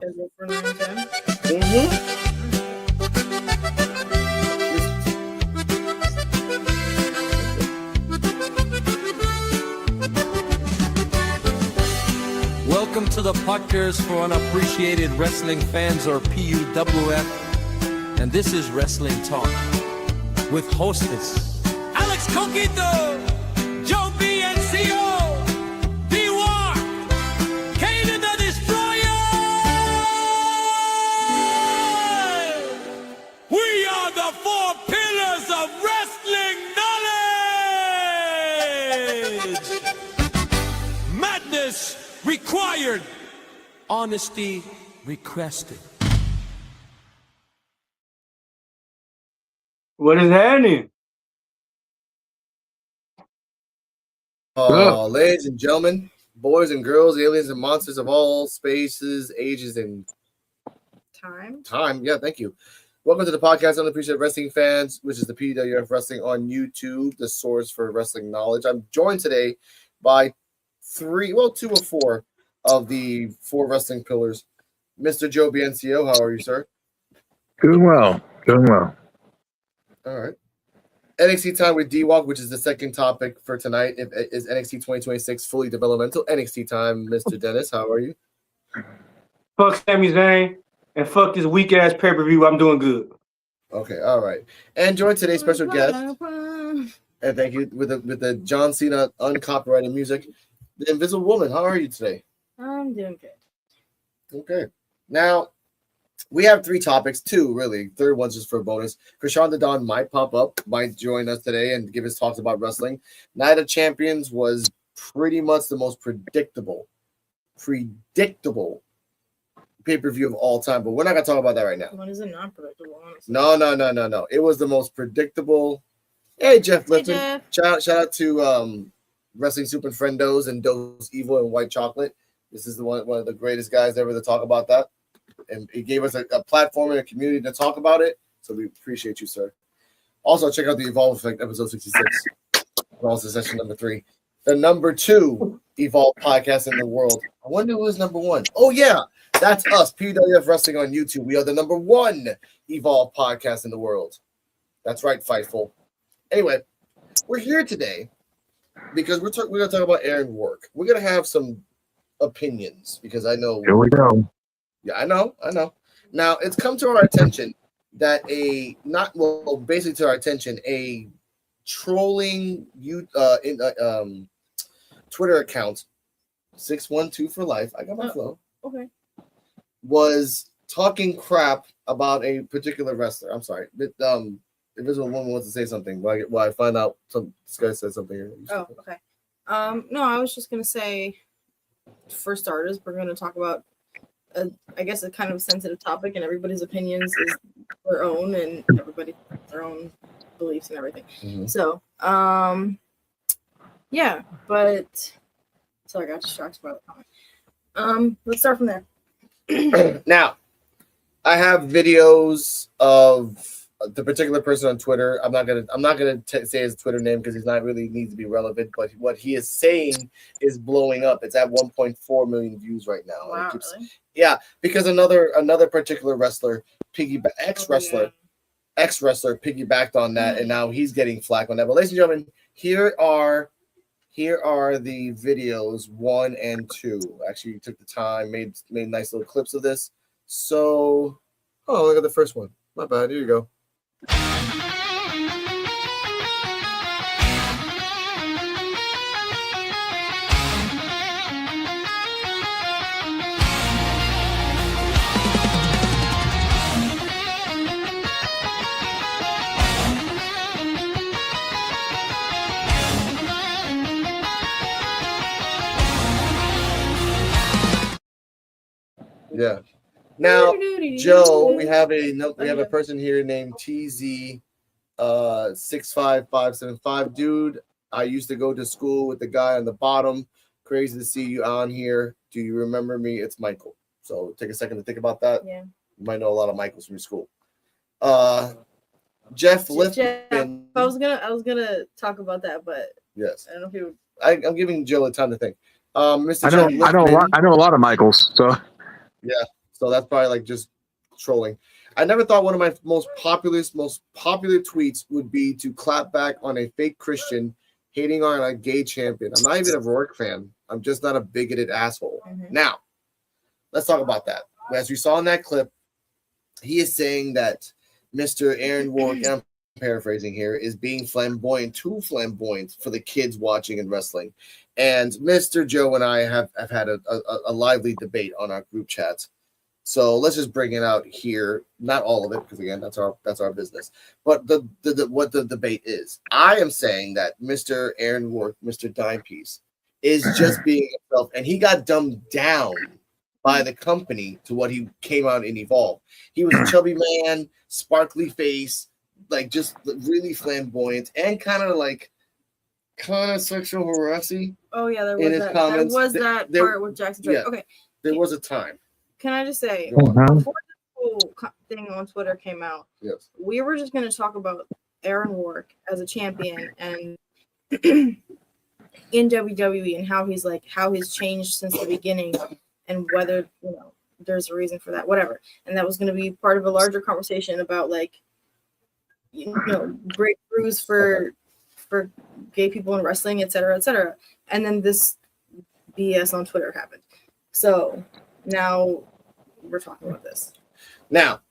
Scheduled for 9:10. Welcome to the podcast for unappreciated wrestling fans, or PUWF, and this is Wrestling Talk with hostess Alex Coquito, Joe B and CO, D-War, Kane the Destroyer. We are the four pillars of wrestling knowledge. Madness required, honesty requested. What is happening? Ladies and gentlemen, boys and girls, aliens and monsters of all spaces, ages, and time. Yeah, thank you. Welcome to the podcast, Unappreciated Wrestling Fans, which is the PUWF Wrestling on YouTube, the source for wrestling knowledge. I'm joined today by two or four of the four wrestling pillars. Mr. Joe BNCO, how are you, sir? Doing well. All right. NXT time with D-Walk, which is the second topic for tonight. Is NXT 2026 fully developmental? NXT time, Mr. Dennis, how are you? Fuck Sami Zayn and fuck this weak ass pay-per-view. I'm doing good. Okay, all right. And join today's special guest, and thank you, with the John Cena uncopyrighted music, the Invisible Woman. How are you today? I'm doing good. Okay. Now, we have three topics, two really. Third one's just for a bonus. Krishan the Don might pop up, might join us today and give his talks about wrestling. Night of Champions was pretty much the most predictable pay-per-view of all time, but we're not going to talk about that right now. When is it not predictable, honestly? No. It was the most predictable. Hey, Jeff Lipton. Hey, Jeff. Shout out to Wrestling Super Friendos and Dose Evil and White Chocolate. This is one of the greatest guys ever to talk about that. And he gave us a platform and a community to talk about it. So we appreciate you, sir. Also, check out the Evolve Effect, episode 66. Also, session number 3. The number 2 Evolve podcast in the world. I wonder who is number 1. Oh, yeah. That's us, PWF Wrestling on YouTube. We are the number 1 Evolve podcast in the world. That's right, Fightful. Anyway, we're here today because we're going to talk about Aaron Work. We're going to have some opinions because I know. Here we go. Yeah, I know. Now, it's come to our attention that a trolling Twitter account, 612 for life, I got my flow, Okay. was talking crap about a particular wrestler. I'm sorry. Invisible Woman wants to say something. Well, I find out this guy said something here. Oh, okay. No, I was just going to say, for starters, we're going to talk about I guess a kind of sensitive topic, and everybody's opinions is their own, and everybody has their own beliefs and everything. Mm-hmm. So, yeah, but so I got distracted by the comment. Let's start from there. Now, I have videos of the particular person on Twitter. I'm not gonna say his Twitter name because he's not really needs to be relevant. But what he is saying is blowing up. It's at 1.4 million views right now. Wow, really? Yeah, because another particular wrestler, ex-wrestler piggybacked on that, and now he's getting flack on that. But ladies and gentlemen, here are the videos 1 and 2. Actually, you took the time, made nice little clips of this. So, look at the first one. My bad. Here you go. Yeah. Now, Joe, we have a person here named TZ 65575. Dude, I used to go to school with the guy on the bottom. Crazy to see you on here. Do you remember me? It's Michael. So take a second to think about that. Yeah. You might know a lot of Michaels from your school. Jeff Lifton. I was gonna talk about that, but yes, I don't know if he would. I'm giving Jill a time to think. Mr. I know a lot of Michaels. So yeah. So that's probably like just trolling. I never thought one of my most popular tweets would be to clap back on a fake Christian hating on a gay champion. I'm not even a Rourke fan. I'm just not a bigoted asshole. Now, let's talk about that. As we saw in that clip, he is saying that Mr. Aaron Rourke, and I'm paraphrasing here, is being too flamboyant for the kids watching and wrestling. And Mr. Joe and I have had a lively debate on our group chats. So let's just bring it out here. Not all of it, because again, that's our business. But what the debate is. I am saying that Mr. Aaron Rourke, Mr. Dimepiece, is just being himself, and he got dumbed down by the company to what he came out and evolved. He was a chubby man, sparkly face, like just really flamboyant, and kind of sexual harassing. Oh yeah, there was that. Comments. There was that part with Jackson. Yeah, okay, there was a time. Can I just say, before this whole thing on Twitter came out, yes, we were just going to talk about Aaron Rourke as a champion and in WWE and how he's changed since the beginning and whether there's a reason for that, whatever. And that was going to be part of a larger conversation about breakthroughs for gay people in wrestling, et cetera, et cetera. And then this BS on Twitter happened. So now we're talking about this. Now,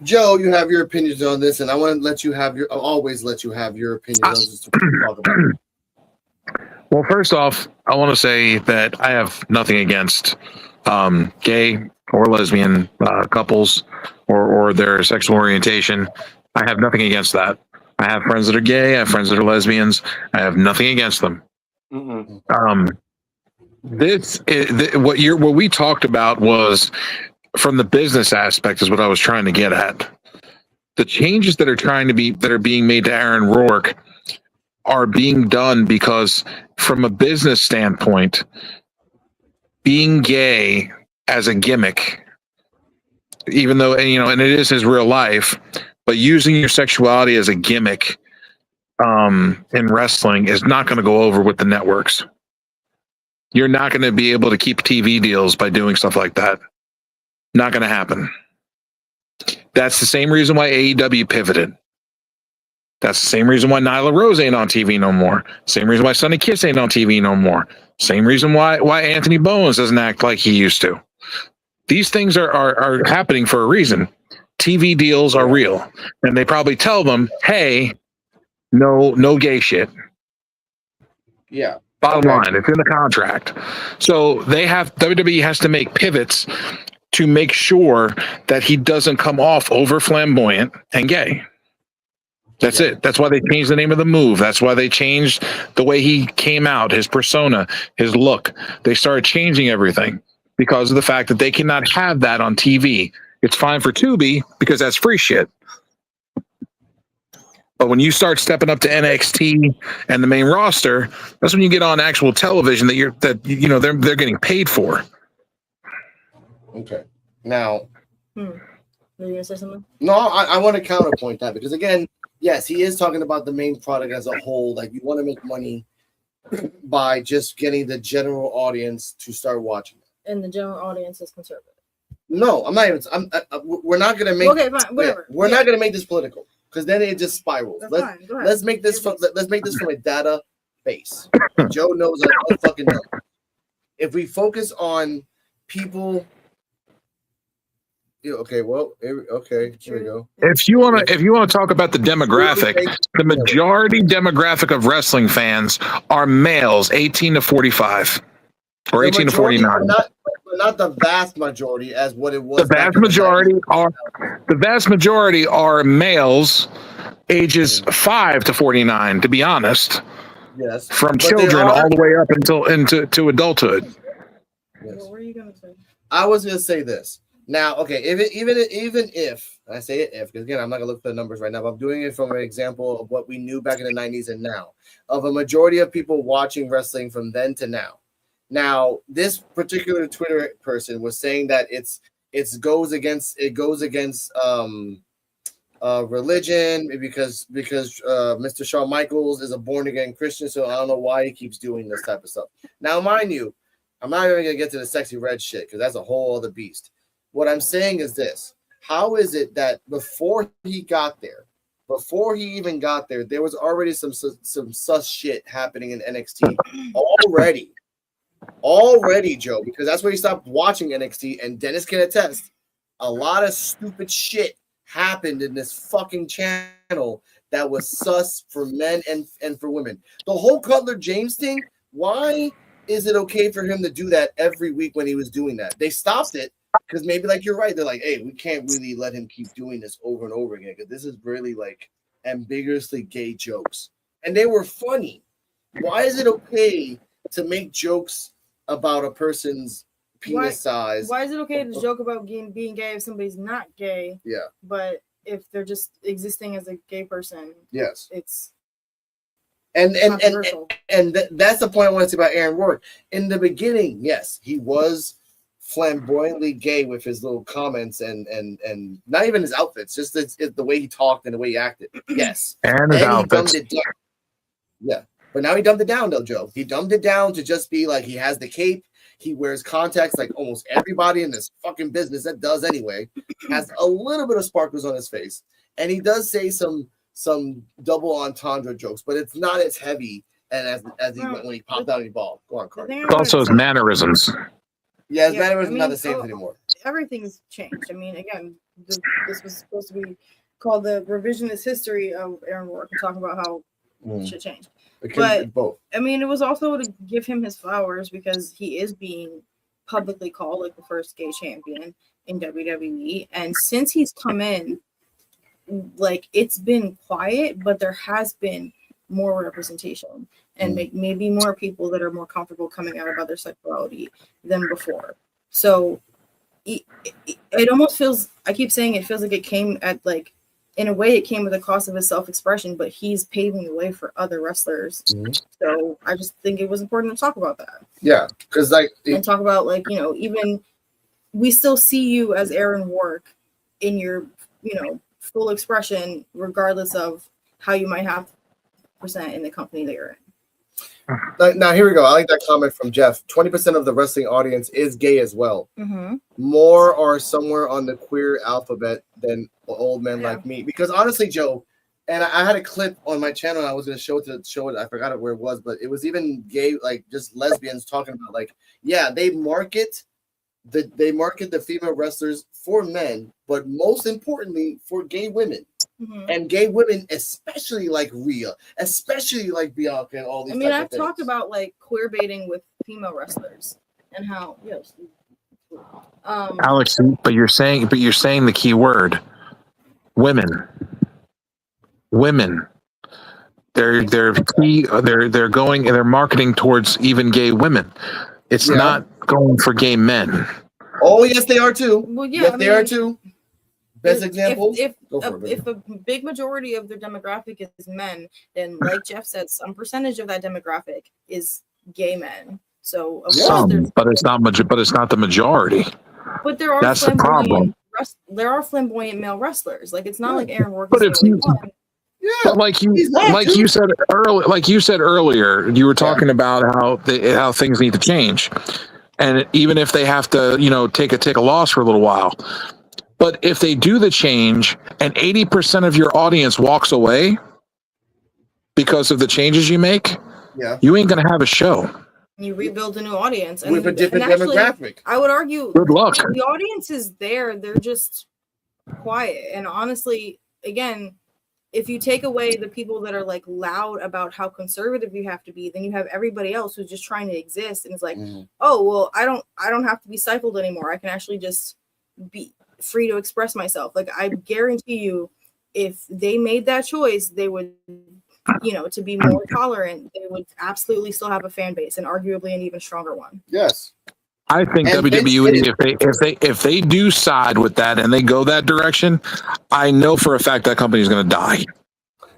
Joe, you have your opinions on this, and I want to always let you have your opinions on this to talk about it. Well, first off, I want to say that I have nothing against gay or lesbian couples or their sexual orientation. I have nothing against that. I have friends that are gay. I have friends that are lesbians. I have nothing against them. What we talked about was from the business aspect is what I was trying to get at. The changes that are being made to Aaron Rourke are being done because from a business standpoint, being gay as a gimmick, even though, and it is his real life, but using your sexuality as a gimmick in wrestling is not going to go over with the networks. You're not going to be able to keep TV deals by doing stuff like that. Not going to happen. That's the same reason why AEW pivoted. That's the same reason why Nyla Rose ain't on TV no more. Same reason why Sonny Kiss ain't on TV no more. Same reason why Anthony Bowens doesn't act like he used to. These things are happening for a reason. TV deals are real. And they probably tell them, hey, no gay shit. Yeah. Bottom line, it's in the contract. So WWE has to make pivots to make sure that he doesn't come off over flamboyant and gay. That's it. That's why they changed the name of the move. That's why they changed the way he came out, his persona, his look. They started changing everything because of the fact that they cannot have that on TV. It's fine for Tubi because that's free shit. But when you start stepping up to NXT and the main roster, that's when you get on actual television they're getting paid for. Okay. Now, Are you gonna say something? No, I want to counterpoint that because again, yes, he is talking about the main product as a whole. Like you want to make money by just getting the general audience to start watching it. And the general audience is conservative. No, I'm not even. We're not gonna make. Okay, fine, whatever. We're not gonna make this political because then it just spirals. Let's make this from a data base. Joe knows I fucking know. If we focus on people. Yeah, okay, well, here we go. If you want to talk about the demographic, the majority demographic of wrestling fans are males 18 to 45 or 18 to 49. Not the vast majority as what it was. The vast majority are males ages 5 to 49, to be honest. Yes. From children all the way up into adulthood. Yes. What were you gonna say? I was gonna say this. Now, okay, even if I say it if, because again, I'm not gonna look for the numbers right now, but I'm doing it from an example of what we knew back in the 90s and now, of a majority of people watching wrestling from then to now. Now, this particular Twitter person was saying that it goes against religion because Mr. Shawn Michaels is a born again Christian, so I don't know why he keeps doing this type of stuff. Now, mind you, I'm not even gonna get to the sexy red shit because that's a whole other beast. What I'm saying is this: how is it that before he even got there, there was already some sus shit happening in NXT already, Joe? Because that's where he stopped watching NXT, and Dennis can attest. A lot of stupid shit happened in this fucking channel that was sus for men and for women. The whole Cutler James thing. Why is it okay for him to do that every week when he was doing that? They stopped it. Because maybe, like, you're right. They're like, hey, we can't really let him keep doing this over and over again because this is really, like, ambiguously gay jokes. And they were funny. Why is it okay to make jokes about a person's penis size? Why is it okay to joke about being gay if somebody's not gay? Yeah. But if they're just existing as a gay person, yes, it's controversial. That's the point I want to say about Aaron Rourke. In the beginning, yes, he was flamboyantly gay with his little comments and not even his outfits, just the way he talked and the way he acted. Yes, and his outfits. Yeah, but now he dumbed it down, though, Joe. He dumbed it down to just be like he has the cape, he wears contacts, like almost everybody in this fucking business that does anyway. Has a little bit of sparkles on his face, and he does say some double entendre jokes, but it's not as heavy and as he went when he popped out and he balled. Go on, Carter. It's also his mannerisms. Yeah, his mannerisms are not the same anymore. Everything's changed. I mean, again, this was supposed to be called the revisionist history of Aaron Rourke and talk about how shit changed. But both. I mean, it was also to give him his flowers because he is being publicly called like the first gay champion in WWE. And since he's come in, like, it's been quiet, but there has been more representation and maybe more people that are more comfortable coming out of other sexuality than before. So it almost feels, I keep saying it feels like it came at, like, in a way it came at the cost of his self-expression, but he's paving the way for other wrestlers. So I just think it was important to talk about that. Yeah, because and talk about, like, you know, even we still see you as Aaron Rourke in your, you know, full expression, regardless of how you might have percent in the company that you're in. Now here we go. I like that comment from Jeff. 20% of the wrestling audience is gay as well. More are somewhere on the queer alphabet than old men like me. Because honestly, Joe, and I had a clip on my channel. And I was going to show it. I forgot where it was, but it was even gay, like just lesbians talking about, like, yeah, they market the female wrestlers for men, but most importantly for gay women. And gay women, especially like Rhea, especially like Bianca and all these. I mean, I've talked about, like, queer baiting with female wrestlers and how Alex, but you're saying the key word, women. They're marketing towards even gay women. It's not going for gay men. Oh yes, they are too. Well, yeah, yes, they are too. Best example. If a big majority of their demographic is men, then, like Jeff said, some percentage of that demographic is gay men. So but it's not the majority. But there are that's the problem. There are flamboyant male wrestlers. Like, it's not like Aaron Rourke. But but like you said earlier, you were talking about how things need to change, and even if they have to, you know, take a loss for a little while. But if they do the change and 80% of your audience walks away because of the changes you make, you ain't going to have a show. You rebuild a new audience. With a different demographic. I would argue good luck. The audience is there. They're just quiet. And honestly, again, if you take away the people that are, like, loud about how conservative you have to be, then you have everybody else who's just trying to exist. And it's like, oh, well, I don't have to be stifled anymore. I can actually just be free to express myself. Like, I guarantee you, if they made that choice, they would, you know, to be more tolerant, they would absolutely still have a fan base, and arguably an even stronger one. Yes, I think WWE, if they do side with that and they go that direction, I know for a fact that company is going to die.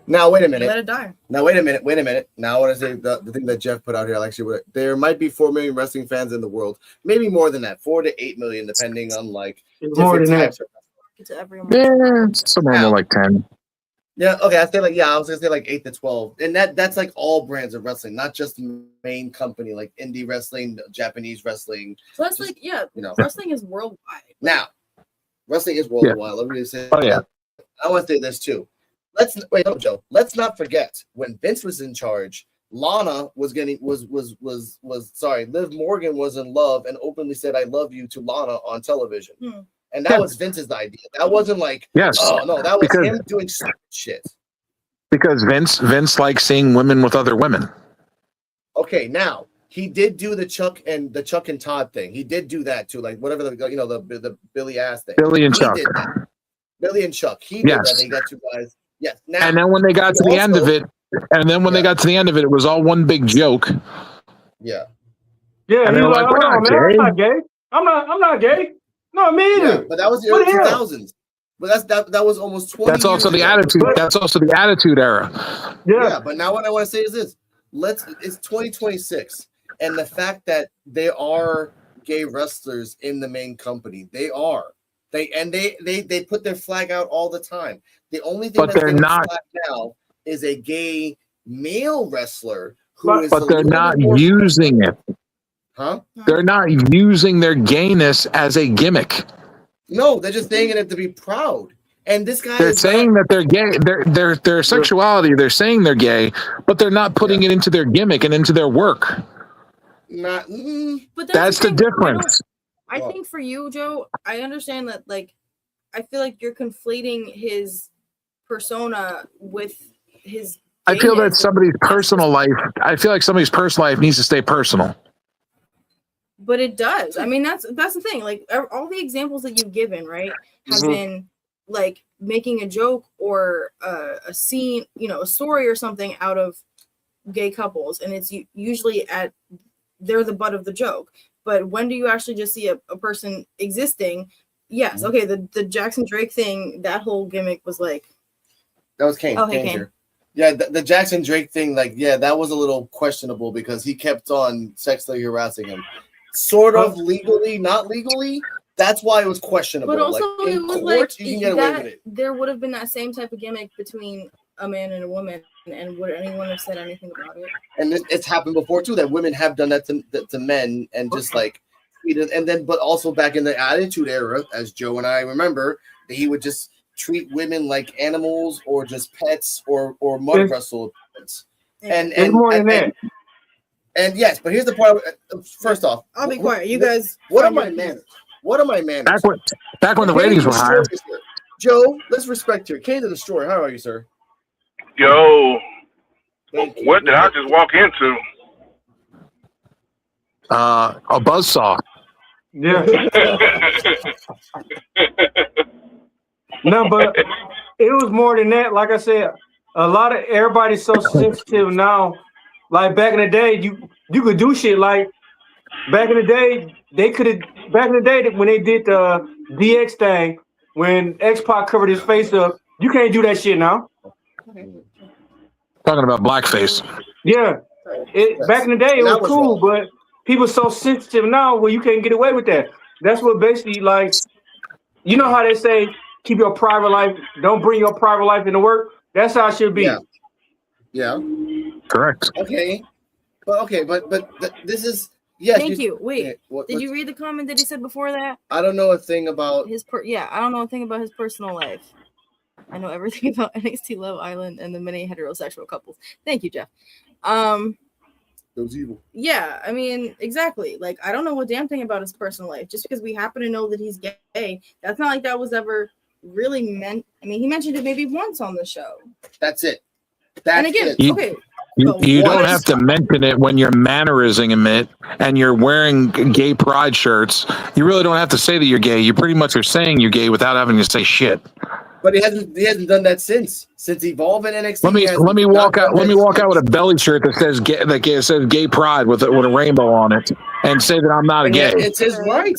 Now wait a minute. Let it die. Now wait a minute. Now I want to say the thing that Jeff put out here. Actually, there might be 4 million wrestling fans in the world, maybe more than that, 4 to 8 million, depending on, like, more than that. To everyone. Yeah, somewhere more like 10. Yeah, okay. I was gonna say like 8 to 12, and that's like all brands of wrestling, not just the main company, like indie wrestling, Japanese wrestling. So that's just, like, you know, wrestling is worldwide. Now, Wrestling is worldwide. Let me just say. Oh, yeah. I want to say this too. Joe. Let's not forget when Vince was in charge. Lana was Liv Morgan was in love and openly said "I love you" to Lana on television, and that was Vince's idea. That wasn't like, oh no, that was him doing shit. Because Vince likes seeing women with other women. Okay, now he did do the Chuck and Todd thing. He did do that too, like whatever the Billy ass thing. Billy and Chuck. Billy and Chuck. He did that. They got two guys. Yes. Now, and then when they got to the end of it, it was all one big joke. Yeah. Yeah, and he was like, "Hold on, man, I'm not gay. I'm not gay. No, me either." Yeah, but that was the early 2000s. But that was almost 20 That's also the ago. attitude. That's also the attitude era. Yeah, but now what I want to say is this. It's 2026. And the fact that there are gay wrestlers in the main company. They are. They put their flag out all the time. The only thing that's getting flagged now is a gay male wrestler but they're not using it. Huh? They're not using their gayness as a gimmick. No, they're just saying it to be proud. And this guy they're saying that they're gay. Their sexuality, they're saying they're gay, but they're not putting it into their gimmick and into their work. But that's the difference. I think for you, Joe, I understand that, like, I feel like you're conflating his persona with his. I feel that somebody's personal life. I feel like somebody's personal life needs to stay personal. But it does. I mean, that's the thing. Like, all the examples that you've given, right, have been like making a joke or a scene, a story or something out of gay couples, and it's usually they're the butt of the joke. But when do you actually just see a person existing? Yes, okay, the Jackson Drake thing, that whole gimmick was like, that was Kane. Oh, hey, Kane. Yeah, the Jackson Drake thing, like, yeah, that was a little questionable because he kept on sexually harassing him. Sort of legally, not legally. That's why it was questionable. But also, like, it was court, like you can get away with it. There would have been that same type of gimmick between a man and a woman, and would anyone have said anything about it? And it's happened before too that women have done that to men, and just like, and then, but also back in the Attitude Era, as Joe and I remember, that he would just treat women like animals or just pets or mud wrestle pets. And more than that. And yes, but here's the part. First off, I'll be quiet. You guys. What are my manners? What are my manners? Back when the ratings were higher. Joe, let's respect here. Kane to the story. How are you, sir? Yo, what did I just walk into? A buzzsaw. Yeah. No, but it was more than that. Like I said, everybody's so sensitive now. Like back in the day, you could do shit. Like back in the day, when they did the DX thing, when X-Pac covered his face up, you can't do that shit now. Talking about blackface. Yeah, back in the day it was cool, but people so sensitive now where you can't get away with that. That's what basically, like, you know how they say, keep your private life, don't bring your private life into work. That's how it should be. Yeah. Correct. Okay, but this is Thank you. Wait, did you read the comment that he said before that? I don't know a thing about I don't know a thing about his personal life. I know everything about NXT Love Island and the many heterosexual couples. Thank you, Jeff. It was evil. Yeah, I mean, exactly. Like, I don't know a damn thing about his personal life. Just because we happen to know that he's gay, that's not like that was ever really meant. I mean, he mentioned it maybe once on the show. That's it. And again, okay. You don't have to mention it when you're mannerising it and you're wearing gay pride shirts. You really don't have to say that you're gay. You pretty much are saying you're gay without having to say shit. But he hasn't done that since Evolve in NXT. Let me walk out with a belly shirt that says gay pride with a rainbow on it and say that I'm not gay. It's his right.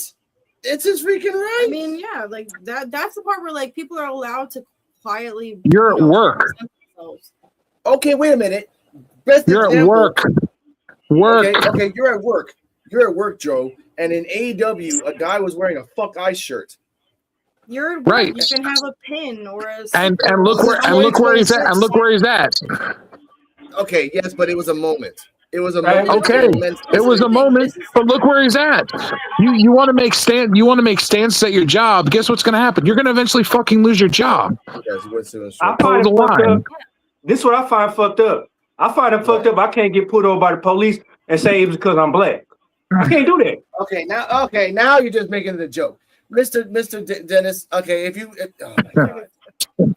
It's his freaking right. I mean, yeah, like that's the part where like people are allowed to quietly. You're at work. Okay, wait a minute. You're at work. Okay, you're at work. You're at work, Joe. And in AEW, a guy was wearing a fuck ice shirt. You're at work. Right. You can have a pin or a. And look where he's at. And look where he's at. Okay, yes, but it was a moment. It was a Right. moment. Okay, Immense- it was a moment, but look where he's at. You want to make stances at your job. Guess what's going to happen? You're going to eventually fucking lose your job. Yes, he went to the I show. find Hold it the fucked line. up. This is what I find fucked up. I find it fucked Right. up. I can't get pulled over by the police and say it was because I'm black. I can't do that. Okay, now you're just making it a joke, Mr. Dennis. Okay, oh my god,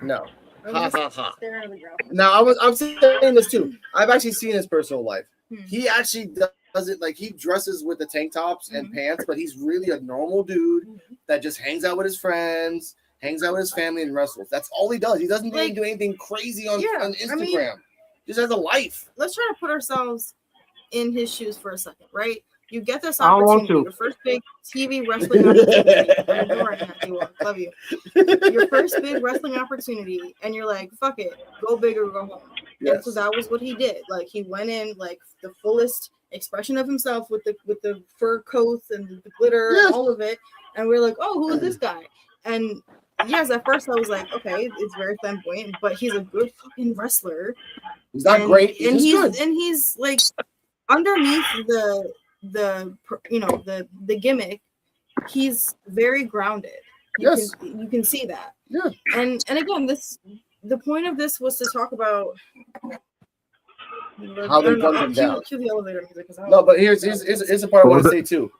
no, ha ha ha. Staring at the ground. Now I'm saying this too. I've actually seen his personal life. He actually does it like he dresses with the tank tops and pants, but he's really a normal dude that just hangs out with his friends, hangs out with his family, and wrestles. That's all he does. He doesn't really do anything crazy on Instagram. I mean, just has a life. Let's try to put ourselves in his shoes for a second, right? You get this I don't want opportunity, to. your first big TV wrestling opportunity. I'm ignoring that, you love you. Your first big wrestling opportunity, and you're like, fuck it, go big or go home. Yes. And so that was what he did. Like he went in like the fullest expression of himself with the fur coats and the glitter and all of it. And we're like, oh, who is this guy? And yes, at first I was like, okay, it's very flamboyant, but he's a good fucking wrestler. He's not great, he's like underneath the gimmick, he's very grounded. You can see that. Yeah. And again, the point of this was to talk about how they gunned him down. Cue the elevator music. No, but here's the part I want to say too.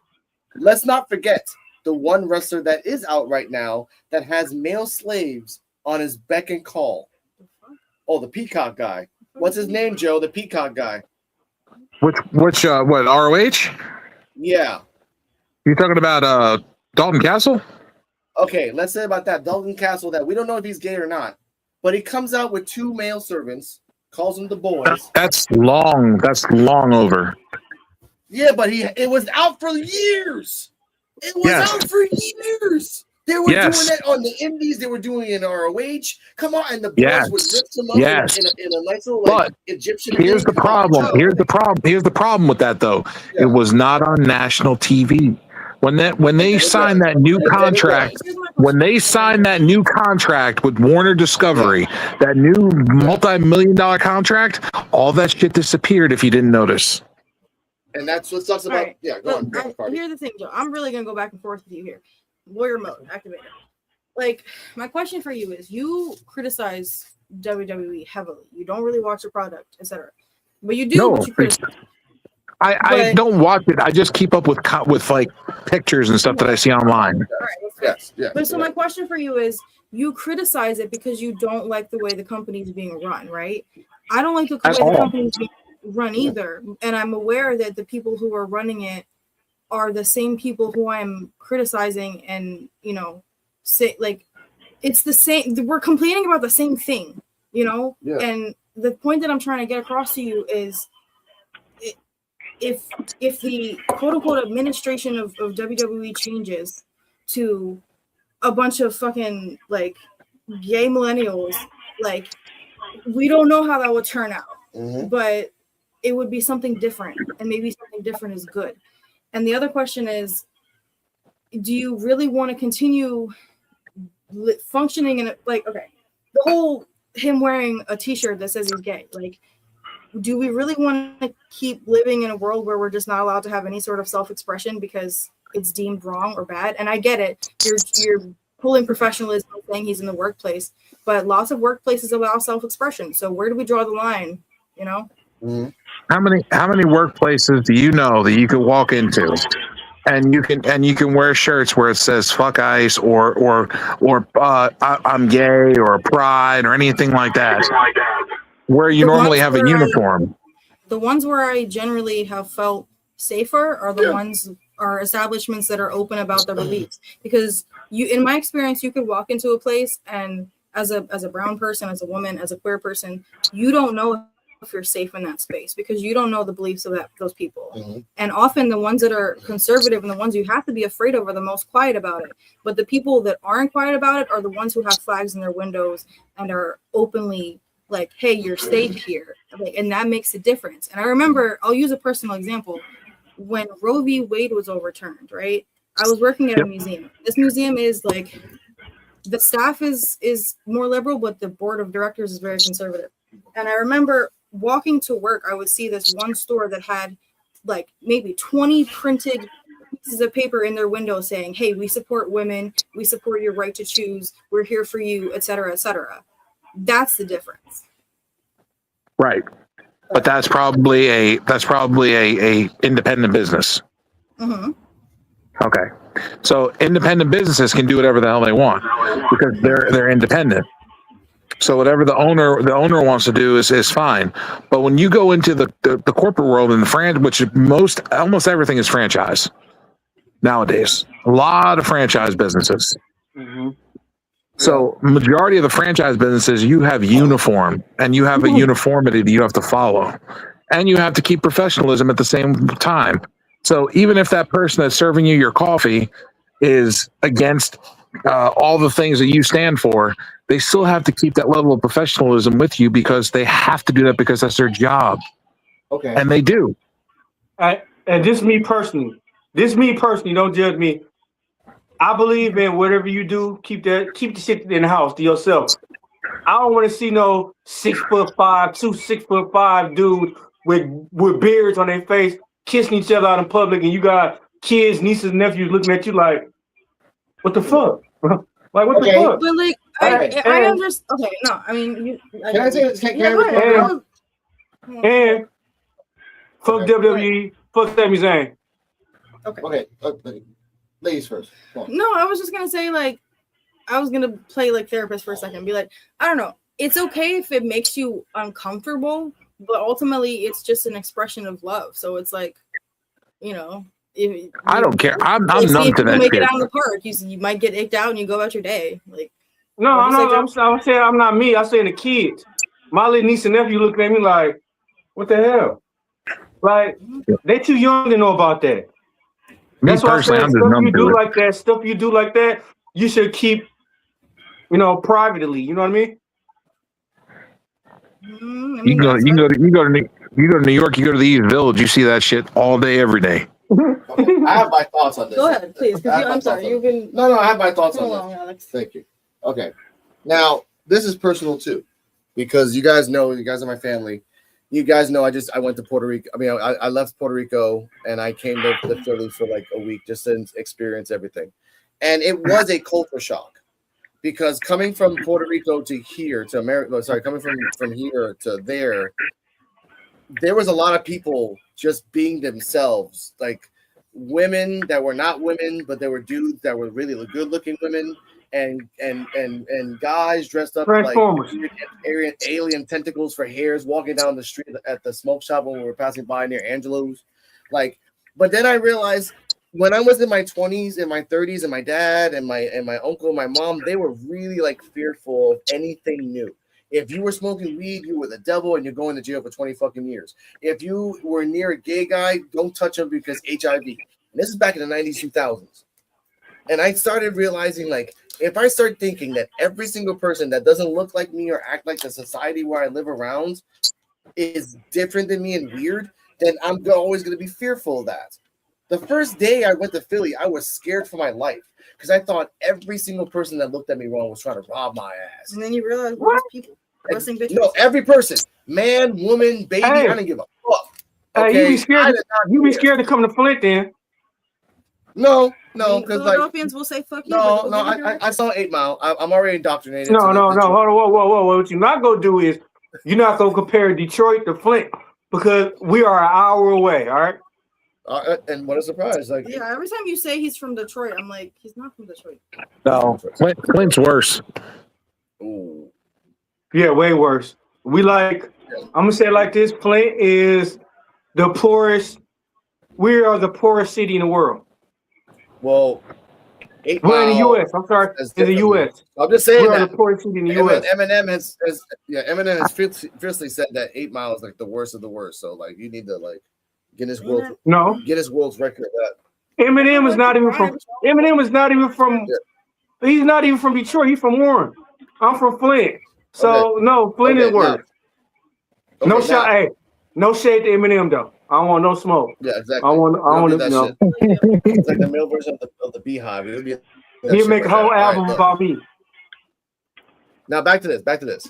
Let's not forget the one wrestler that is out right now that has male slaves on his beck and call. Oh, the Peacock guy. What's his name, Joe? The Peacock guy. What ROH? Yeah. You talking about Dalton Castle? Okay, let's say about that Dalton Castle that we don't know if he's gay or not, but he comes out with 2 male servants, calls them the boys. That's long over. Yeah, but it was out for years. It was out for years. They were doing that on the Indies. They were doing it in ROH. Come on, and the boys would lift him up in a nice little Egyptian. Here's the problem. Here's the problem with that though. Yeah. It was not on national TV. When they signed that new contract, with Warner Discovery, that new multi-million-dollar contract, all that shit disappeared if you didn't notice. And that's what sucks about. Right. Yeah, go on. Here's the thing, Joe. I'm really gonna go back and forth with you here. Lawyer mode activated. Like, my question for you is: you criticize WWE heavily. You don't really watch the product, etc. But you do. No, what you criticize. I don't watch it. I just keep up with like pictures and stuff that I see online. Right, yes. But so my question for you is: you criticize it because you don't like the way the company is being run, right? I don't like the way the company is being run either, and I'm aware that the people who are running it are the same people who I'm criticizing, and say like it's the same. We're complaining about the same thing, And the point that I'm trying to get across to you is, if the quote unquote administration of WWE changes to a bunch of fucking like gay millennials, like we don't know how that would turn out, but it would be something different, and maybe something different is good. And the other question is, do you really want to continue functioning in the whole him wearing a t-shirt that says he's gay, like, do we really want to keep living in a world where we're just not allowed to have any sort of self-expression because it's deemed wrong or bad? And I get it. You're pulling professionalism, saying he's in the workplace, but lots of workplaces allow self-expression. So where do we draw the line? How many workplaces do you know that you could walk into and you can wear shirts where it says "fuck ICE" or I'm gay or pride or anything like that, where you normally have a uniform? The ones where I generally have felt safer are the ones are establishments that are open about their beliefs, because in my experience, you could walk into a place and as a brown person, as a woman, as a queer person, you don't know if you're safe in that space because you don't know the beliefs of those people. And often the ones that are conservative and the ones you have to be afraid of are the most quiet about it. But the people that aren't quiet about it are the ones who have flags in their windows and are openly like, hey, you're safe here. And that makes a difference. And I remember, I'll use a personal example. When Roe v. Wade was overturned, right? I was working at a museum. This museum is like, the staff is more liberal, but the board of directors is very conservative. And I remember walking to work, I would see this one store that had like maybe 20 printed pieces of paper in their window saying, "Hey, we support women. We support your right to choose. We're here for you," etc., etc. That's the difference. Right. But that's probably a independent business. Mm-hmm. Okay. So independent businesses can do whatever the hell they want because they're independent. So whatever the owner wants to do is fine. But when you go into the corporate world and the which almost everything is franchise nowadays. A lot of franchise businesses. Mm-hmm. So majority of the franchise businesses, you have uniform and you have a uniformity that you have to follow. And you have to keep professionalism at the same time. So even if that person that's serving you your coffee is against all the things that you stand for, they still have to keep that level of professionalism with you because they have to do that because that's their job. Okay. And they do. And this me personally. Don't judge me. I believe in whatever you do, keep the shit in the house to yourself. I don't want to see no 6'5", 6'5" dude with beards on their face kissing each other out in public, and you got kids, nieces, and nephews looking at you like, what the fuck? Like, what the fuck? But like, I understand. Okay, no, I mean, Can I say this? Can I go ahead. And fuck WWE, fuck Sami Zayn. Okay. Ladies first. No, I was just gonna say, like, I was gonna play like therapist for a second, be like, I don't know, it's okay if it makes you uncomfortable, but ultimately it's just an expression of love. So it's like, you know, if I don't care. I'm numb to that make shit. it out in the park, you might get icked out and you go about your day. Like, No, I'm saying I'm not me. I'm saying the kids. My little niece and nephew looking at me like, what the hell? Like, they too young to know about that. Me personally, I'm just numb to it. Stuff you do like that, you should keep, privately. You know what I mean? You go to New York, you go to the East Village, you see that shit all day, every day. Okay. I have my thoughts on this. Go ahead, please. I'm sorry. You can. No, I have my thoughts on Come this. along, Alex. Thank you. Okay. Now, this is personal too, because you guys are my family. You guys know I went to Puerto Rico. I mean, I left Puerto Rico and I came to Philly for like a week just to experience everything. And it was a culture shock because coming from Puerto Rico to here to America, coming from here to there was a lot of people just being themselves, like women that were not women, but they were dudes that were really good looking women. And guys dressed up like alien tentacles for hairs walking down the street at the smoke shop when we were passing by near Angelo's. Like, but then I realized when I was in my 20s and my 30s, and my dad and my uncle and my mom, they were really like fearful of anything new. If you were smoking weed, you were the devil and you're going to jail for 20 fucking years. If you were near a gay guy, don't touch him because HIV. And this is back in the 90s, 2000s. And I started realizing, like, if I start thinking that every single person that doesn't look like me or act like the society where I live around is different than me and weird, then I'm always going to be fearful of that. The first day I went to Philly, I was scared for my life because I thought every single person that looked at me wrong was trying to rob my ass. And then you realize, what? People dressing bitches. No, every person, man, woman, baby, I didn't give a fuck. Okay? You be scared to come to Flint then. No, because Philadelphians will say fuck you. No, I saw 8 Mile. I'm already indoctrinated. No. Hold on, whoa. What you're not gonna do is you're not gonna compare Detroit to Flint because we are an hour away. All right. And what a surprise! Like, yeah, every time you say he's from Detroit, I'm like, he's not from Detroit. No, Flint's worse. Ooh. Yeah, way worse. I'm gonna say it like this: Flint is the poorest. We are the poorest city in the world. Well, 8 Mile. We're in the U.S. I'm sorry, in the U.S. I'm just saying we're that the poorest city in the U.S. Eminem has fiercely said that 8 Mile is like the worst of the worst. So like, you need to like Guinness World's record of that. Eminem is not even from. He's not even from Detroit. He's from Warren. I'm from Flint. So no, Flint is worse. No shade to Eminem though. I don't want no smoke. Yeah, exactly. I want to know. It's like the male version of the Beehive. He'll make a whole album about me. Now back to this.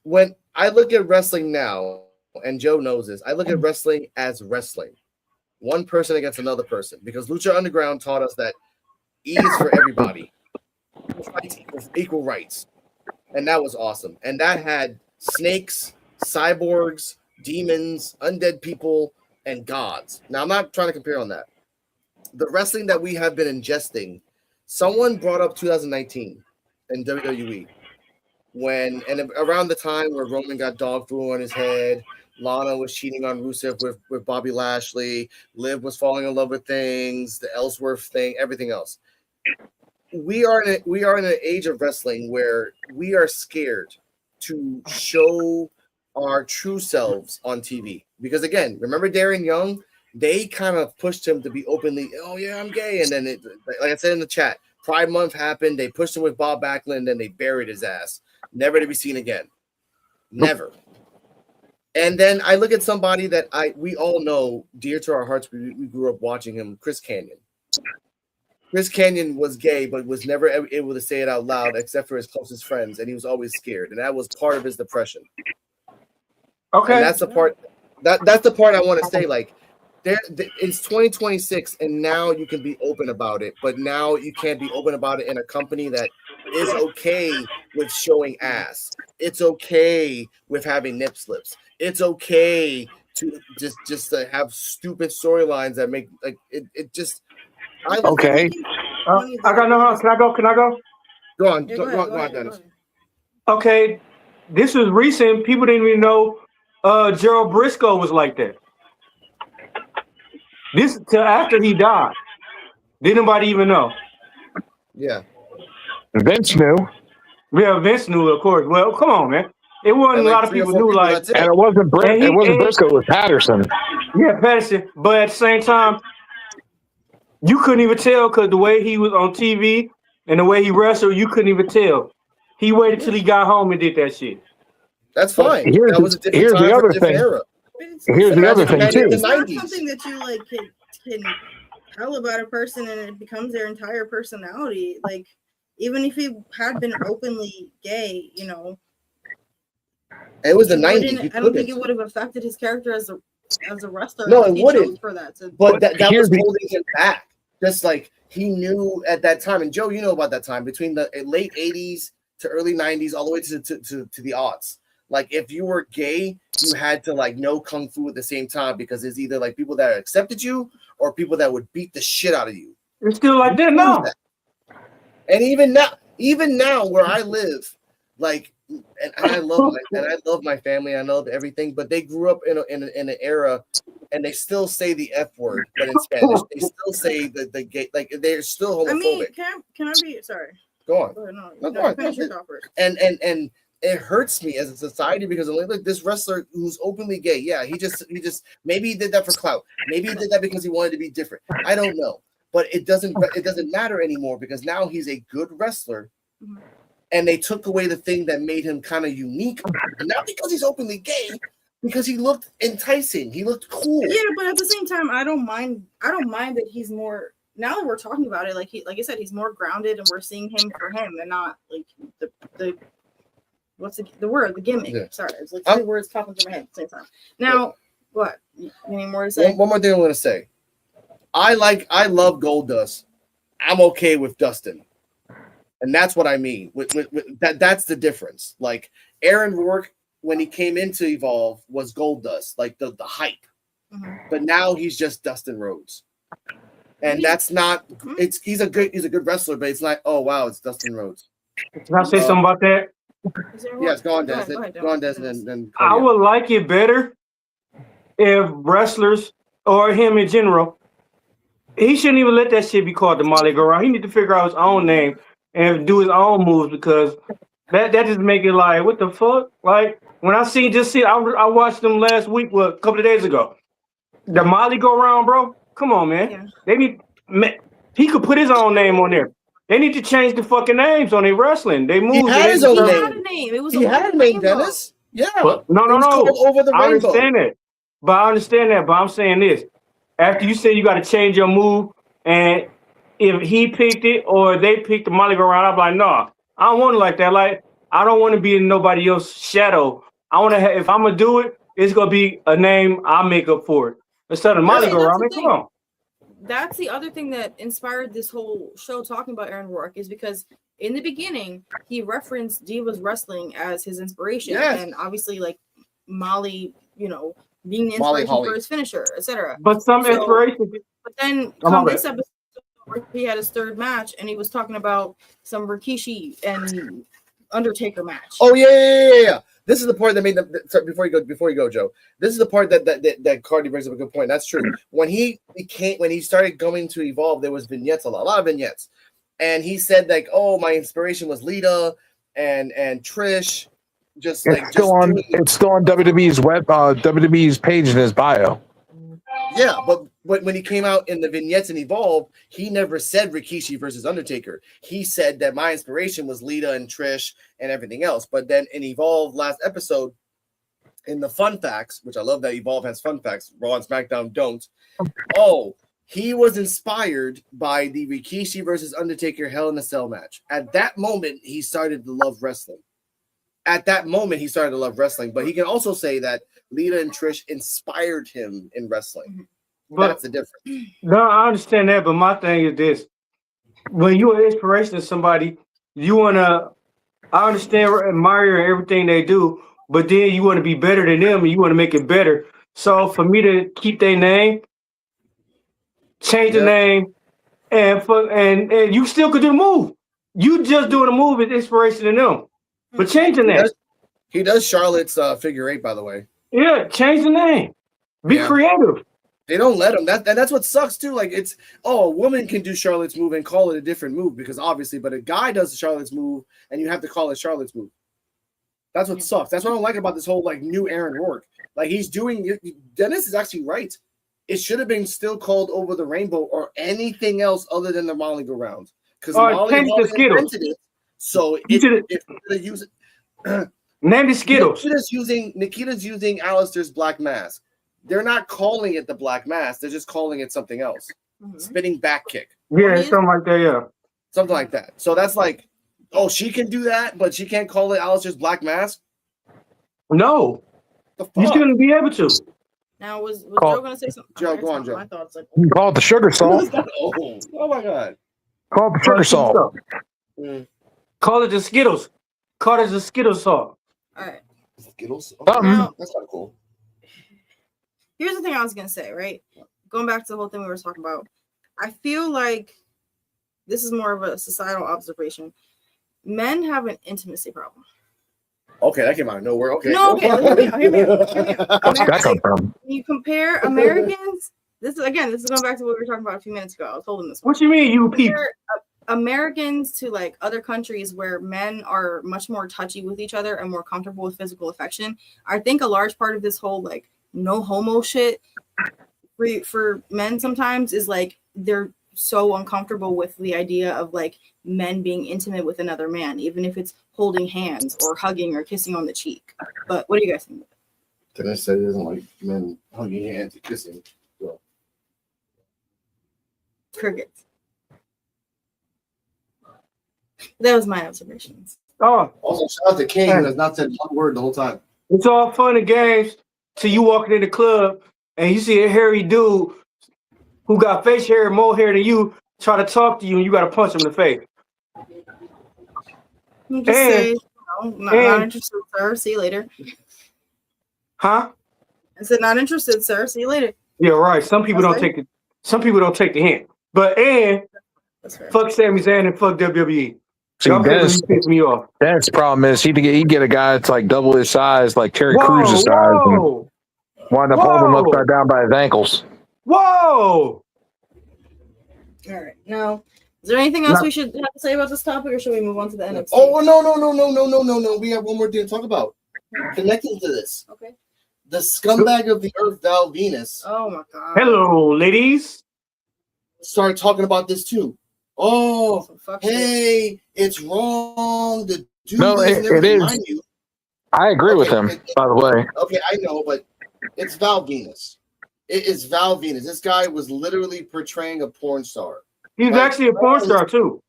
When I look at wrestling now, and Joe knows this, I look at wrestling as wrestling. One person against another person. Because Lucha Underground taught us that E is for everybody. Equal rights. And that was awesome. And that had snakes, cyborgs, demons, undead people, and gods. Now, I'm not trying to compare on that. The wrestling that we have been ingesting, someone brought up 2019 in WWE and around the time where Roman got dog food on his head, Lana was cheating on Rusev with Bobby Lashley, Liv was falling in love with things, the Ellsworth thing, everything else. We are in an age of wrestling where we are scared to show our true selves on TV. Because again, remember Darren Young? They kind of pushed him to be openly, oh yeah, I'm gay. And then like I said in the chat, Pride Month happened. They pushed him with Bob Backlund and they buried his ass. Never to be seen again. Never. And then I look at somebody that we all know dear to our hearts. We grew up watching him, Chris Kanyon. Chris Kanyon was gay, but was never able to say it out loud except for his closest friends. And he was always scared. And that was part of his depression. Okay. And that's the part that's the part I want to say. Like, it's 2026, and now you can be open about it, but now you can't be open about it in a company that is okay with showing ass. It's okay with having nip slips. It's okay to just to have stupid storylines that make like it just. Okay. I got no house. Can I go? Go on, Dennis. Okay, this was recent. People didn't even know Gerald Briscoe was like that. This till after he died. Didn't nobody even know. Yeah. Vince knew. Yeah, Vince knew, of course. Well, come on, man. It wasn't a lot of people knew, like, and it wasn't Briscoe, it was Patterson. Yeah, Patterson. But at the same time, you couldn't even tell because the way he was on TV and the way he wrestled, you couldn't even tell. He waited till he got home and did that shit. That's fine. Here's that was a different time the other for a thing. era. Here's the other thing too. It's not something that you like can tell about a person and it becomes their entire personality. Like, even if he had been openly gay, you know, it was the 90s. I don't think it would have affected his character as a wrestler. No, it wouldn't. For that, but that was holding him back. Just like he knew at that time, and Joe, you know about that time between the late 80s to early 90s, all the way to the aughts. Like, if you were gay, you had to like know kung fu at the same time because it's either like people that accepted you or people that would beat the shit out of you. It's still like that now. And even now, where I live, like, and I love my family. I know everything, but they grew up in an era, and they still say the F word, but in Spanish, they still say the gay, like they're still homophobic. I mean, can I be sorry? Go on. Go on. Finish your talk first. And it hurts me as a society because I'm like, look, this wrestler who's openly gay, yeah, he just maybe he did that for clout, maybe he did that because he wanted to be different. I don't know, but it doesn't matter anymore because now he's a good wrestler, and they took away the thing that made him kind of unique, not because he's openly gay, because he looked enticing, he looked cool. Yeah, but at the same time, I don't mind that he's more. Now that we're talking about it, like I said, he's more grounded, and we're seeing him for him, and not like the what's the word? The gimmick. Yeah. Sorry, it's like two words popping to my head at the same time. Now, what? Any more to say? One more thing I'm going to say. I love Goldust. I'm okay with Dustin, and that's what I mean. With that's the difference. Like, Aaron Rourke, when he came into Evolve, was Goldust, like the hype, but now he's just Dustin Rhodes. And that's not. He's a good wrestler, but it's like, oh wow, it's Dustin Rhodes. Can I say something about that? Yes, go on, Des. Go on, Des. Then I would like it better if wrestlers or him in general, he shouldn't even let that shit be called the Molly Go Round. He need to figure out his own name and do his own moves because that just make it like, what the fuck? Like, when I watched them last week, a couple of days ago. The Molly Go Round, bro. Come on, man. Yeah. They need. He could put his own name on there. They need to change the fucking names on their wrestling. They moved. He had his own name. He had a name, Dennis. Yeah. But, no. Over the I understand that. But I'm saying this. After you say you got to change your move, and if he picked it or they picked the Molly Go Round, I'm like, no, I don't want it like that. Like, I don't want to be in nobody else's shadow. I want to have, if I'm gonna do it, it's gonna be a name I'll make up for it. Instead of Molly go around, come on. That's the other thing that inspired this whole show talking about Aaron Rourke is because in the beginning he referenced Divas Wrestling as his inspiration, and obviously like Molly, you know, being the inspiration for his finisher, etc. But inspiration. But then come this episode where he had his third match and he was talking about some Rikishi and Undertaker match. Oh yeah. This is the part that made sorry, before you go, Joe. This is the part that Cardi brings up a good point. That's true. When he started going to Evolve, there was vignettes, a lot of vignettes, and he said like, "Oh, my inspiration was Lita and Trish." It's still on WWE's WWE's page in his bio. Yeah, but when he came out in the vignettes in Evolve, he never said Rikishi versus Undertaker. He said that my inspiration was Lita and Trish and everything else. But then in Evolve last episode, in the fun facts, which I love that Evolve has fun facts, Raw and SmackDown don't. Oh, he was inspired by the Rikishi versus Undertaker Hell in a Cell match. At that moment, he started to love wrestling. But he can also say that Lita and Trish inspired him in wrestling. But that's the difference. No, I understand that, but my thing is this. When you're an inspiration to somebody, I understand, admire everything they do, but then you want to be better than them and you want to make it better. So for me to keep their name, change the name, and you still could do the move. You just doing the move is inspiration to them. But changing that. He does Charlotte's figure 8, by the way. Yeah, change the name. Be creative. They don't let him. That's what sucks too. Like a woman can do Charlotte's move and call it a different move because obviously, but a guy does Charlotte's move and you have to call it Charlotte's move. That's what sucks. That's what I don't like about this whole like new Aaron Rourke. Like he's doing. Dennis is actually right. It should have been still called Over the Rainbow or anything else other than the Molly Go Round because Molly invented it. So if they use it. Name the Skittles. Nikita's using Alistair's Black Mask. They're not calling it the Black Mask. They're just calling it something else. Spinning back kick. Yeah, something like that, yeah. Something like that. So that's like, oh, she can do that, but she can't call it Alistair's Black Mask? No. You shouldn't be able to. Now, was Joe going to say something? Joe, go on, Joe. My thoughts, like, You call it the sugar salt. Oh, my God. Call it the sugar salt. Call it the Skittles. Call it the Skittles salt. All right. Skittles? Now, that's not cool. Here's the thing I was going to say, right? Going back to the whole thing we were talking about. I feel like this is more of a societal observation. Men have an intimacy problem. Okay, that came out of nowhere. Okay. No, okay, hear me out. Where's that come from? You compare Americans. This is going back to what we were talking about a few minutes ago. I was holding this one. What you mean, you people? Americans to like other countries where men are much more touchy with each other and more comfortable with physical affection. I think a large part of this whole like no homo shit for men sometimes is like they're so uncomfortable with the idea of like men being intimate with another man, even if it's holding hands or hugging or kissing on the cheek. But what do you guys think? Dennis said he doesn't like men hugging hands and kissing. So. Crickets. That was my observations. Oh. Also, shout out to King who has not said one word the whole time. It's all fun and games till you walking in the club and you see a hairy dude who got face hair and more hair than you try to talk to you and you got to punch him in the face. You just say, not interested, sir. See you later. Huh? I said, not interested, sir. See you later. Yeah, right. Some people don't take the hint. But fuck Sami Zayn and fuck WWE. See, Dennis piss me off. Dennis' problem is he get a guy that's like double his size, like Terry Cruz's size, and wind up holding him upside down by his ankles. Whoa! All right. Now, is there anything else we should have to say about this topic, or should we move on to the NXT? Oh, no. We have one more thing to talk about. Connecting to this. Okay. The scumbag of the earth, Val Venus. Oh, my God. Hello, ladies. Started talking about this, too. Oh, hey, shit. It's wrong to do No, this. it is. You. I agree with him, by the way. Okay, I know, but it's Val Venus. It is Val Venus. This guy was literally portraying a porn star. He's actually a porn star, too.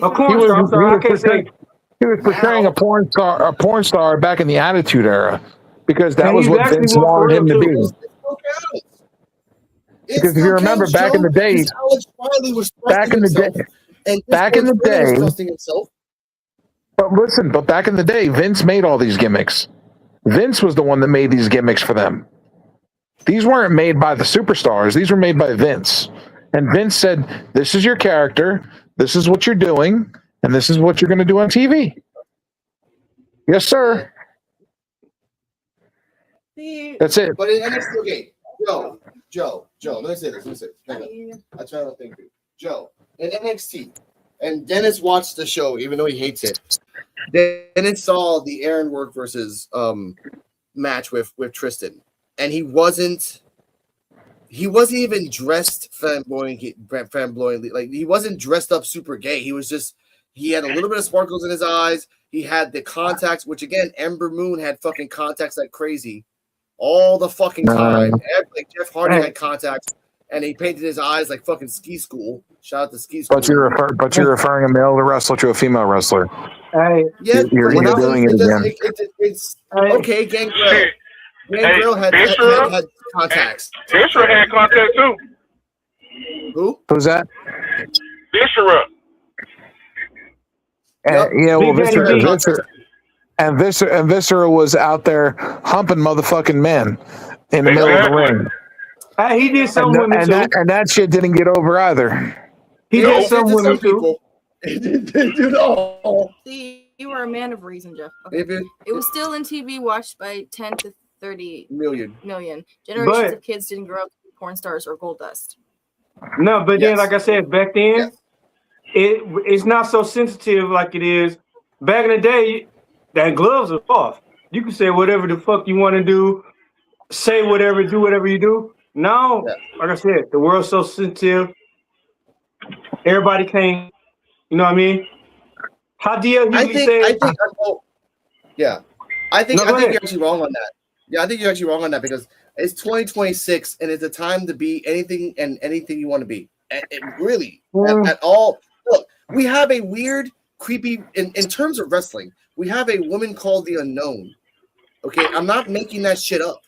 A porn star. He was portraying a porn star back in the Attitude Era. because that And was he's what actually Vince one for wanted real him to too. be. It still counts. It Because if you still remember counts, back in Joe, the day, because Alex Riley was back trusting in the day, himself, and this back in the Terrell was day, trusting himself. but back in the day, Vince made all these gimmicks. Vince was the one that made these gimmicks for them. These weren't made by the superstars. These were made by Vince. And Vince said, this is your character, this is what you're doing, and this is what you're going to do on TV. Yes, sir. That's it. But in NXT, okay, Joe, let me say this. Hang on. I try to think. Joe, in NXT, and Dennis watched the show, even though he hates it. Dennis saw the Aaron Work versus match with Tristan, and he wasn't even dressed flamboyantly. Like, he wasn't dressed up super gay. He had a little bit of sparkles in his eyes. He had the contacts, which again, Ember Moon had fucking contacts like crazy all the fucking time. Like Jeff Hardy had contacts, and he painted his eyes like fucking ski school. Shout out to ski school. But you're referring a male wrestler to a female wrestler. Hey, Yeah, You're doing it again. It's okay. Gangrel. Gangrel had contacts. Fisher had contact too. Who's that? Fisher. Yeah, well, Big Daddy Viscera was out there humping motherfucking men in the middle of the ring. He did some women too. And that shit didn't get over either. He did some women too. See, you were a man of reason, Jeff. Okay. It was still in TV, watched by 10 to 30 million. Generations of kids didn't grow up to be porn stars or gold dust. No, but then, like I said, back then, it's not so sensitive like it is. Back in the day, that gloves are off. You can say whatever the fuck you want to do, say whatever, do whatever you do. Now, like I said, the world's so sensitive. Everybody can't, you know what I mean? How DL I usually think says, I think you're actually wrong on that. Yeah, I think you're actually wrong on that because it's 2026 and it's a time to be anything and anything you want to be. Really, at all. Look, we have a weird, creepy, in terms of wrestling, we have a woman called the Unknown. Okay, I'm not making that shit up.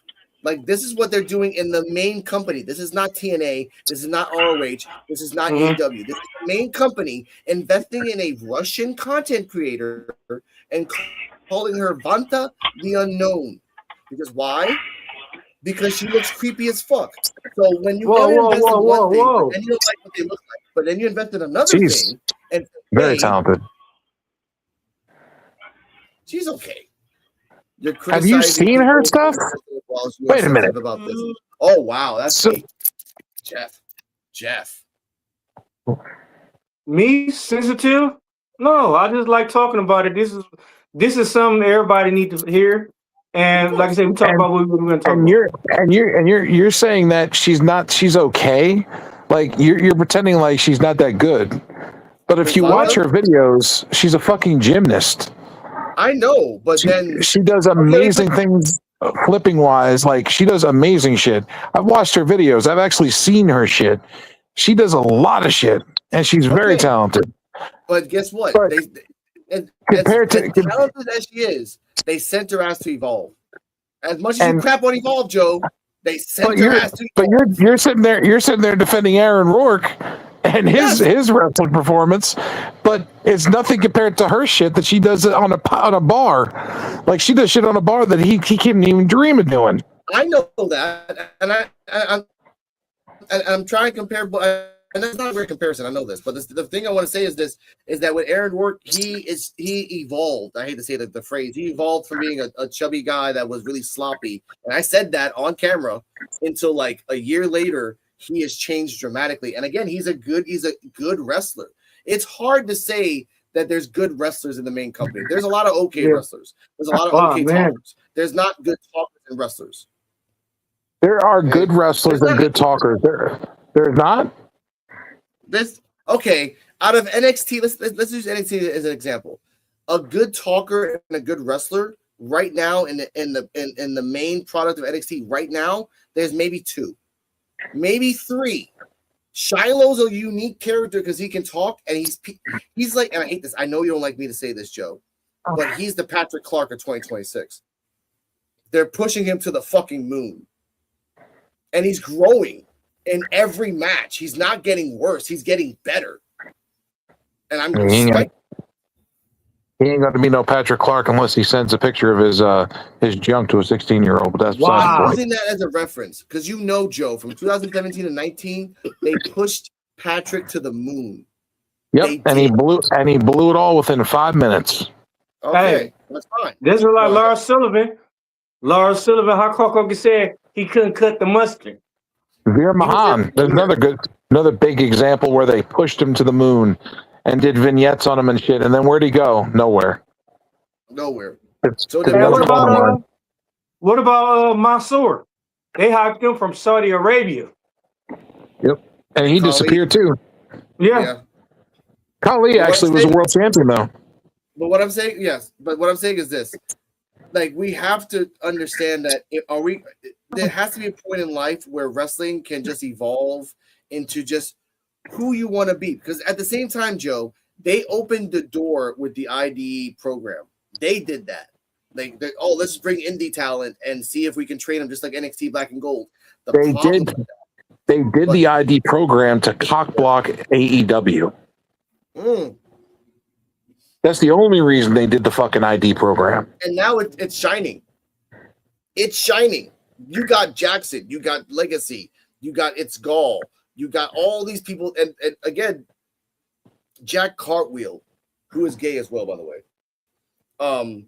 Like, this is what they're doing in the main company. This is not TNA. This is not ROH. This is not AEW. This is the main company investing in a Russian content creator and calling her Vanta the Unknown. Because why? Because she looks creepy as fuck. So when you invest in one thing, but then you don't like what they look like, but then you invest in another thing, and very talented. She's okay. Have you seen her stuff? Wait a minute. About this. Oh wow, that's so, Jeff. Me sensitive? No, I just like talking about it. This is something everybody needs to hear. And like I said, we talk about what we're going to talk about. You're saying that she's okay. Like you're pretending like she's not that good. But if you watch her videos, she's a fucking gymnast. I know, but then she does amazing things flipping wise. Like she does amazing shit. I've watched her videos. I've actually seen her shit. She does a lot of shit, and she's very talented. But guess what? But as talented as she is, they sent her ass to Evolve. As much as you crap on Evolve, Joe, they sent her ass to Evolve. But you're sitting there defending Aaron Rourke and his wrestling performance, but it's nothing compared to her shit that she does on a bar. Like she does shit on a bar that he can't even dream of doing. I know that, and I'm trying to compare, and that's not a great comparison. I know this, but the thing I want to say is that with Aaron Rourke, he evolved. I hate to say the phrase. He evolved from being a chubby guy that was really sloppy, and I said that on camera until like a year later. He has changed dramatically. And again, he's a good wrestler. It's hard to say that there's good wrestlers in the main company. There's a lot of okay wrestlers. There's a lot of okay talkers. There's not good talkers and wrestlers. There are good wrestlers and good talkers. There's not? Out of NXT, let's use NXT as an example. A good talker and a good wrestler right now in the main product of NXT right now, there's maybe 2. Maybe 3. Shiloh's a unique character because he can talk and he's like, and I hate this. I know you don't like me to say this, Joe, but he's the Patrick Clark of 2026. they're pushing him to the fucking moon. And he's growing in every match. He's not getting worse. He's getting better. And I'm respecting. He ain't got to be no Patrick Clark unless he sends a picture of his junk to a 16-year-old. But that's I'm using that as a reference because you know, Joe, from 2017 to 19, they pushed Patrick to the moon. Yep, and he blew it all within 5 minutes. Okay, that's fine. This is like Lars Sullivan. Lars Sullivan, how Coco said he couldn't cut the mustard. Veer Mahan, there's another big example where they pushed him to the moon and did vignettes on him and shit. And then where'd he go? Nowhere. So what about Mansoor? They hyped him from Saudi Arabia. Yep, and he disappeared too. Yeah. Kali actually was a world champion though. But what I'm saying, is this: like, we have to understand that there has to be a point in life where wrestling can just evolve into just who you want to be. Because at the same time, Joe, they opened the door with the ID program. They did that. Let's bring indie talent and see if we can train them just like NXT Black and Gold. They did the ID program to cockblock AEW. That's the only reason they did the fucking ID program. And now it's shining. It's shining. You got Jackson. You got Legacy. You got It's Gall. You got all these people. And again, Jack Cartwheel, who is gay as well, by the way,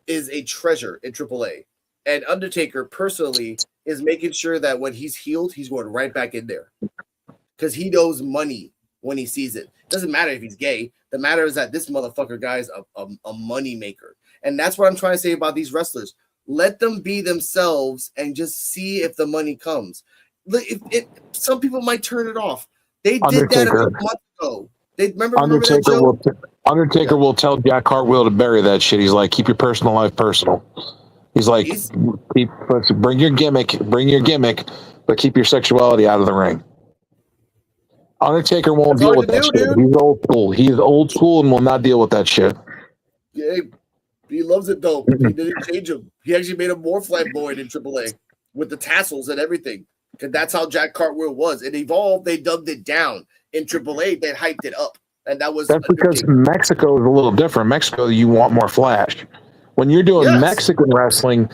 is a treasure in AAA. And Undertaker, personally, is making sure that when he's healed, he's going right back in there. Because he knows money when he sees it. Doesn't matter if he's gay. The matter is that this motherfucker guy is a money maker. And that's what I'm trying to say about these wrestlers. Let them be themselves and just see if the money comes. Some people might turn it off. They did that a couple months ago. Undertaker will tell Jack Cartwheel to bury that shit. He's like, keep your personal life personal. He's like, bring your gimmick, but keep your sexuality out of the ring. Undertaker won't deal with that shit. Dude. He's old school. He's old school and will not deal with that shit. Yeah, he loves it though. He didn't change him. He actually made him more flamboyant in AAA with the tassels and everything. Because that's how Jack Cartwheel was. It evolved. They dubbed it down. In AAA, they hyped it up. And that's because Mexico is a little different. Mexico, you want more flash. When you're doing Mexican wrestling,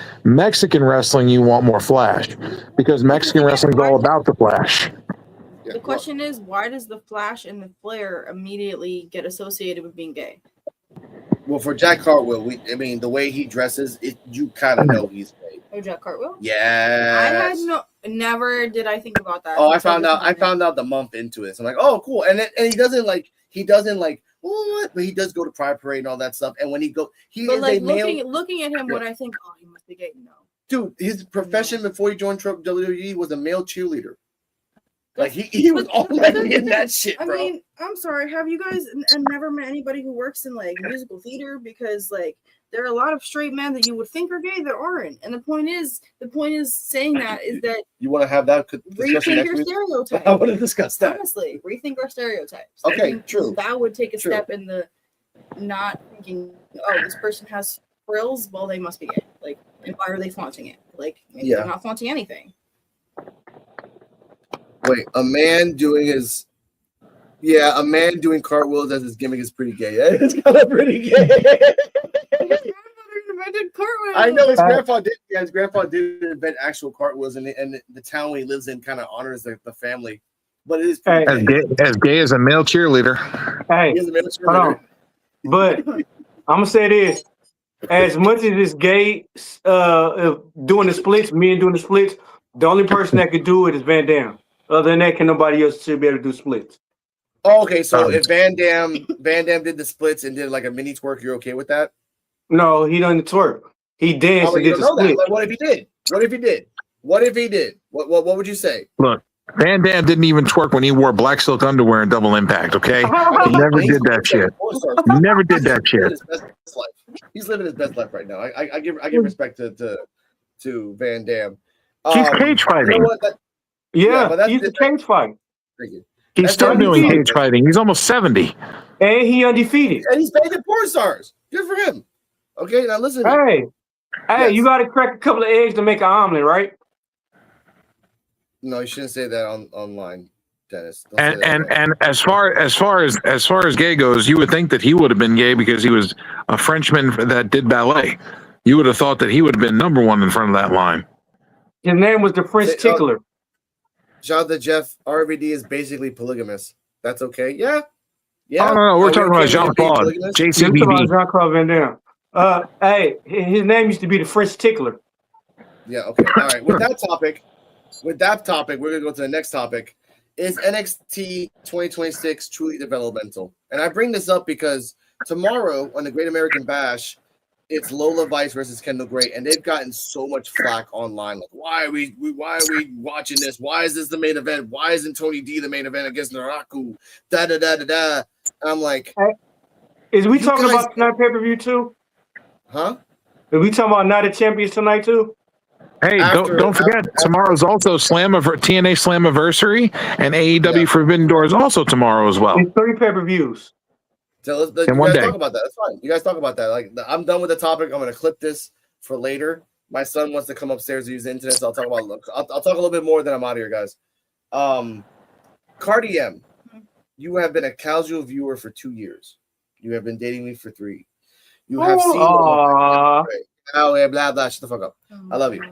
you want more flash. Because Mexican wrestling is all about the flash. The question is, why does the flash and the flare immediately get associated with being gay? Well, for Jack Cartwheel, the way he dresses, you kind of know he's gay. Oh, Jack Cartwheel? Yeah. Never did I think about that. Oh, I found out the month into it. So I'm like, oh, cool. And he doesn't what? But he does go to Pride Parade and all that stuff. And when he looking at him, when I think, oh, he must be gay. No. Dude, his profession before he joined WWE was a male cheerleader. Like he was already in that shit, bro. I mean, I'm sorry. Have you guys never met anybody who works in like musical theater? Because like there are a lot of straight men that you would think are gay that aren't. And the point is saying that is that you want to have that discussion rethink your stereotypes. I want to discuss that. Honestly, rethink our stereotypes. Okay, true. That would take a step in the not thinking, oh, this person has frills, well, they must be gay. Like, and why are they flaunting it? Like, maybe they're not flaunting anything. Wait, a man doing cartwheels as his gimmick is pretty gay. It's kind of pretty gay. His grandfather invented cartwheels. I know his grandpa did. Yeah, his grandpa did invent actual cartwheels, and the town where he lives in kind of honors the family. But it is as gay as a male cheerleader. Hey, he is a male cheerleader. But I'm gonna say this: as much as it's gay, doing the splits, the only person that could do it is Van Dam. Other than that, can nobody else should be able to do splits? Oh, okay, so if Van Dam did the splits and did like a mini twerk, you're okay with that? No, he doesn't twerk. He danced and did the split. Like, what if he did? What would you say? Look, Van Dam didn't even twerk when he wore black silk underwear in Double Impact, okay? He never did that shit. Never did that shit. He's living his best life right now. I give respect to Van Dam. He's cage fighting. You know what? He's a cage fight. He's still doing cage fighting. He's almost 70. And he undefeated. And he's better than porn stars. Good for him. Okay, now listen. Hey, Hey, Yes. you got to crack a couple of eggs to make an omelet, right? No, you shouldn't say that online, Dennis. Don't say that And again. and as far as gay goes, you would think that he would have been gay because he was a Frenchman that did ballet. You would have thought that he would have been number one in front of that line. His name was the French Say- Tickler. Shout out to Jeff. RVD is basically polygamous. That's okay. Yeah. Oh no, we're Are we talking okay about with Jean him being Claude, polygamous? Yeah, I'm talking about JCVD. Jean-Claude Van Damme. Hey, his name used to be the French Tickler. Yeah. Okay. All right. With that topic, we're gonna go to the next topic. Is NXT 2026 truly developmental? And I bring this up because tomorrow on the Great American Bash, it's Lola Vice versus Kendall Gray, and they've gotten so much flack online. Like, why are we watching this? Why is this the main event? Why isn't Tony D the main event against Naraku? Da da da da da. And I'm like, Is we You talking guys- about tonight pay-per-view too? huh? Are we talking about Night of Champions tonight too? Hey, After- don't forget, after- tomorrow's also TNA Slammiversary, and AEW Yeah. Forbidden Door is also tomorrow as well. It's 3 pay-per-views. So you In one guys day. talk about that. That's fine. You guys talk about that. Like, I'm done with the topic. I'm gonna clip this for later. My son wants to come upstairs to use the internet, so I'll talk about. I'll talk a little bit more. Then I'm out of here, guys. Cardi M, you have been a casual viewer for 2 years. You have been dating me for 3. You have seen. Aw. Oh yeah, blah blah. Shut the fuck up. I love you.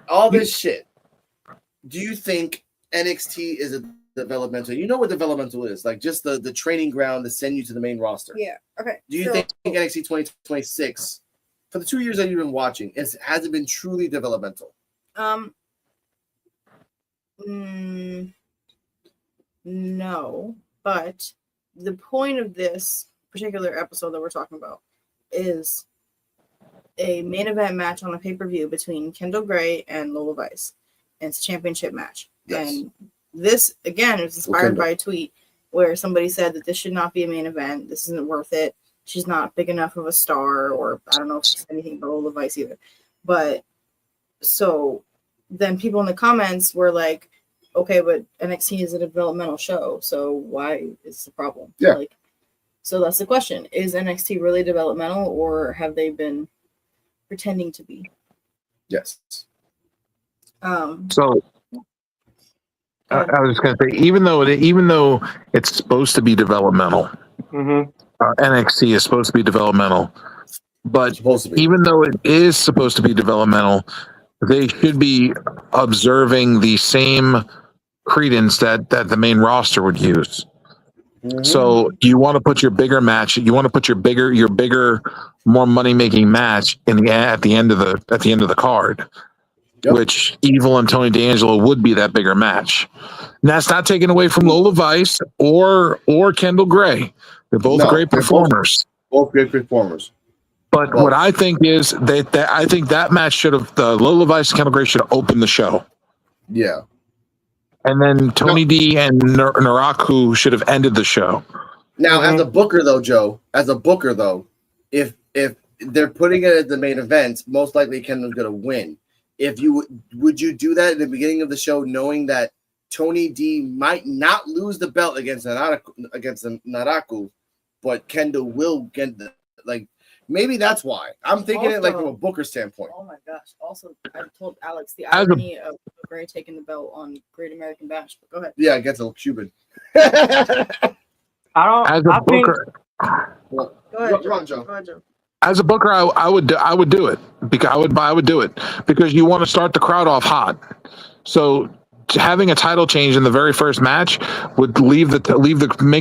All this shit. Do you think NXT is a developmental? You know what developmental is? Like just the training ground to send you to the main roster. Yeah. Okay. Do you so- think NXT 2026, for the 2 years that you've been watching, has it been truly developmental? No, but the point of this particular episode that we're talking about is a main event match on a pay-per-view between Kendall Gray and Lola Vice. And it's a championship match. Yes. And this, again, is inspired by a tweet where somebody said that this should not be a main event. This isn't worth it. She's not big enough of a star, or I don't know if she's anything but Lola Vice either. But so then people in the comments were like, okay, but NXT is a developmental show, so why is the problem? Yeah. Like, so that's the question. Is NXT really developmental, or have they been pretending to be? Yes. So I was just going to say, even though it's supposed to be developmental, Mm-hmm. NXT is supposed to be developmental, but It's supposed to be. even though it is supposed to be developmental, they should be observing the same credence that the main roster would use. So you want to put your bigger match, you want to put your bigger, more money making match at the end of the card, Yep. which Evil and Tony D'Angelo would be that bigger match. And that's not taken away from Lola Vice or Kendall Gray. They're both No, great they're both- performers. Both great performers. But Well- what I think is that I think that match should have the Lola Vice and Kendall Gray should have opened the show. Yeah. And then Tony D and Naraku should have ended the show. Now, as a booker though, Joe, if they're putting it at the main event, most likely Kendall's gonna win. If you would you do that at the beginning of the show, knowing that Tony D might not lose the belt against Naraku, but Kendall will get maybe that's why. I'm thinking it like from a booker standpoint. Oh my gosh. Also, I told Alex the As a- irony of Gray taking the belt on Great American Bash. But go ahead. Yeah, against a Cuban. As a booker, Go ahead, Go on, Joe. Go ahead, Joe. as a booker, I would do it because I would do it because you want to start the crowd off hot. So having a title change in the very first match would make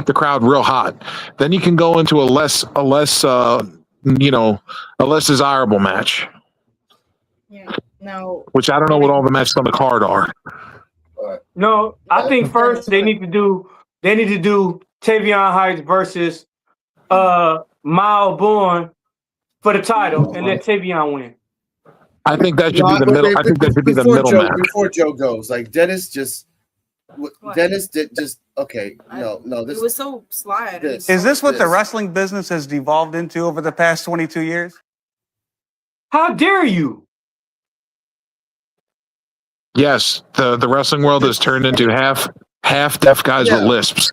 the crowd real hot. Then you can go into a less desirable match, Yeah. Now, which I don't know what all the matches on the card are. No, I think first they need to do Tavion Heights versus Mile Bourne for the title and let Tavion win. I think that should be the middle. I think that should be the middle match. Before Joe goes, like Dennis just, What? Dennis did just okay. No, it this was so sly. I didn't this- even Is this what the This. wrestling business has devolved into over the past 22 years? How dare you? Yes, the wrestling world has turned into half deaf guys with Yeah. lisps.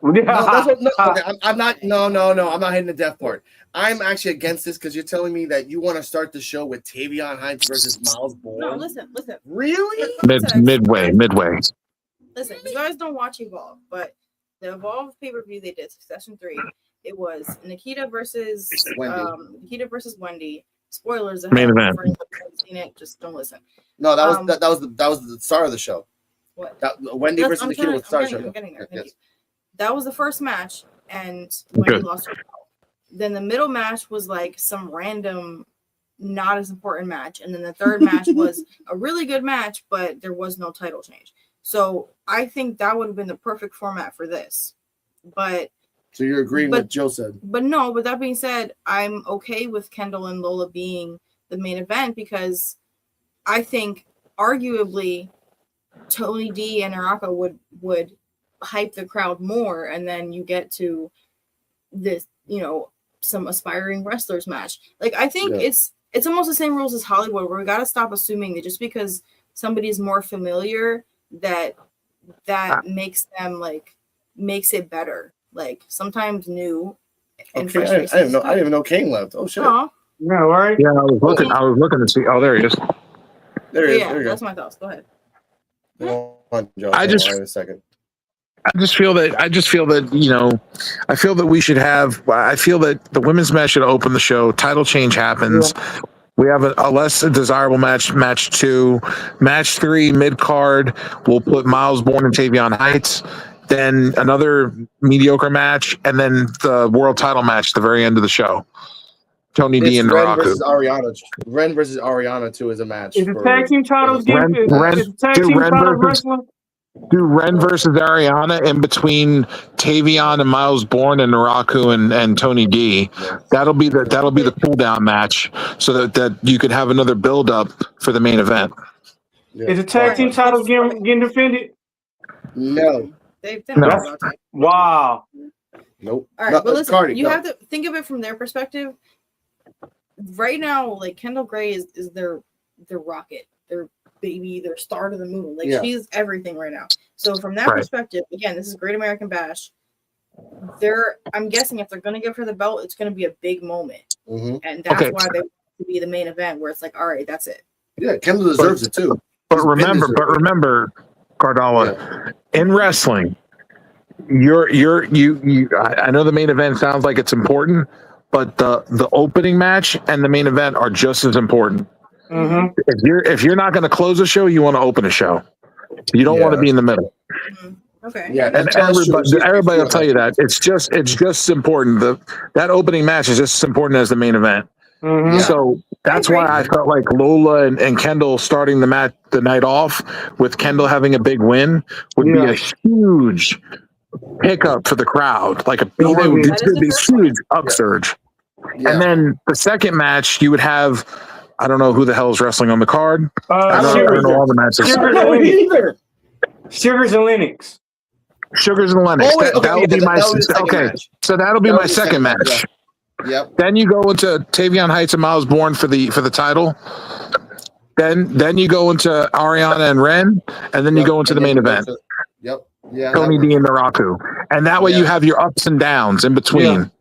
No, that's what. No, okay, I'm not. No, I'm not hitting the death part. I'm actually against this because you're telling me that you want to start the show with Tavion Hines versus Miles Bourne. No, listen. Really? Midway. Listen, you guys don't watch Evolve, but the Evolve pay-per-view they did, Succession 3, it was Nikita versus Wendy. Spoilers ahead. Main event. For anyone who hasn't seen it, just don't listen. No, that was the start of the show. What? Wendy versus Nikita was the start of the show. I'm getting there. Thank you. That was the first match, and Wendy lost her title. Then the middle match was like some random, not as important match, and then the third match was a really good match, but there was no title change. So I think that would have been the perfect format for this. But so you're agreeing with Joe said. But no, with that being said, I'm okay with Kendall and Lola being the main event because I think arguably Tony D and Araka would hype the crowd more, and then you get to this, some aspiring wrestlers match. Like I think it's almost the same rules as Hollywood, where we got to stop assuming that just because somebody is more familiar that makes them makes it better. Like sometimes new and fresh faces. I didn't even know Kane left. Oh shit. Aww. Yeah, right. Yeah, I was looking to see. Oh, there he is. There he is. Yeah, there that's my thoughts. Go ahead. Go on, Joe. I just- wait a second. I feel that we should have. I feel that the women's match should open the show. Title change happens. Yeah. We have a less desirable match. Match 2, match 3, mid card. We'll put Miles Bourne and Tavion Heights. Then another mediocre match, and then the world title match at the very end of the show. Tony D and Ren Naraku. versus Ariana. Ren versus Ariana too is a match. Is the tag team titles getting? Is the tag do team Ren titles versus- wrestling? Do Ren versus Ariana in between Tavion and Miles Bourne and Naraku and Tony D. That'll be the cool down match, so that you could have another build up for the main event. Yeah. Is the tag team titles getting defended? No. They've No. been about that. Wow. Nope. All right, No, but listen, Cardi, you no. have to think of it from their perspective. Right now, like Kendall Gray is their rocket, their baby, their star to the moon. Like she's everything right now. So from that perspective, again, this is Great American Bash. I'm guessing if they're going to give her the belt, it's going to be a big moment, and that's why they want to be the main event, where it's like, all right, that's it. Yeah, Kendall deserves it too. But remember, Cardala, in wrestling, I know the main event sounds like it's important, but the opening match and the main event are just as important. Mm-hmm. If you're not going to close a show, you want to open a show. You don't want to be in the middle. Okay. Yeah, And everybody will tell you that it's just important. That opening match is just as important as the main event. Mm-hmm. So that's why I felt like Lola and Kendall starting the night off with Kendall having a big win would be a huge pickup for the crowd, like a huge upsurge. Yeah. And then the second match, you would have, I don't know who the hell is wrestling on the card. I don't know all the matches. Sugars and Lennox. Sugars and Lennox. That'll be my second match. Yep. Then you go into Tavion Heights and Miles Bourne for the title. Then you go into Ariana and Ren, and then you go into the main event. Yep. Yeah. Tony D and Naraku, and that way you have your ups and downs in between.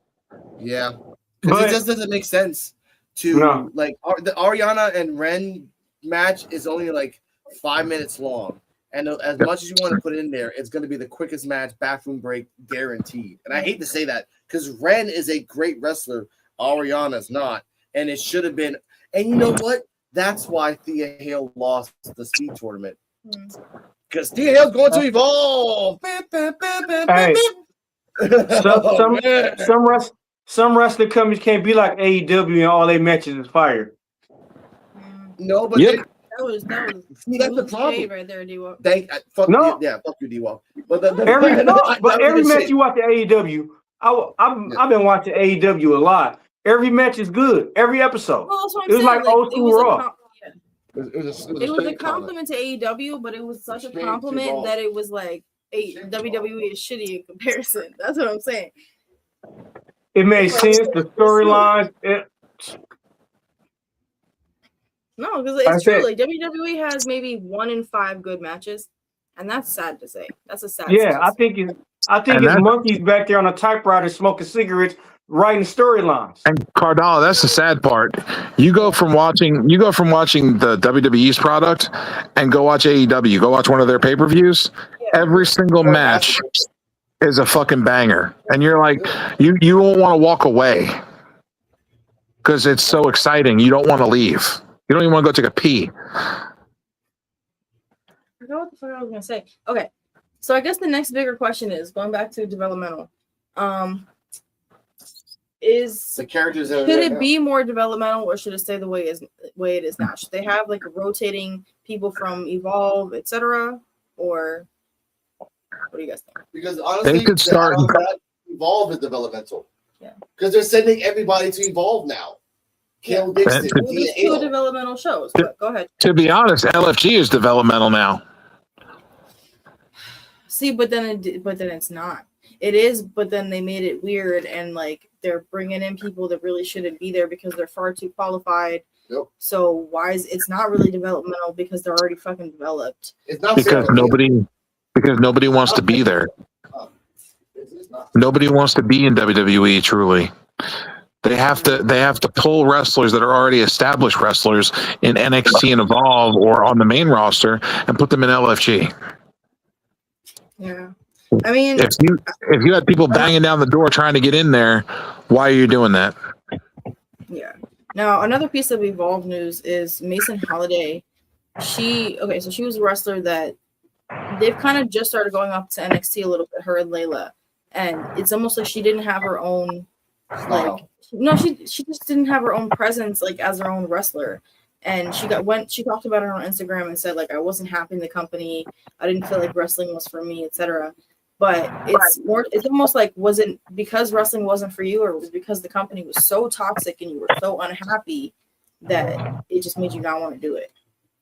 Yeah. Because it just doesn't make sense to like the Ariana and Ren match is only like 5 minutes long. And as much as you want to put it in there, it's going to be the quickest match, bathroom break, guaranteed. And I hate to say that because Ren is a great wrestler. Ariana's not. And it should have been. And you know what? That's why Thea Hale lost the speed tournament. Because Thea Hale's going to evolve. Hey, some wrestling companies can't be like AEW and all their matches is fire. No, but that was that's the problem right there, D-Walk. Fuck you, D-Walk. But every match you watch at AEW, I've been watching AEW a lot. Every match is good. Every episode. Well, that's what I'm it was saying. like old school Raw. It was a compliment to AEW, but it was such a compliment that it was like WWE is shitty in comparison. That's what I'm saying. It made sense. The storylines. No, because it's true. Like WWE has maybe 1 in 5 good matches, and that's sad to say. That's a sad. Yeah, I think I think And it's that's- monkeys back there on a typewriter smoking cigarettes, writing storylines. And Cardano, that's the sad part. You go from watching the WWE's product and go watch AEW, go watch one of their pay-per-views. Every single match is a fucking banger. And you're like, you won't want to walk away because it's so exciting. You don't want to leave. You don't even want to go take a pee. I forgot what the fuck I was gonna say. Okay, so I guess the next bigger question is going back to developmental. Is The characters should it be more developmental or should it stay the way it is now? Should they have like rotating people from Evolve, etc., or what do you guys think? Because honestly, They could start- Evolve is developmental. Yeah. Because they're sending everybody to Evolve now. Kale Dixon, That- Well, Tia there's two Halo. developmental shows, but go ahead. To be honest, LFG is developmental now. See, but then it's not. It is, but then they made it weird and like they're bringing in people that really shouldn't be there because they're far too qualified. Yep. So why is it's not really developmental because they're already fucking developed? It's not Because fair. nobody wants to be there. It's not. Nobody wants to be in WWE truly. They have to pull wrestlers that are already established wrestlers in NXT and Evolve or on the main roster and put them in LFG. Yeah. I mean, If you had people banging down the door trying to get in there, why are you doing that? yeah. Now another piece of Evolve news is Mason Holiday. She was a wrestler that they've kind of just started going up to NXT a little bit, her and Layla. And it's almost like she didn't have her own she just didn't have her own presence like as her own wrestler. And she talked about it on Instagram and said like I wasn't happy in the company, I didn't feel like wrestling was for me, etc. But it's almost like, was it because wrestling wasn't for you, or was it because the company was so toxic and you were so unhappy that it just made you not want to do it?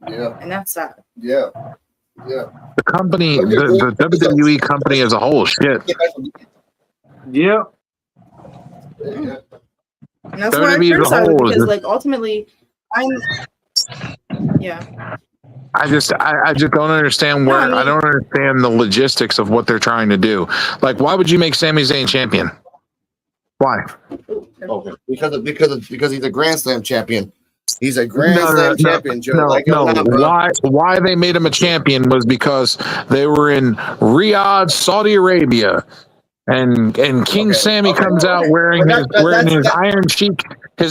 Yeah. And that's sad. Yeah. Yeah. The company, the WWE company as a whole, is shit. Yeah. Yeah. And that's why I WWE as a criticize it whole because is- like ultimately I just don't understand where I don't understand the logistics of what they're trying to do. Like, why would you make Sami Zayn champion? Why? Okay. Because he's a Grand Slam champion. He's a Grand Slam champion, Joe. Why they made him a champion was because they were in Riyadh, Saudi Arabia, and King Sammy comes out wearing his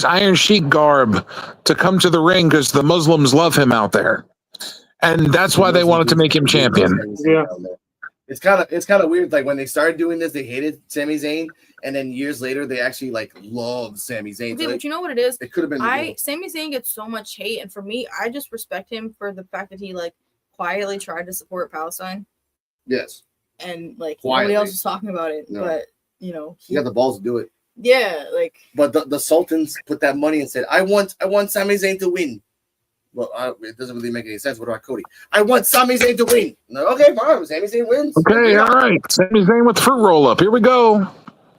Iron Sheik garb to come to the ring because the Muslims love him out there, and that's why they wanted to make him champion. Yeah. It's kind of weird. Like when they started doing this, they hated Sami Zayn, and then years later, they actually like love Sami Zayn. but you know what it is? It could have been. Sami Zayn gets so much hate, and for me, I just respect him for the fact that he like quietly tried to support Palestine. Yes. And like Quietly. nobody else was talking about it, No. but He got the balls to do it. yeah, like But the Sultans put that money and said, I want Sami Zayn to win. Well, it doesn't really make any sense. What about Cody? I want Sami Zayn to win. No, okay, fine. Sami Zayn wins. Okay, all right. Sami Zayn with the fruit roll up. Here we go.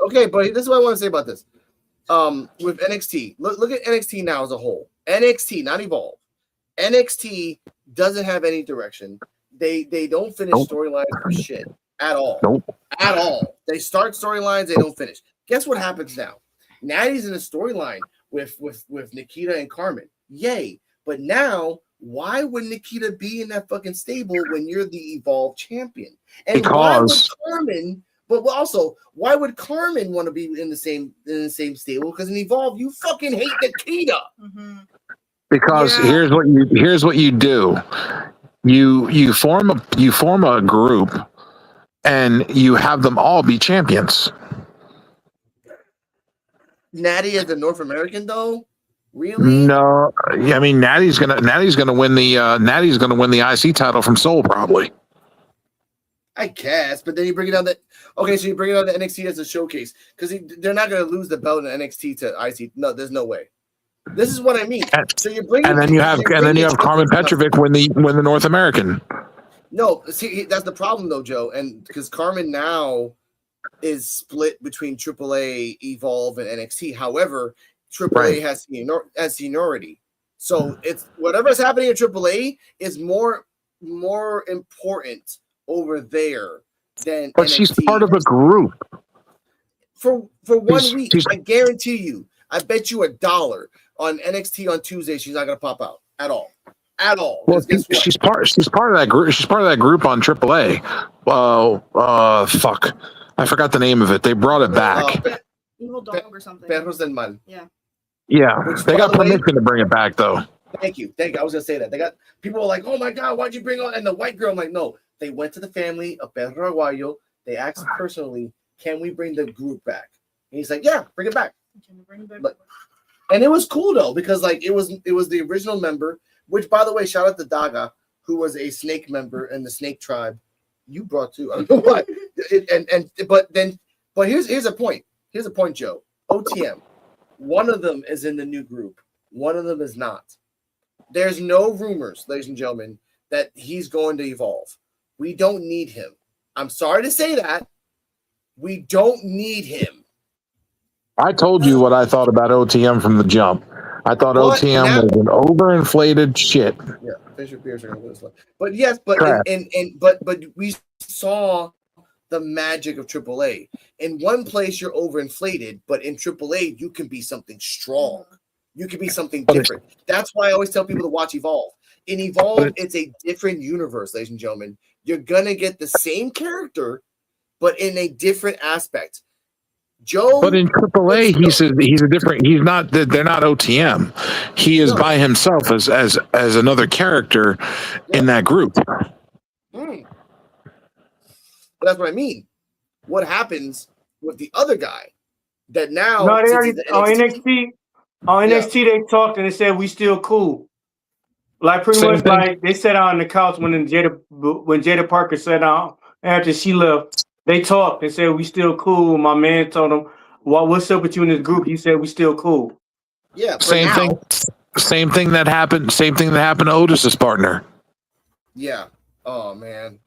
Okay, but this is what I want to say about this. With NXT, look at NXT now as a whole. NXT, not Evolve. NXT doesn't have any direction. They don't finish storylines for shit at all. At all. They start storylines, they don't finish. Guess what happens now? Natty's in a storyline with Nikita and Carmen. Yay. But now, why would Nikita be in that fucking stable when you're the Evolve champion? And Because why would Carmen want to be in the same stable? Because in Evolve, you fucking hate Nikita. Because here's what you do. You form a group and you have them all be champions. Natty as a North American though? Really? No, I mean Natty's gonna win the IC title from Soul probably. I guess, but then you bring it on so you bring it on the NXT as a showcase because they're not gonna lose the belt in NXT to IC. No, there's no way. This is what I mean. So you bring and then you have Carmen Petrovic win the North American. No, see that's the problem though, Joe, and because Carmen now is split between AAA, Evolve, and NXT. However, AAA has seniority, so it's whatever's happening at AAA is more important over there than But she's NXT. part of a group. For 1 She's- week. she's- I guarantee you. I bet you $1 on NXT on Tuesday. She's not gonna pop out at all. At all. Well, 'Cause guess what? she's part of that group. She's part of that group on AAA. Fuck, I forgot the name of it. They brought it back. Evil dog or something. Perros del Mal. Yeah. Yeah, Which, they by got the way- permission to bring it back though. Thank you. I was gonna say that. They got people were like, oh my god, why'd you bring on and the white girl? I'm like, no, they went to the family of Perro Aguayo. They asked personally, can we bring the group back? And he's like, yeah, bring it back. Can you bring it back? But- And it was cool though, because like it was the original member, which by the way, shout out to Daga, who was a snake member in the snake tribe. You brought too. I don't know why. But here's a point. Here's a point, Joe. OTM. One of them is in the new group. One of them is not. There's no rumors, ladies and gentlemen, that he's going to evolve. We don't need him. I'm sorry to say that. We don't need him. I told you what I thought about OTM from the jump. I thought What? OTM Now- was an overinflated shit. Yeah, Fisher Pierce are gonna win this one. But yes, but Crap. but we saw the magic of AAA. In one place you're overinflated, but in AAA you can be something strong. You can be something different. That's why I always tell people to watch Evolve. In Evolve, it's a different universe, ladies and gentlemen. You're gonna get the same character, but in a different aspect. Joe, But in AAA, he's a different. He's not. They're not OTM. He is No. by himself as another character in that group. But that's what I mean. What happens with the other guy that now? No, they since already he's the on NXT NXT. On NXT, they talked and they said we still cool. Like pretty Same much thing. like they sat on the couch when Jada Parker sat down after she left. They talked and said we still cool. My man told him, "What's up with you in this group?" He said we still cool. Yeah, for Same now. thing. Same thing that happened. Same thing that happened to Otis's partner. Yeah. Oh man,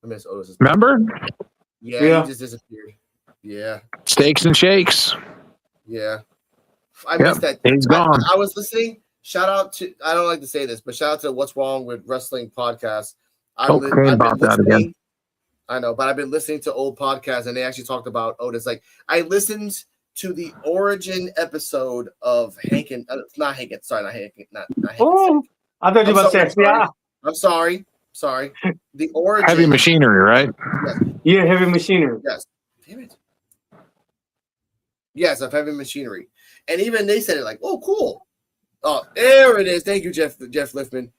I miss Otis. Remember? Yeah. He just disappeared. Yeah, Steaks and shakes. yeah. I Yep, missed that. he's gone. I was listening. Shout out to, I don't like to say this, but shout out to What's Wrong with Wrestling podcast. I've Okay, been about that listening. again. I know, but I've been listening to old podcasts and they actually talked about Otis. Like I listened to the origin episode of Hankin, not Hankin, sorry, not Hankin, not Hankin. Oh, I thought you were about to say, yeah, I'm sorry. The origin. Heavy machinery, right? yeah, heavy machinery. Yes. Damn it. Yes, of Heavy Machinery. And even they said it like, oh, cool. Oh, there it is. Thank you, Jeff Liftman.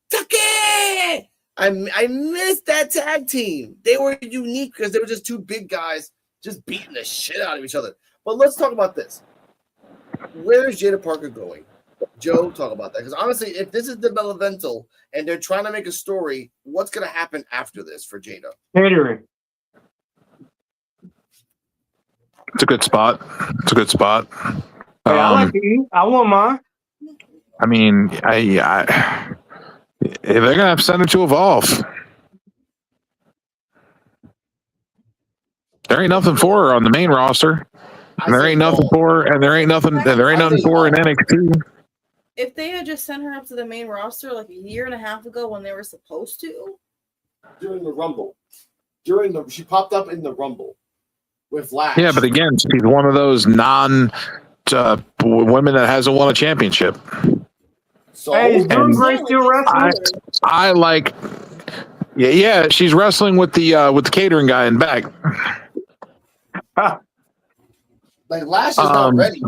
Tucky! I missed that tag team. They were unique because they were just two big guys just beating the shit out of each other. But let's talk about this. Where is Jada Parker going? Joe, talk about that. Because honestly, if this is developmental and they're trying to make a story, what's going to happen after this for Jada? Catering. It's a good spot. Hey, I like to eat. I want mine. I mean, if they're gonna have send her to Evolve, there ain't nothing for her on the main roster. And there ain't nothing for her, and there ain't nothing for her in NXT. If they had just sent her up to the main roster like a year and a half ago when they were supposed to, During the Rumble. She popped up in the Rumble with Lash. Yeah, but again, she's one of those women that hasn't won a championship. So, Hey, is June and- Gray still wrestling? I like, yeah, she's wrestling with the catering guy in back. like Lash is not ready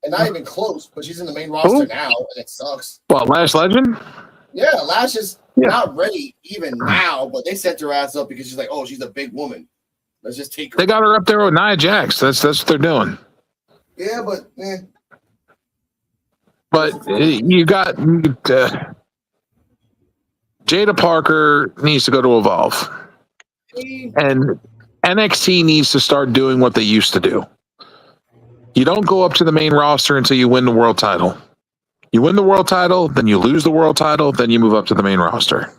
and not even close, but she's in the main roster now, and it sucks. What, Lash Legend? Yeah, Lash is Yeah. not ready even now, but they set her ass up because she's like, oh, she's a big woman. Let's just take her. They got her up there with Nia Jax. That's what they're doing. Yeah, but But you got Jada Parker needs to go to Evolve, and NXT needs to start doing what they used to do. You don't go up to the main roster until you win the world title. You win the world title, then you lose the world title, then you move up to the main roster.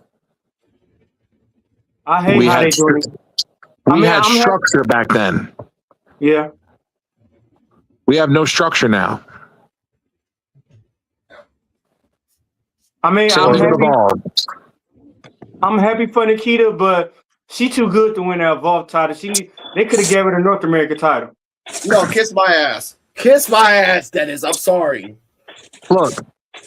I hate We how had they doing it. we had I'm structure back then. Yeah. We have no structure now. I mean, So I'm it's happy. Evolve. I'm happy for Nikita, but She too good to win that Evolve title. They could have gave her the North American title. No, kiss my ass. Kiss my ass, Dennis. I'm sorry. Look,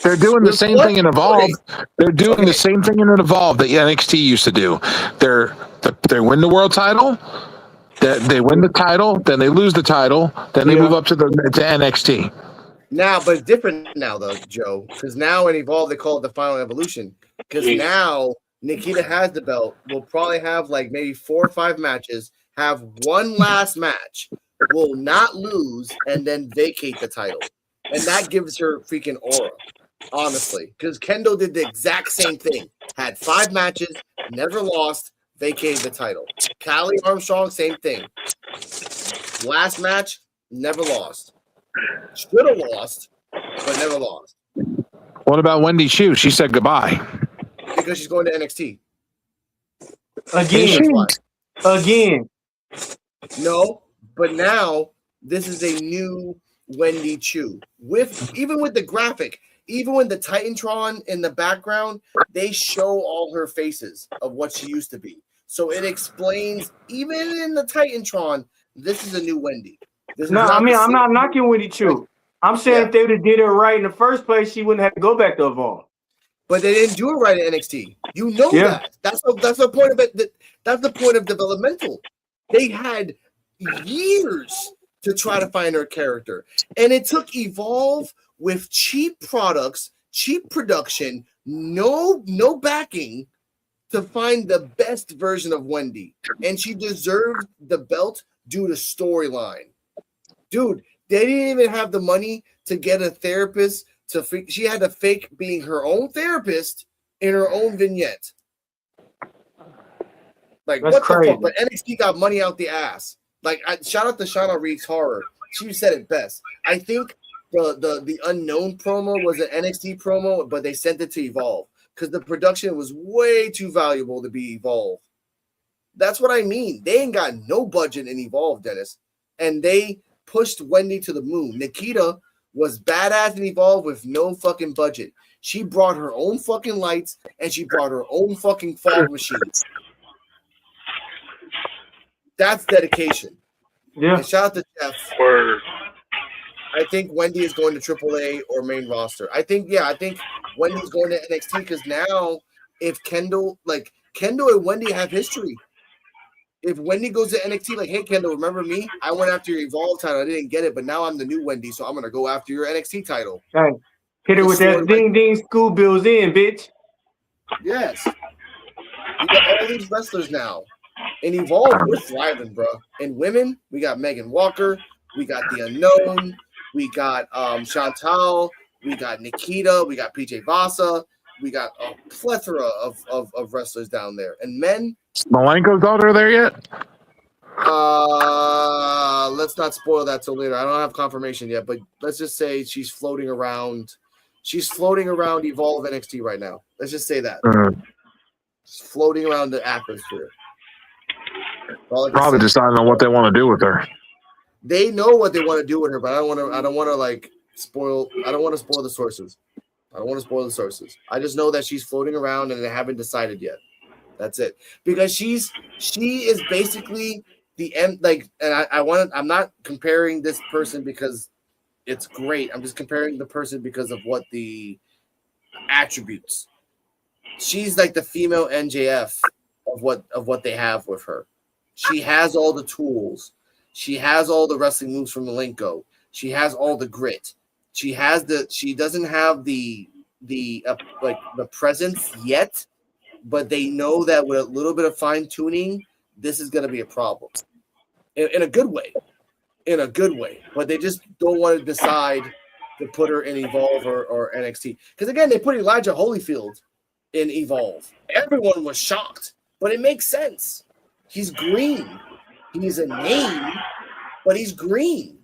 they're doing the same thing in Evolve. They're doing the same thing in Evolve that NXT used to do. They win the world title, they win the title, then they lose the title, then they move up to NXT. Now, but it's different now, though, Joe, because now in Evolve they call it the Final Evolution. Because now Nikita has the belt. We'll probably have like maybe 4 or 5 matches. Have one last match. Will not lose and then vacate the title, and that gives her freaking aura. Honestly, because Kendo did the exact same thing. Had 5 matches, never lost, vacated the title. Callie Armstrong, same thing. Last match, never lost. Should have lost, but never lost. What about Wendy Chu? She said goodbye. Because she's going to NXT. Again. No, but now this is a new Wendy Chu. Even with the graphic, even with the Titantron in the background, they show all her faces of what she used to be. So it explains, even in the Titantron, this is a new Wendy. I'm not knocking Wendy Chu. I'm saying if they would have did it right in the first place, she wouldn't have to go back to Evolve. But they didn't do it right at NXT. You know that. That's the point of it. That's the point of developmental. They had years to try to find her character, and it took Evolve with cheap products, cheap production, no backing to find the best version of Wendy, and she deserved the belt due to storyline. Dude, they didn't even have the money to get a therapist. She had to fake being her own therapist in her own vignette. Like, that's what crazy. the fuck? But NXT got money out the ass. Like, shout out to Shauna Reed's Horror. She said it best. I think the Unknown promo was an NXT promo, but they sent it to Evolve because the production was way too valuable to be Evolve. That's what I mean. They ain't got no budget in Evolve, Dennis. And they pushed Wendy to the moon. Nikita was badass in Evolve with no fucking budget. She brought her own fucking lights and she brought her own fucking fog machines. That's dedication. Yeah. And shout out to Jeff. Word. I think Wendy is going to AAA or main roster. I think Wendy's going to NXT because now if Kendall and Wendy have history. If Wendy goes to NXT, like, hey, Kendall, remember me? I went after your Evolve title. I didn't get it, but now I'm the new Wendy, so I'm going to go after your NXT title. Hey, hit it with that ding, school bills in, bitch. Yes. You got all these wrestlers now. In Evolve, we're thriving, bro. In women, we got Megan Walker. We got The Unknown. We got Chantal. We got Nikita. We got PJ Vasa. We got a plethora of wrestlers down there. And men. Malenko's daughter there yet? Let's not spoil that till later. I don't have confirmation yet, but let's just say she's floating around. She's floating around Evolve NXT right now. Let's just say that. She's floating around the atmosphere. Probably deciding on what they want to do with her. They know what they want to do with her, but I don't want to spoil the sources. I don't want to spoil the sources. I just know that she's floating around and they haven't decided yet. That's it. Because she is basically the end. I'm not comparing this person because it's great. I'm just comparing the person because of what the attributes. She's like the female NJF of what they have with her. She has all the tools. She has all the wrestling moves from Malenko. She has all the grit. She doesn't have the presence yet, but they know that with a little bit of fine tuning, this is going to be a problem in a good way. In a good way, but they just don't want to decide to put her in Evolve or NXT. Because again, they put Elijah Holyfield in Evolve. Everyone was shocked, but it makes sense. He's green. He's a name, but he's green.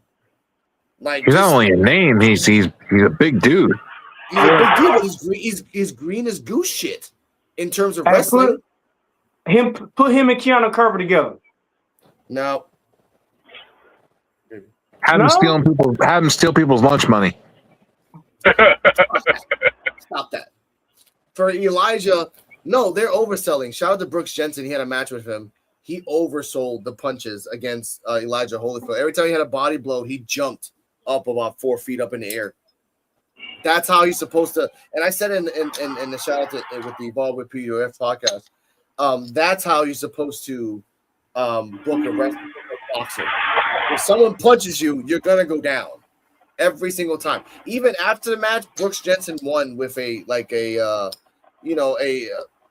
Like, he's not only a name; he's a big dude. He's a big dude. But he's green as goose shit in terms of wrestling. Put him and Keanu Carver together. No. Have him steal people's lunch money. Stop that. For Elijah, No, they're overselling. Shout out to Brooks Jensen. He had a match with him. He oversold the punches against Elijah Holyfield. Every time he had a body blow, he jumped up about 4 feet up in the air. That's how he's supposed to. And I said in the shout out to with the Evolve with PUWf podcast, that's how you're supposed to book a boxer. If someone punches you, you're gonna go down every single time. Even after the match, Brooks Jensen won with a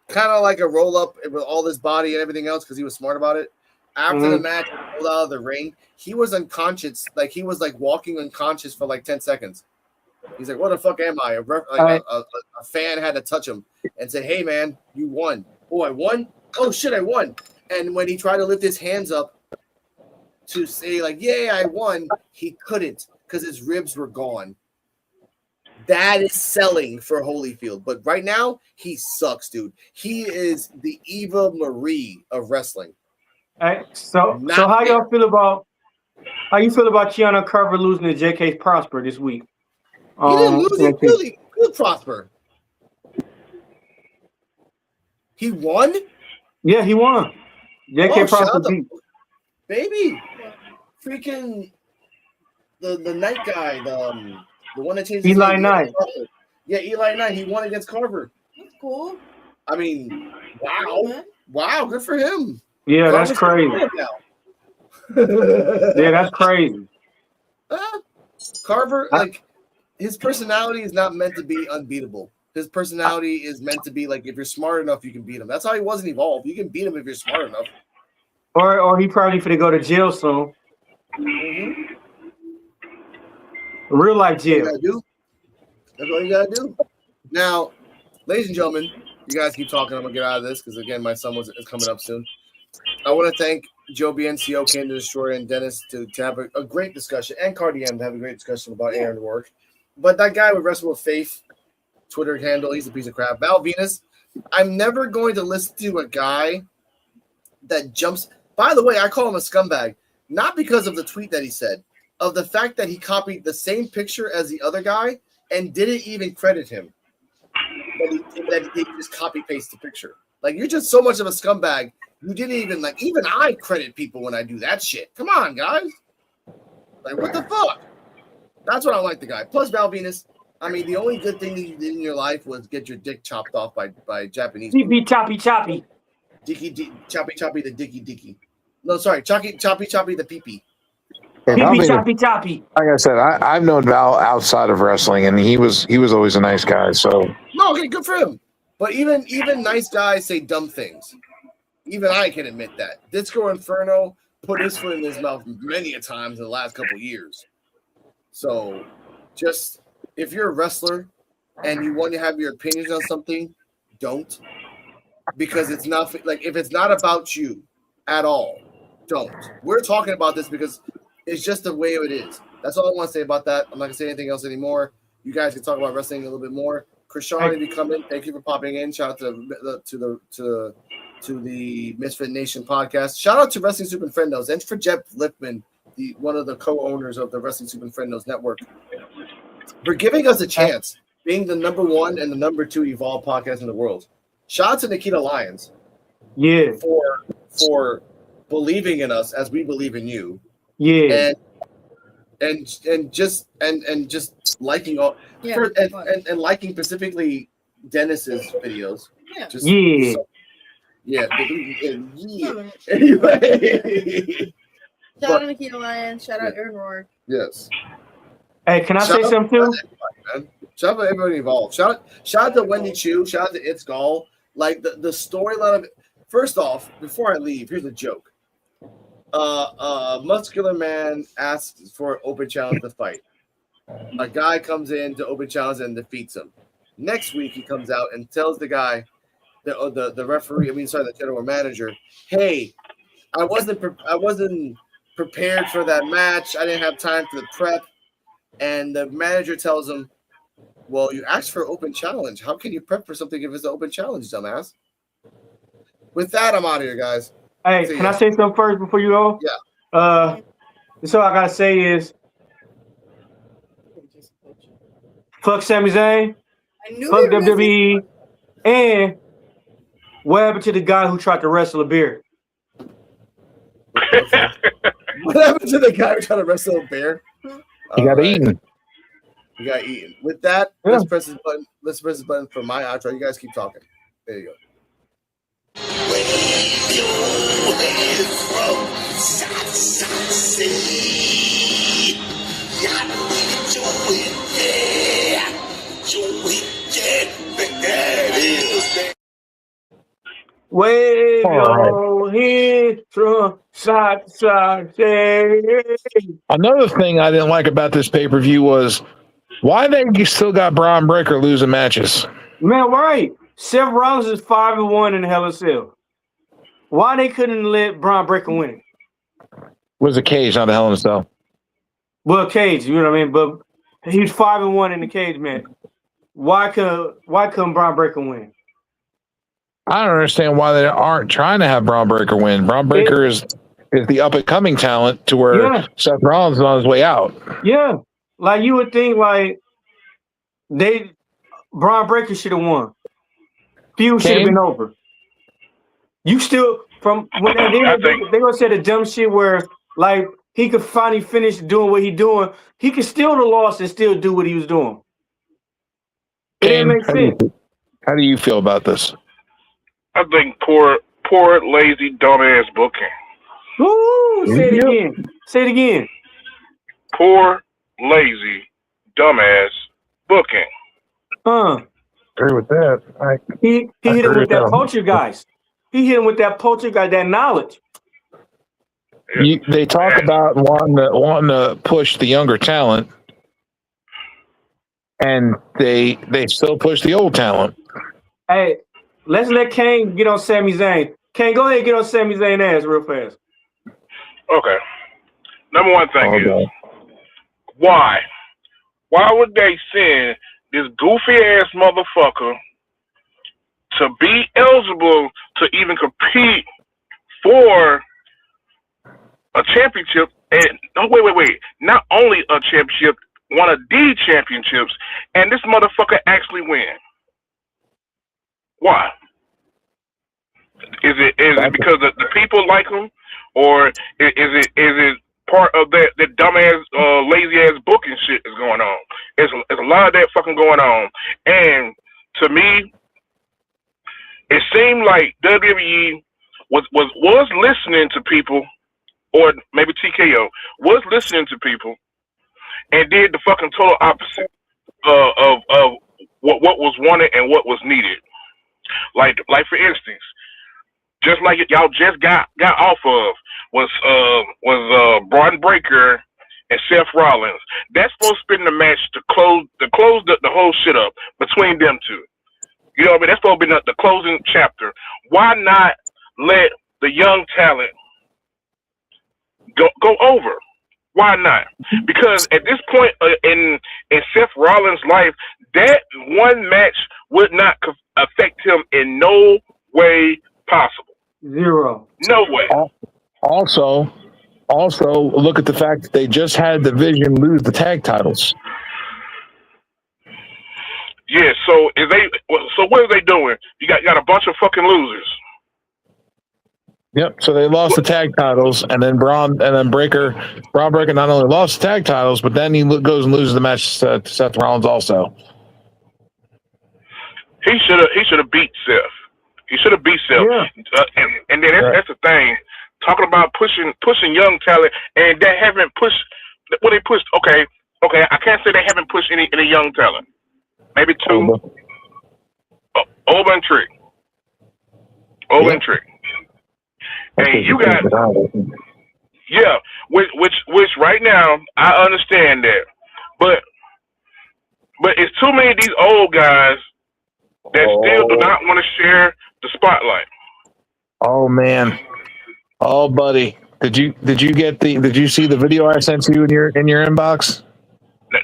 kind of like a roll up with all his body and everything else because he was smart about it. After the match, he pulled out of the ring. He was unconscious, like he was like walking unconscious for like 10 seconds. He's like, "What the fuck am I?" A fan had to touch him and say, "Hey man, you won." Oh, I won. Oh shit, I won. And when he tried to lift his hands up to say like, "Yeah, I won," he couldn't because his ribs were gone. That is selling for Holyfield. But right now, he sucks, dude. He is the Eva Marie of wrestling. Hey, so how you feel about Keanu Carver losing to J.K. Prosper this week? He didn't lose. He really good Prosper. He won? Yeah, he won. J.K. Prosper beat. Baby. Freaking the night guy, the one that changed his Eli name. Knight. Yeah, Eli Knight. He won against Carver. That's cool. I mean, wow. Wow, good for him. Yeah, that's crazy. Yeah, that's crazy. Carver, like, his personality is not meant to be unbeatable. His personality is meant to be like, if you're smart enough, you can beat him. That's how he wasn't evolved. You can beat him if you're smart enough. Or he probably finna go to jail soon. Mm-hmm. Real life jail. That's all you gotta do. Now, ladies and gentlemen, you guys keep talking. I'm gonna get out of this because again, my son is coming up soon. I want to thank Joe BNCO, Ken the Destroyer, and Dennis to have a great discussion, and Cardi M to have a great discussion about Aaron Rourke. But that guy with Wrestle with Faith, Twitter handle, he's a piece of crap. Val Venus, I'm never going to listen to a guy that jumps. By the way, I call him a scumbag, not because of the tweet that he said, of the fact that he copied the same picture as the other guy and didn't even credit him. That he just copy paste the picture. Like, you're just so much of a scumbag. You didn't even even I credit people when I do that shit. Come on, guys. Like, what the fuck? That's what I like the guy. Plus, Val Venus, I mean, the only good thing that you did in your life was get your dick chopped off by Japanese people. Be choppy choppy. Choppy choppy the dicky. No, sorry, choppy choppy the pee. Be choppy choppy. Like I said, I've known Val outside of wrestling, and he was always a nice guy. So no, okay, good for him. But even nice guys say dumb things. Even I can admit that. Disco Inferno put his foot in his mouth many a times in the last couple of years. So, just if you're a wrestler and you want to have your opinions on something, don't. Because it's not like if it's not about you at all, don't. We're talking about this because it's just the way it is. That's all I want to say about that. I'm not gonna say anything else anymore. You guys can talk about wrestling a little bit more. Krishan, if you come in, thank you for popping in. Shout out to the Misfit Nation podcast. Shout out to Wrestling Super Friendos and for Jeff Lipman, one of the co-owners of the Wrestling Super Friendos network, for giving us a chance, being the number 1 and the number 2 Evolve podcast in the world. Shout out to Nikita Lyons, for believing in us as we believe in you. Yeah, and just liking all and liking specifically Dennis's videos. Yeah. Anyway. Shout out to Nikita Lyons. Shout out Aaron Rourke. Yes. Hey, can I say something too? Shout out to everybody involved. Shout out to Wendy Chu. Shout out to It's Gall. Like the storyline of it. First off, before I leave, here's a joke. Muscular man asks for an open challenge to fight. A guy comes in to open challenge and defeats him. Next week, he comes out and tells the guy, the referee, the general manager, hey, I wasn't prepared for that match. I didn't have time for the prep. And the manager tells him, well, you asked for an open challenge. How can you prep for something if it's an open challenge, dumbass? With that, I'm out of here, guys. Hey, can I say something first before you go? Yeah. So I gotta say is, fuck Sami Zayn, fuck WWE, and What happened to the guy who tried to wrestle a bear? Okay. What happened to the guy who tried to wrestle a bear? He got eaten. He got eaten. With that, let's press this button. Let's press this button for my outro. You guys keep talking. There you go. Wave your hand from side to side. Another thing I didn't like about this pay-per-view was why they still got Braun Breaker losing matches. Man, right. Seth Rollins is 5-1 in Hell in a Cell. Why they couldn't let Braun Breaker win it? Was a cage, not a Hell in a Cell. Well, cage, you know what I mean? But he's 5-1 in the cage, man. Why couldn't Braun Breaker win? I don't understand why they aren't trying to have Braun Breaker win. Braun Breaker is the up-and-coming talent to where Seth Rollins is on his way out. Yeah. Like, you would think, like, Braun Breaker should have won. Feud should have been over. You still, from when they gonna say the dumb shit where, like, he could finally finish doing what he's doing. He could still have lost and still do what he was doing. It didn't make sense. How do you feel about this? I think poor, lazy, dumbass booking. Ooh, say it again. Say it again. Poor, lazy, dumbass booking. Agree with that. He hit him with that poltergeist. He hit him with that poltergeist, that knowledge. They talk about wanting to push the younger talent, and they still push the old talent. Hey, let's let Kane get on Sami Zayn. Kane, go ahead and get on Sami Zayn ass real fast. Okay. Number one thing is, why? Why would they send this goofy ass motherfucker to be eligible to even compete for a championship? And wait. Not only a championship, one of the championships, and this motherfucker actually win. Why? Is it because the people like him, or is it part of that dumbass lazy ass booking shit is going on? It's a lot of that fucking going on, and to me, it seemed like WWE was listening to people, or maybe TKO was listening to people, and did the fucking total opposite of what was wanted and what was needed. Like for instance, just like y'all just got off of was Braun Breaker and Seth Rollins. That's supposed to be the match to close the whole shit up between them two. You know what I mean? That's supposed to be the closing chapter. Why not let the young talent go over? Why not? Because at this point in Seth Rollins' life, that one match would not affect him in no way possible. Zero. No way. Also, look at the fact that they just had the Vision lose the tag titles. Yeah. So what are they doing? You got a bunch of fucking losers. Yep. So they lost the tag titles, and then Braun Breaker not only lost the tag titles, but then he goes and loses the match to Seth Rollins also. He should have beat Seth. He should have beat Seth. Yeah. And then that's the thing. Talking about pushing young talent, and they haven't pushed. What they pushed? Okay. I can't say they haven't pushed any young talent. Maybe two. Oba and Trick. And Trick. And you got, which right now I understand that, but it's too many of these old guys that still do not want to share the spotlight. Oh man, oh buddy, did you see the video I sent you in your inbox?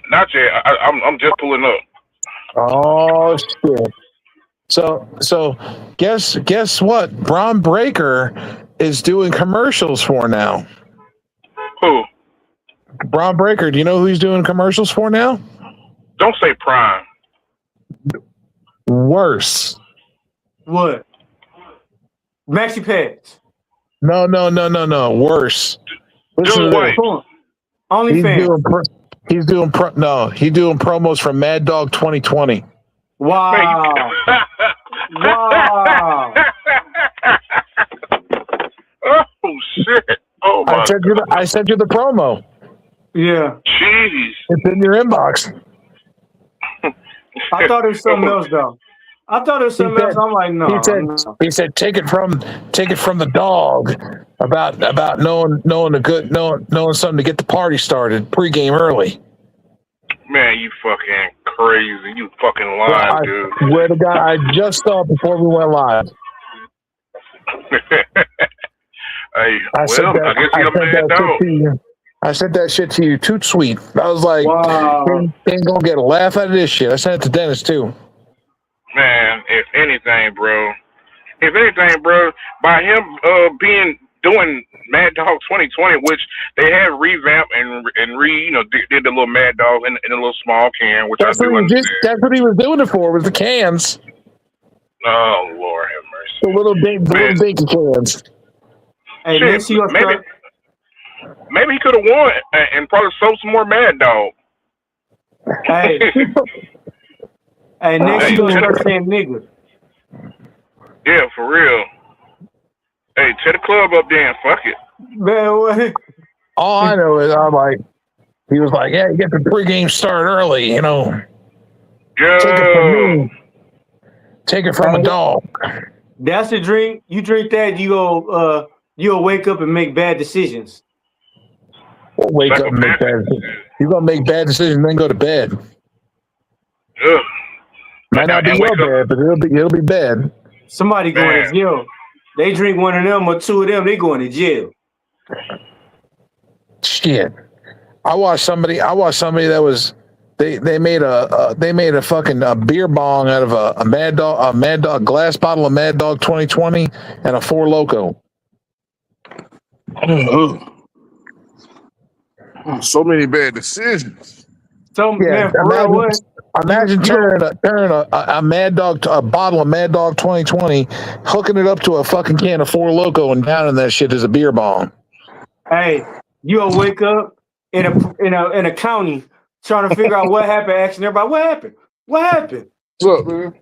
Not yet. I'm just pulling up. Oh shit. So guess what? Braun Breaker is doing commercials for now. Who? Braun Breaker. Do you know who he's doing commercials for now? Don't say Prime. Worse. What? Maxi pads. No. Worse. Listen Doing to what? this. Cool. OnlyFans. He's doing promos for Mad Dog 2020. Wow. Wow. Oh shit! Oh my! I sent you the promo. Yeah. Jeez. It's in your inbox. I thought it was something else though. I'm like, no. He said, take it from the dog about knowing something to get the party started pregame early. Man, you fucking crazy! You fucking lying, dude. Where the guy I just saw before we went live. Hey, I guess you're a mad dog. I sent that shit to you. Too sweet. I was like, wow. ain't gonna get a laugh out of this shit. I sent it to Dennis too. Man, if anything, bro, by him doing Mad Dog 2020, which they have revamped and did the little Mad Dog in a little small can, which That's I do understand. That's what he was doing it for, was the cans. Oh Lord have mercy. The little dinky cans. Hey, shit, maybe he could have won and probably sold some more Mad Dog. Hey. Hey, next you gonna start saying nigga. Yeah, for real. Hey, tear the club up then. Fuck it. Man, what? All I know is he was like, yeah, you get the pregame start early, you know. Yo. Take it from me. Take it from a dog. That's the drink. You drink that, you'll wake up and make bad decisions. Wake up and make bad decisions. You're gonna make bad decisions and then go to bed. Ugh. Might not be your bad, but it'll be bad. Somebody going to jail. They drink one of them or two of them, they going to jail. Shit. I watched somebody that was they made a fucking beer bong out of a Mad Dog glass bottle of Mad Dog 2020 and a Four Loko. So many bad decisions. Imagine turning a Mad Dog, a bottle of Mad Dog 2020, hooking it up to a fucking can of Four Loko and downing that shit as a beer bong. Hey, you'll wake up in a county trying to figure out what happened, asking everybody, what happened? What's up, man?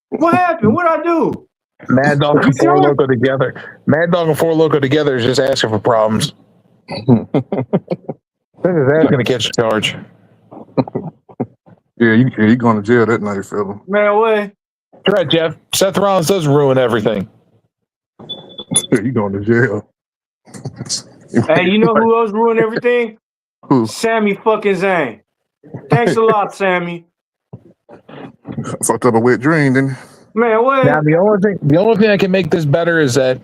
What happened? What'd I do? Mad Dog and Four Loko together. Mad Dog and Four Loko together is just asking for problems. That's going to catch a charge. Yeah, you going to jail that night, fella. Man, what? That's right, Jeff. Seth Rollins does ruin everything. You going to jail. Hey, you know who else ruined everything? Who? Sammy fucking Zayn. Thanks a lot, Sammy. Fucked up a wet dream, didn't you? Man, what? Now the only thing that can make this better is that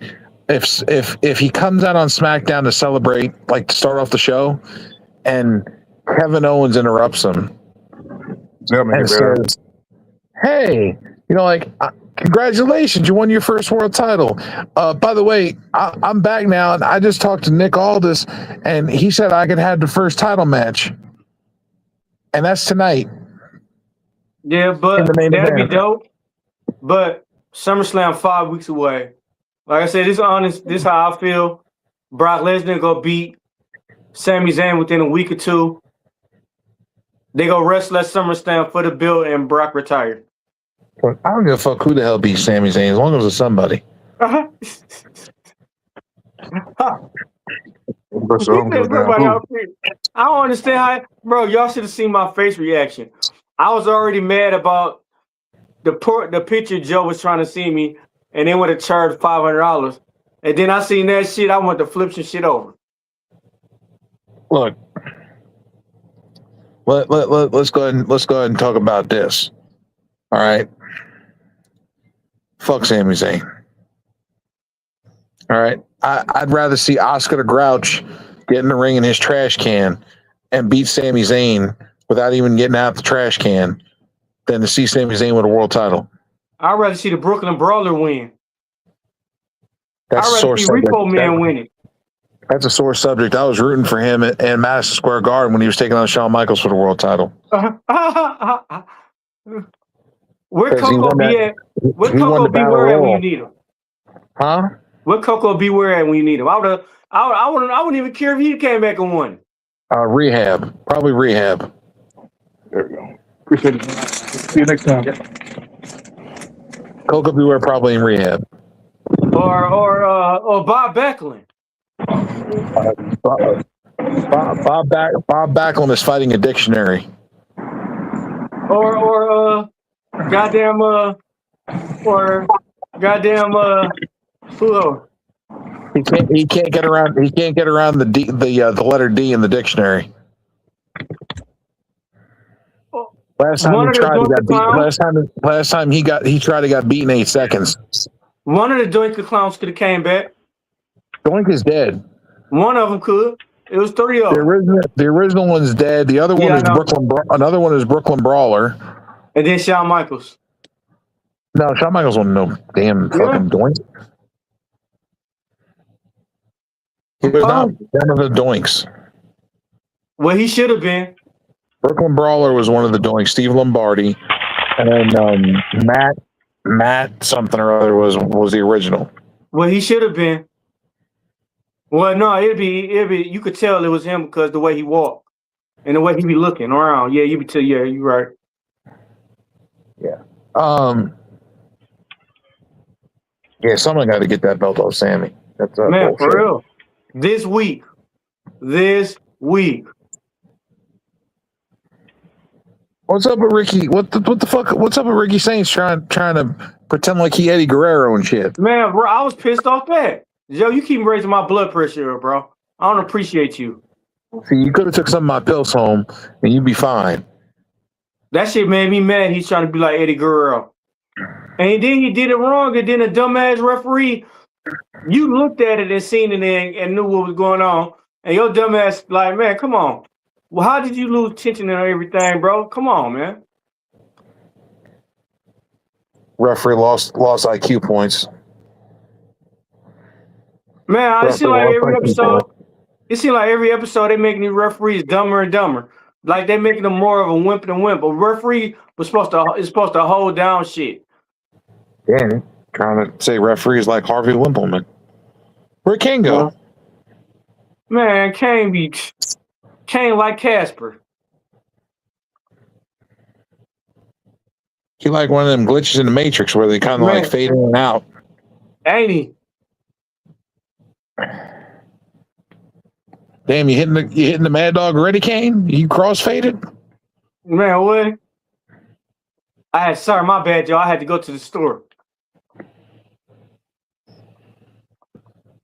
if he comes out on SmackDown to celebrate, like to start off the show, and Kevin Owens interrupts him and says, "Hey, congratulations, you won your first world title. By the way, I'm back now, and I just talked to Nick Aldis, and he said I could have the first title match, and that's tonight." Yeah, but that'd be dope. But SummerSlam 5 weeks away. Like I said, this is honest. This is how I feel. Brock Lesnar go beat Sami Zayn within a week or two. They go wrestle at SummerSlam for the belt, and Brock retired. I don't give a fuck who the hell beats Sami Zayn as long as it's somebody. I don't understand how, bro. Y'all should have seen my face reaction. I was already mad about the picture Joe was trying to see me, and they would have charged $500. And then I seen that shit. I want to flip some shit over. Look, let's go ahead and talk about this. All right, fuck Sami Zayn. All right, I'd rather see Oscar the Grouch get in the ring in his trash can and beat Sami Zayn without even getting out the trash can than to see Sami Zayn with a world title. I'd rather see the Brooklyn Brawler win. That's I'd rather see Rico Man win it. That's a sore subject. I was rooting for him at Madison Square Garden when he was taking on Shawn Michaels for the world title. Where Coco be at? Where Coco be where when you need him? Huh? What Coco Beware at when you need him? I wouldn't even care if he came back and won. Rehab. Probably rehab. There we go. Appreciate it. See you next time. Coco Beware probably in rehab. Or Bob Backlund. Bob Backlund is fighting a dictionary. Or who else? He can't get around the letter D in the dictionary. Last time he tried to got beaten 8 seconds. One of the Doink clowns could have came back. Doink is dead. One of them could. It was 3 of them. The original one's dead. The other one is Brooklyn. Another one is Brooklyn Brawler. And then Shawn Michaels. No, Shawn Michaels wasn't no damn fucking Doink. He was not one of the Doinks. Well, he should have been. Brooklyn Brawler was one of the Doinks. Steve Lombardi, and then Matt something or other was the original. Well, he should have been. Well, no, it'd be. You could tell it was him because the way he walked and the way he be looking around. Yeah, yeah, you're right. Yeah. Yeah, someone got to get that belt off Sammy. That's man, bullshit. for real. This week. What's up with Ricky? What the fuck? What's up with Ricky Saints trying to pretend like he Eddie Guerrero and shit? Man, bro, I was pissed off bad. Joe, you keep raising my blood pressure, bro. I don't appreciate you. See, you could have took some of my pills home and you'd be fine. That shit made me mad. He's trying to be like Eddie Guerrero. And then he did it wrong, and then a dumbass referee, you looked at it and seen it and knew what was going on. And your dumbass, like, man, come on. Well, how did you lose tension and everything, bro? Come on, man. Referee lost IQ points. Man, it seems like every episode they making these referees dumber and dumber. Like they making them more of a wimp than wimp. A referee is supposed to hold down shit. Damn, trying to say referees like Harvey Wimpleman. Where'd Kane go? Man, Kane like Casper. He like one of them glitches in the Matrix where they kind of like fade in and out. Ain't he? Damn, you hitting the Mad Dog already, Kane? You cross-faded? Man, what? Sorry, my bad, Joe. I had to go to the store.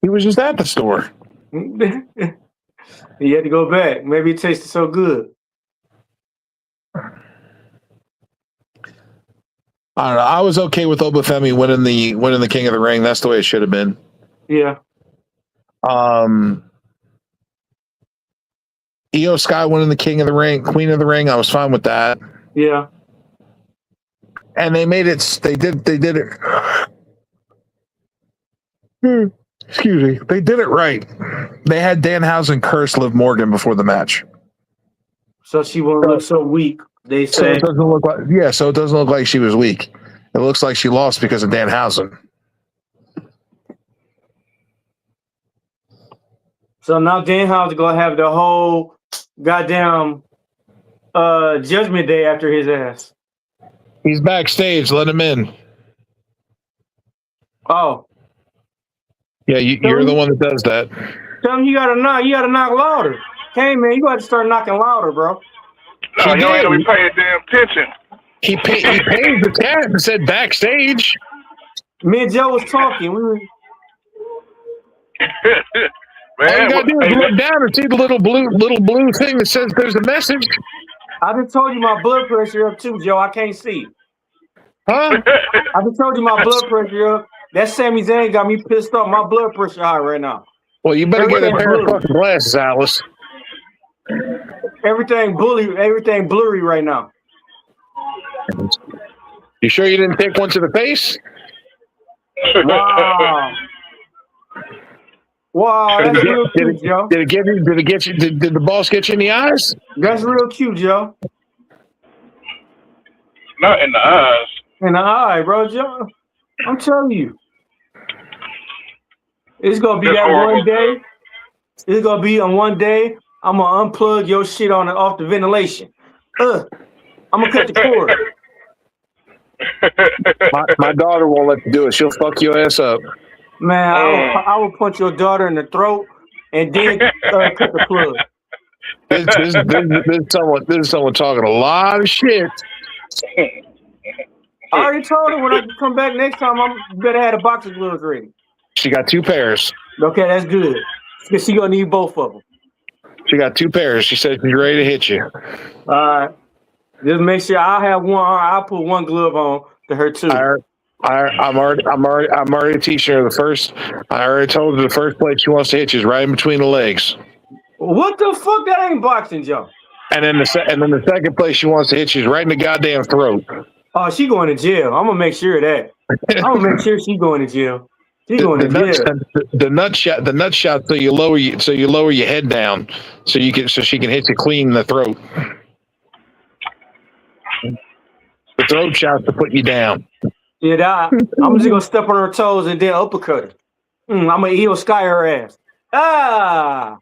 He was just at the store. He had to go back. Maybe it tasted so good. I don't know. I was okay with Obafemi winning the King of the Ring. That's the way it should have been. Yeah. Io Sky winning the King of the Ring, Queen of the Ring. I was fine with that. Yeah. And they made it. They did it. Excuse me. They did it right. They had Danhausen curse Liv Morgan before the match, so she won't look so weak. They say. So it doesn't look like. Yeah. So it doesn't look like she was weak. It looks like she lost because of Danhausen. So now Danhausen gonna have the whole goddamn Judgment Day after his ass. He's backstage. Let him in. Oh. Yeah, you're the one that does that. Tell him you gotta knock louder. Hey man, you gotta start knocking louder, bro. No, you ain't gonna be paying damn attention. He paid the tab and said backstage. Me and Joe was talking. We were all you gotta do is look down and see the little blue thing that says there's a message. I just told you my blood pressure up too, Joe. I can't see. Huh? I just told you my blood pressure up. That Sami Zayn got me pissed off. My blood pressure high right now. Well, you better get a pair of fucking glasses, Alice. Everything blurry right now. You sure you didn't take one to the face? Wow, that's real cute, Joe. Did the boss get you in the eyes? That's real cute, Joe. Not in the eyes. In the eye, bro, Joe. I'm telling you. It's gonna be Just that horrible one day. It's gonna be on one day. I'm gonna unplug your shit off the ventilation. I'm gonna cut the cord. My daughter won't let you do it. She'll fuck your ass up. Man, I will punch your daughter in the throat and then cut the plug. This is someone talking a lot of shit. I already told her when I come back next time, I'm better have the boxing gloves ready. She got 2 pairs. Okay, that's good. Because she gonna need both of them. She got 2 pairs. She said she's ready to hit you. All right. Just make sure I have one. I'll put one glove on to her too. I'm already teaching her the first. I already told her the first place she wants to hit you is right in between the legs. What the fuck? That ain't boxing, Joe. And then the second place she wants to hit you is right in the goddamn throat. Oh, she going to jail. I'm gonna make sure of that. I'm gonna make sure she going to jail. She going to jail. The nut shot. So you lower your head down, so she can hit you clean in the throat. The throat shot to put you down. Yeah, I'm just gonna step on her toes and then uppercut her. I'm gonna Io Sky her ass. Ah.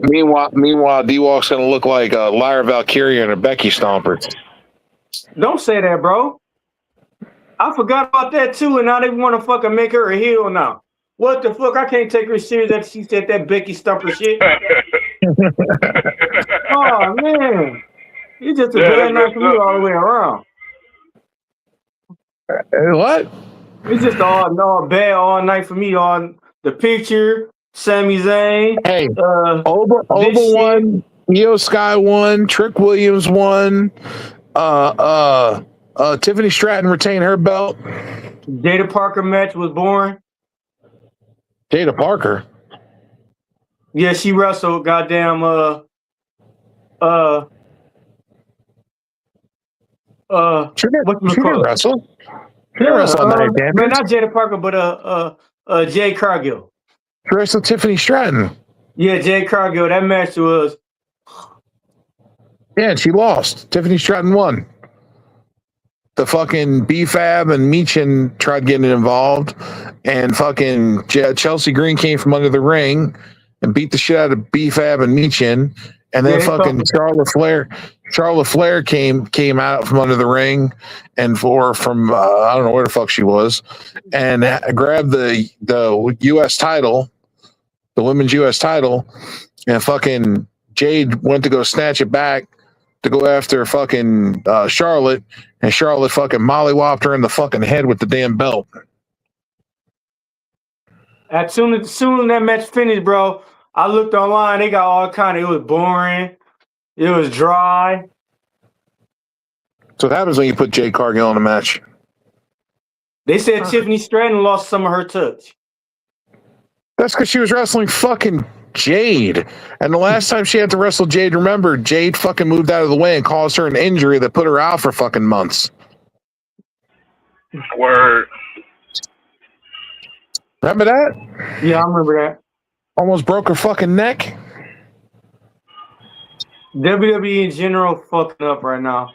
Meanwhile, D-Walk's gonna look like Lyra Valkyria and her Becky Stompers. Don't say that, bro. I forgot about that too, and now they want to fucking make her a heel now. What the fuck? I can't take her serious that she said that Becky Stumper shit. Oh man, you just a bad night for me all the way around. What? It's just all bad all night for me. On the picture, Sami Zayn. Hey, Oba won, Io Sky won, Trick Williams won. Tiffany Stratton retained her belt. Jada Parker match was boring. Jada Parker. Yeah, she wrestled. Goddamn. She didn't wrestle. She didn't wrestle on Night of Champions. Man, not Jada Parker, but Jade Cargill. She wrestled Tiffany Stratton. Yeah, Jade Cargill. That match was. Yeah, and she lost. Tiffany Stratton won. The fucking BFAB and Meechin tried getting involved, and fucking Chelsea Green came from under the ring and beat the shit out of BFAB and Meechin, and then fucking Charlotte Flair came out from under the ring and from I don't know where the fuck she was, and grabbed the U.S. title, the women's U.S. title, and fucking Jade went to go snatch it back to go after fucking Charlotte, and Charlotte fucking mollywopped her in the fucking head with the damn belt. As soon as that match finished, bro, I looked online. They got all kind of. It was boring. It was dry. So what happens when you put Jade Cargill in a match? They said Tiffany Stratton lost some of her touch. That's because she was wrestling fucking Jade. And the last time she had to wrestle Jade, remember, Jade fucking moved out of the way and caused her an injury that put her out for fucking months. Word. Remember that? Yeah, I remember that. Almost broke her fucking neck. WWE in general fucking up right now.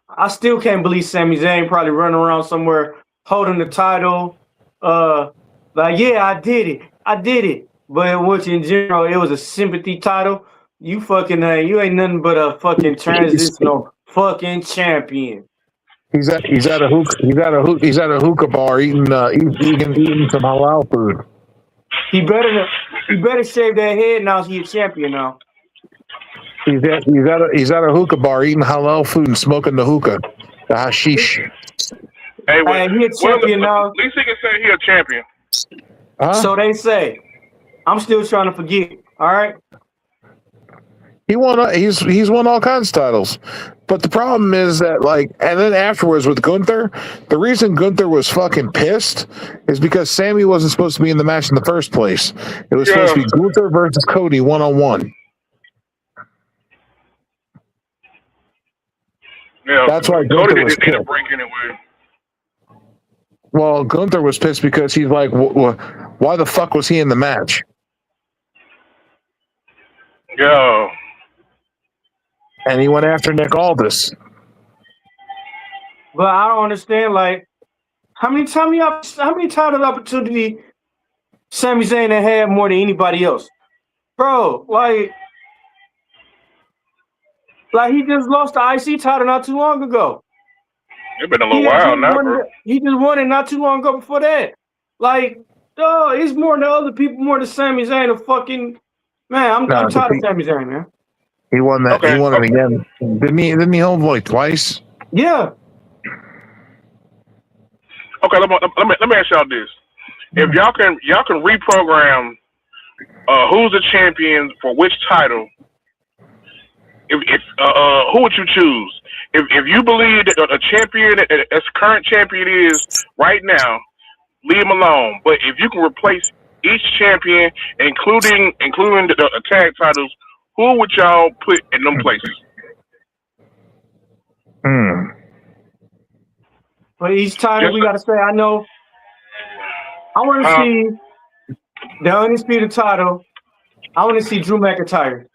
I still can't believe Sami Zayn probably running around somewhere holding the title. Like, yeah, I did it. But which in general, it was a sympathy title. You fucking, you ain't nothing but a fucking transitional fucking champion. He's at a hookah bar eating some halal food. He better shave that head now. He's a champion now. He's at a hookah bar eating halal food and smoking the hookah, the hashish. Hey, he a champion now. At least he can say he a champion. Huh? So they say. I'm still trying to forget. All right. He won. He's won all kinds of titles, but the problem is that and then afterwards with Gunther, the reason Gunther was fucking pissed is because Sammy wasn't supposed to be in the match in the first place. It was supposed to be Gunther versus Cody 1-on-1. Yeah, that's why Gunther was pissed. Well, Gunther was pissed because he's like, why the fuck was he in the match? Yeah. And he went after Nick Aldis. But I don't understand. Like, How many title opportunity Sami Zayn had more than anybody else? Bro, like he just lost the IC title not too long ago. It's been a little while now, bro. He just won it not too long ago before that. Like, it's more than other people, more than Sami Zayn. A fucking man, I'm tired of Sami Zayn, man. He won that. Okay, he won it again. Didn't he hold like twice? Yeah. Okay, let me ask y'all this: if y'all can reprogram who's the champion for which title, if who would you choose? If you believe that a champion, as current champion is right now, leave him alone. But if you can replace each champion, including the tag titles, who would y'all put in them places? For each title, we got to say, I know. I want to see the undisputed title. I want to see Drew McIntyre.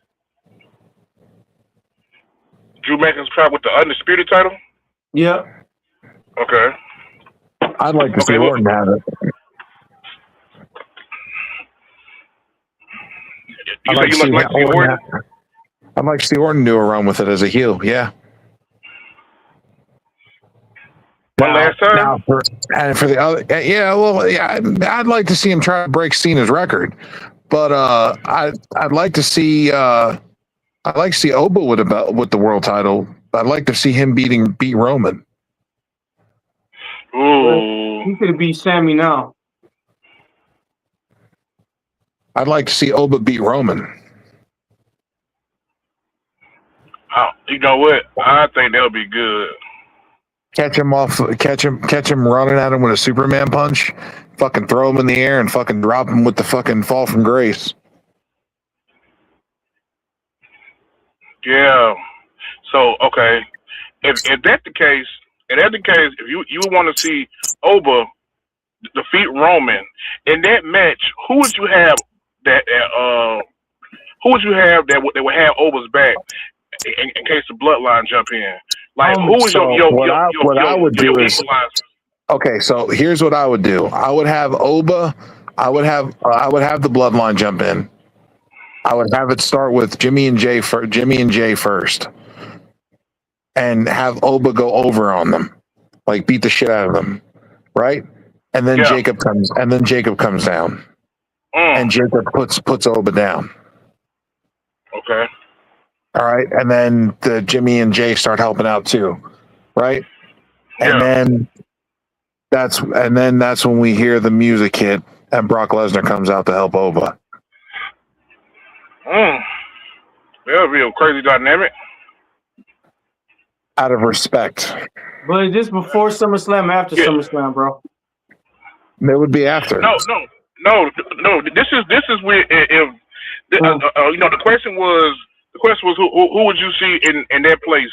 Drew McIntyre with the undisputed title? Yeah. Okay. I'd like to see Orton have it. I'd like to see Orton do a run with it as a heel. Yeah. One last time. For the other, I'd like to see him try to break Cena's record, but I'd like to see Oba with the world title. I'd like to see him beat Roman. Ooh. He could beat Sammy now. I'd like to see Oba beat Roman. Oh, you know what? I think that'll be good. Catch him running at him with a Superman punch, fucking throw him in the air and fucking drop him with the fucking fall from grace. Yeah. So okay, if that's the case, if you want to see Oba defeat Roman in that match, who would you have that would have Oba's back in case the bloodline jump in? Like who is what I would do is okay. So here's what I would do. I would have Oba. I would have the bloodline jump in. I would have it start with Jimmy and Jay first, and have Oba go over on them, like beat the shit out of them, right? And then Jacob comes down, and Jacob puts Oba down. Okay. All right, and then the Jimmy and Jay start helping out too, right? And then that's when we hear the music hit, and Brock Lesnar comes out to help Oba. That'll be a crazy dynamic. Out of respect. But is this before SummerSlam, after SummerSlam, bro? It would be after. No. This is where if the question was who would you see in that place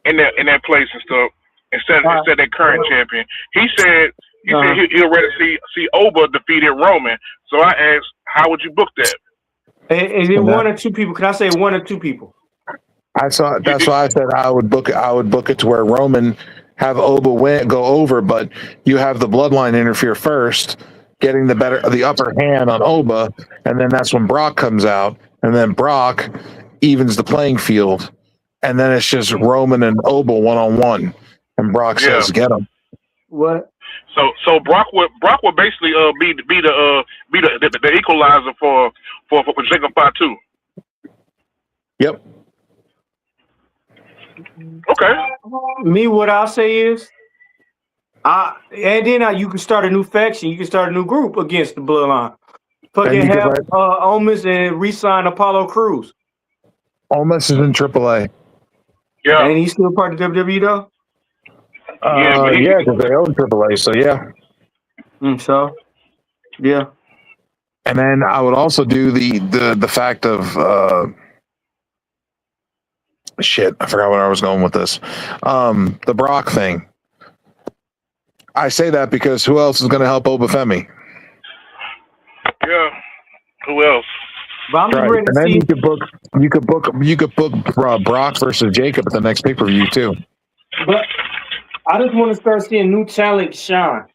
in that place and stuff instead of that current champion. He said he'd rather see Oba defeated Roman. So I asked, how would you book that? Is it one or two people? Can I say one or two people? That's why I said I would book it to where Roman have Oba go over, but you have the bloodline interfere first, getting the upper hand on Oba, and then that's when Brock comes out, and then Brock evens the playing field, and then it's just Roman and Oba 1-on-1, and Brock says, "Get him." What? So Brock would basically be the equalizer for Jacob Fatu. Yep. Okay. Me, what I'll say is, you can start a new faction. You can start a new group against the bloodline. Fucking have Omos and re-sign Apollo Crews. Omos is in AAA. Yeah. And he's still part of WWE though? Because they own AAA, so yeah. Yeah. And then I would also do the fact of shit, I forgot where I was going with this. The Brock thing. I say that because who else is going to help Oba Femi? Yeah. Who else? But I'm right. ready to and then see. you could book Brock versus Jacob at the next pay-per-view too. But I just want to start seeing new talent shine.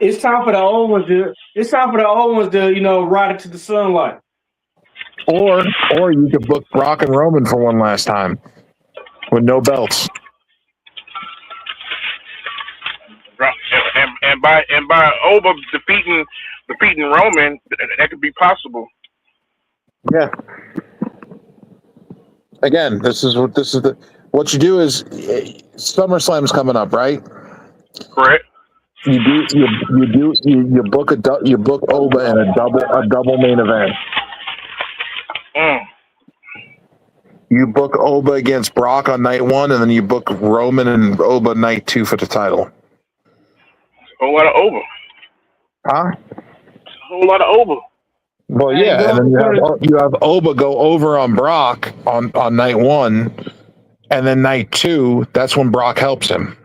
It's time for the old ones to. It's time for the old ones to, ride it to the sunlight. Or you could book Brock and Roman for one last time with no belts. And by Oba defeating Roman, that could be possible. Yeah. Again, what you do is SummerSlam's coming up, right? Correct. You book Oba in a double main event. You book Oba against Brock on night 1, and then you book Roman and Oba night 2 for the title. A whole lot of Oba. Huh? A whole lot of Oba. Well, yeah, and then you have Oba go over on Brock on night 1, and then night 2, that's when Brock helps him.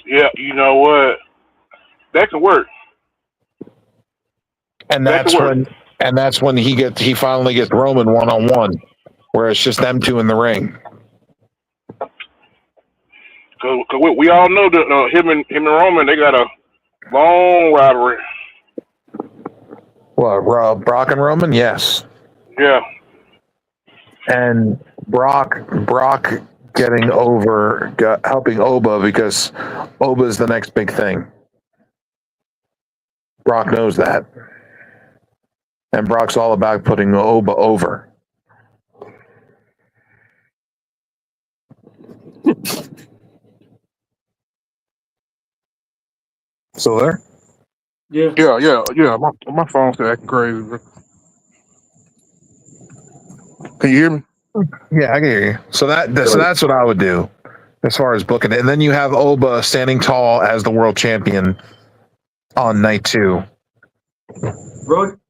You know what? That could work. And that's when he finally gets Roman 1-on-1, where it's just them two in the ring. Cause we all know that him and Roman, they got a long rivalry. What, Brock and Roman? Yes. Yeah. And Brock getting over, helping Oba, because Oba is the next big thing. Brock knows that. And Brock's all about putting Oba over. Still there? Yeah. Yeah. My phone's still acting crazy. Bro. Can you hear me? Yeah, I can hear you. So that's what I would do as far as booking it. And then you have Oba standing tall as the world champion on night 2.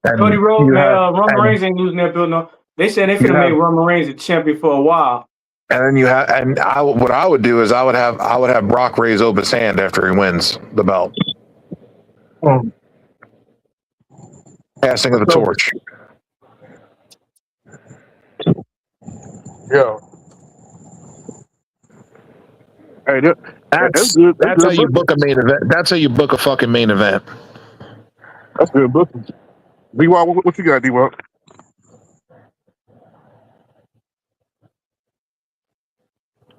Cody Rhodes, Roman Reigns ain't losing that belt. No, they said they finna make Roman Reigns a champion for a while. And then what I would do is I would have Brock raise Oba's hand after he wins the belt. Passing of the torch. Yeah. Hey, that's good. That's how you book a main event. That's how you book a fucking main event. That's good booking. D-Wop, what you got, D-Wop?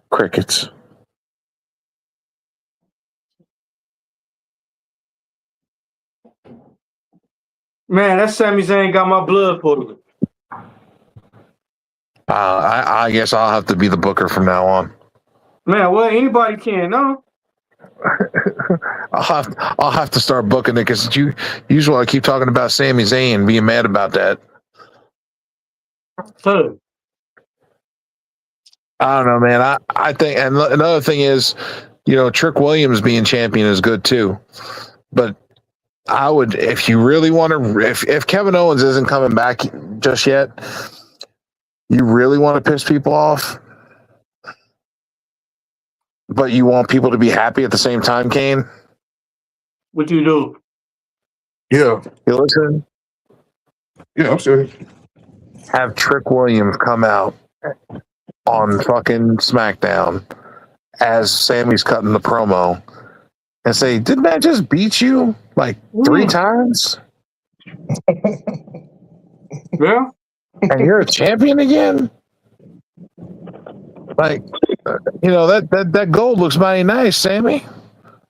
Crickets. Man, that Sami Zayn got my blood boiling. I guess I'll have to be the booker from now on. Man, well, anybody can, no? I'll have to start booking it, because usually I keep talking about Sami Zayn being mad about that. So, I don't know, man. I think, and another thing is, Trick Williams being champion is good too. But I would, if you really want to, if Kevin Owens isn't coming back just yet, you really want to piss people off, but you want people to be happy at the same time, Kane? What you do? Yeah. You listen? Yeah, I'm serious. Have Trick Williams come out on fucking SmackDown as Sammy's cutting the promo and say, "Didn't I just beat you like 3 times? Yeah. And you're a champion again? Like, that gold looks mighty nice, Sammy.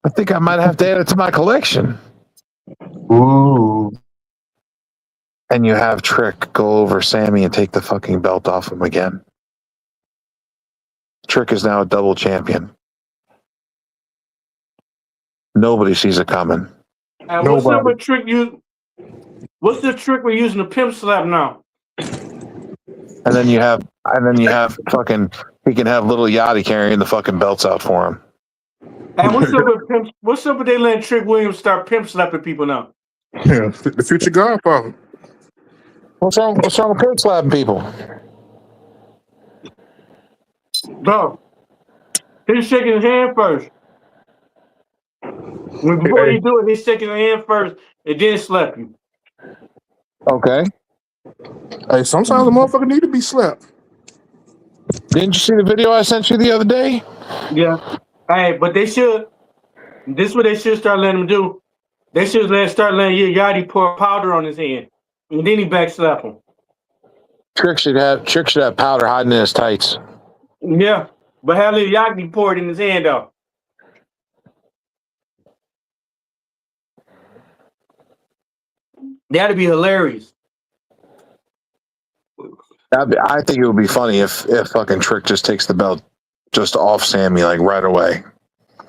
I think I might have to add it to my collection." Ooh. And you have Trick go over Sammy and take the fucking belt off him again. Trick is now a double champion. Nobody sees it coming. And what's up with Trick? What's the trick we're using the pimp slap now? And then you have fucking, he can have little Yachty carrying the fucking belts out for him. And what's up with they letting Trick Williams start pimp slapping people now? Yeah, the future Godfather. What's wrong with pimp slapping people? Bro, he's shaking his hand first. Before he do it, he's shaking his hand first and then slap you. Okay. Hey, sometimes a motherfucker need to be slapped. Didn't you see the video I sent you the other day? Yeah. Hey, but they should. This is what they should start letting him do. They should start letting Yachty pour powder on his hand, and then he backslap him. Trick should have powder hiding in his tights. Yeah, but have Lil Yachty pour it in his hand though. That'd be hilarious. I think it would be funny if fucking Trick just takes the belt just off Sammy like right away.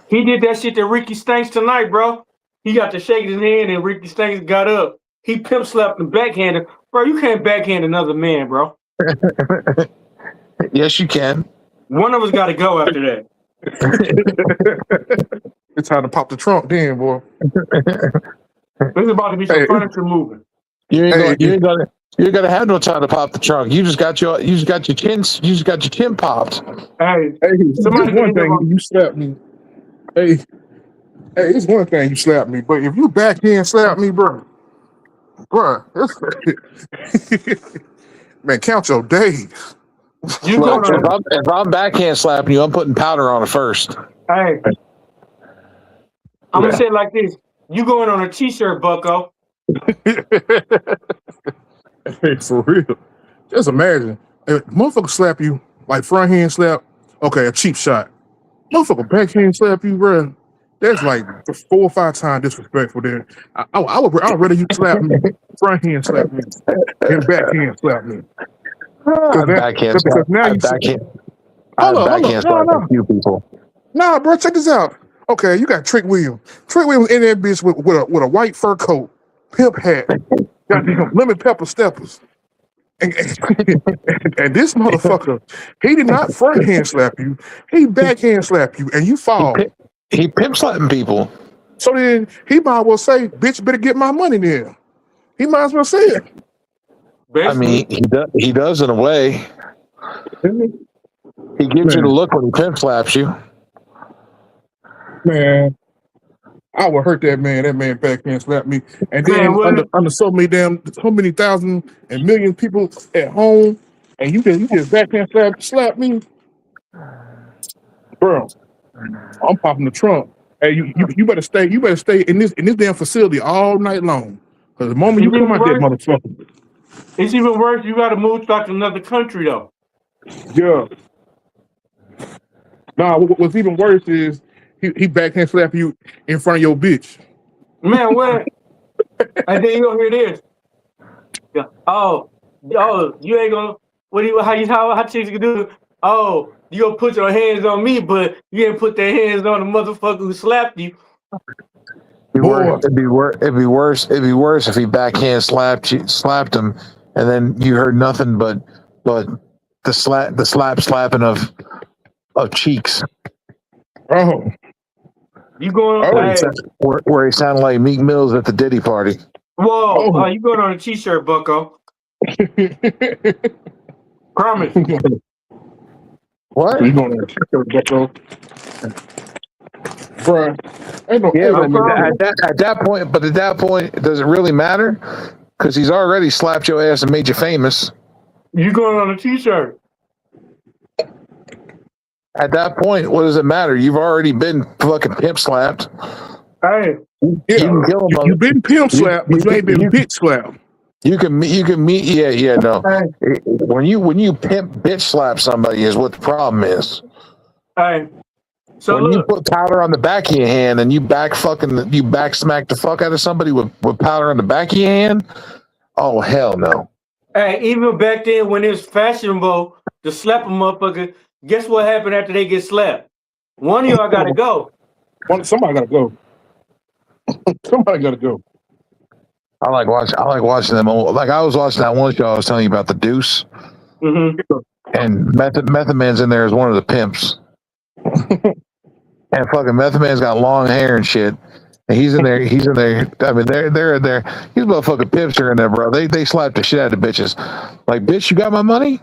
He did that shit to Ricky Stanks tonight, bro. He got to shake his hand and Ricky Stanks got up. He pimp slapped the backhander. Bro, you can't backhand another man, bro. Yes, you can. One of us got to go after that. It's time to pop the trunk, then, boy. There's about to be some furniture moving. You ain't gonna have no time to pop the trunk. You just got your chin popped. Hey, somebody one thing you slapped me. Hey, it's one thing you slapped me, but if you backhand slap me, bro, man, count your days. If I'm backhand slapping you, I'm putting powder on it first. Hey, I'm gonna say it like this: you going on a t-shirt, Bucko? Hey, for real. Just imagine, if motherfucker slap you like front hand slap. Okay, a cheap shot. Motherfucker backhand slap you, bro. That's like 4 or 5 times disrespectful. There, I would rather you slap me, front hand slap me, than backhand slap me. Backhand slap. Backhand slap a few people. Nah, bro, check this out. Okay, you got Trick Williams. Trick Williams in that bitch with a white fur coat, pimp hat, goddamn lemon pepper steppers. And this motherfucker, he did not front hand slap you. He backhand slap you, and you fall. He pimp slapping people. So then he might as well say, "Bitch, better get my money then." He might as well say it. Basically. I mean, he does in a way. He gives you the look when he pimp slaps you. Man, I would hurt that man. That man backhand slapped me, and then under so many thousand and million people at home, and you just backhand slap me, bro. I'm popping the trunk. Hey, you better stay. You better stay in this damn facility all night long. Because the moment you come out that motherfucker, it's even worse. You got to move back to another country though. Yeah. Nah, what's even worse is he backhand slap you in front of your bitch. Man, what? And then you gonna hear this. Yeah. Oh, you ain't gonna. How chicks can do? Oh, you gonna put your hands on me, but you ain't put their hands on the motherfucker who slapped you. It'd be worse if he backhand slapped him, and then you heard nothing but the slapping of cheeks. Oh, you going on? Where he sounded like Meek Mills at the Diddy party. Whoa! You going on a t-shirt, Bucko? Promise. What? You going on a t-shirt, Bucko? Bruh. At that point, does it really matter? Because he's already slapped your ass and made you famous. You going on a t-shirt? At that point, what does it matter? You've already been fucking pimp slapped. Hey, you can kill him. You've been pimp slapped, but you ain't been bitch slapped. You can meet. No. When you pimp bitch slap somebody is what the problem is. Hey. So when you put powder on the back of your hand and you back smack the fuck out of somebody with powder on the back of your hand, oh hell no. Hey, even back then when it was fashionable to slap a motherfucker, guess what happened after they get slapped? One of y'all gotta go. Somebody gotta go. Somebody gotta go. I like watching them. Like I was watching that one show I was telling you about, the Deuce. Mm-hmm. And Method Man's in there as one of the pimps. And fucking Method Man's got long hair and shit. And he's in there. I mean, they're in there. These motherfucking pimps are in there, bro. They slap the shit out of the bitches. Like, bitch, you got my money?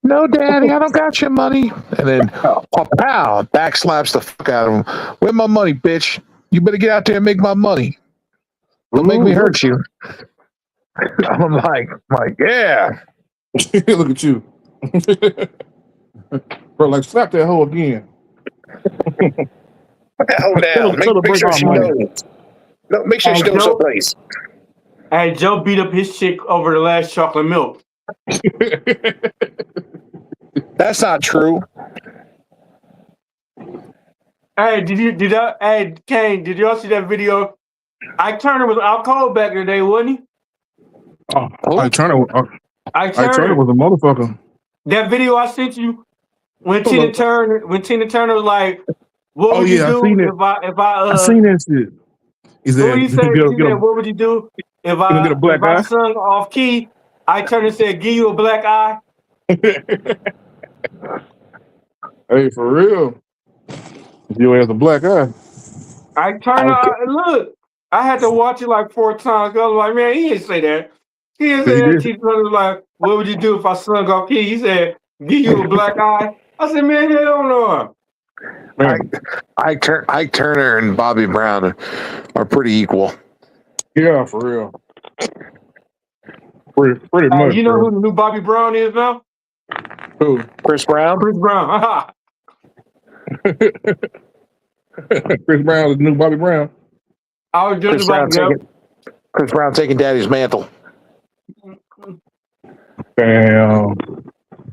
No, daddy, I don't got your money. And then, pow, back slaps the fuck out of him. Where's my money, bitch? You better get out there and make my money. Don't make me hurt you. I'm like, yeah. Look at you. Bro, like, slap that hoe again. Hold down. Tell her Make break sure our she money. knows. No, make sure Hey, she knows her Joe. place. Hey, Joe beat up his chick over the last chocolate milk. That's not true. Hey, hey, Kane, did y'all see that video? Ike Turner was out cold back in the day, wasn't he? Oh, Who? Ike Turner Ike was Turner. a motherfucker. That video I sent you when Hold Tina up. Turner was like, "What Oh would you yeah, I do seen it. if I I seen that shit. He what said, would he say? get, He get, said, a, "What would you do if get a black eye." sung off key?" Ike Turner said, "Give you a black eye." Hey, for real. You has a black eye. Ike Turner, look, I had to watch it like 4 times. I was like, man, he didn't say that. He didn't say He that. did. Tina Turner was like, "What would you do if I sung off key?" He said, "Give you a black eye." I said, man, hell no. Man. Ike Turner and Bobby Brown are pretty equal. Yeah, for real. Pretty Hey, much, you know bro. who the new Bobby Brown is now? Who? Chris Brown? Chris Brown. Chris Brown is the new Bobby Brown. I was just Chris Brown taking Daddy's mantle. Damn,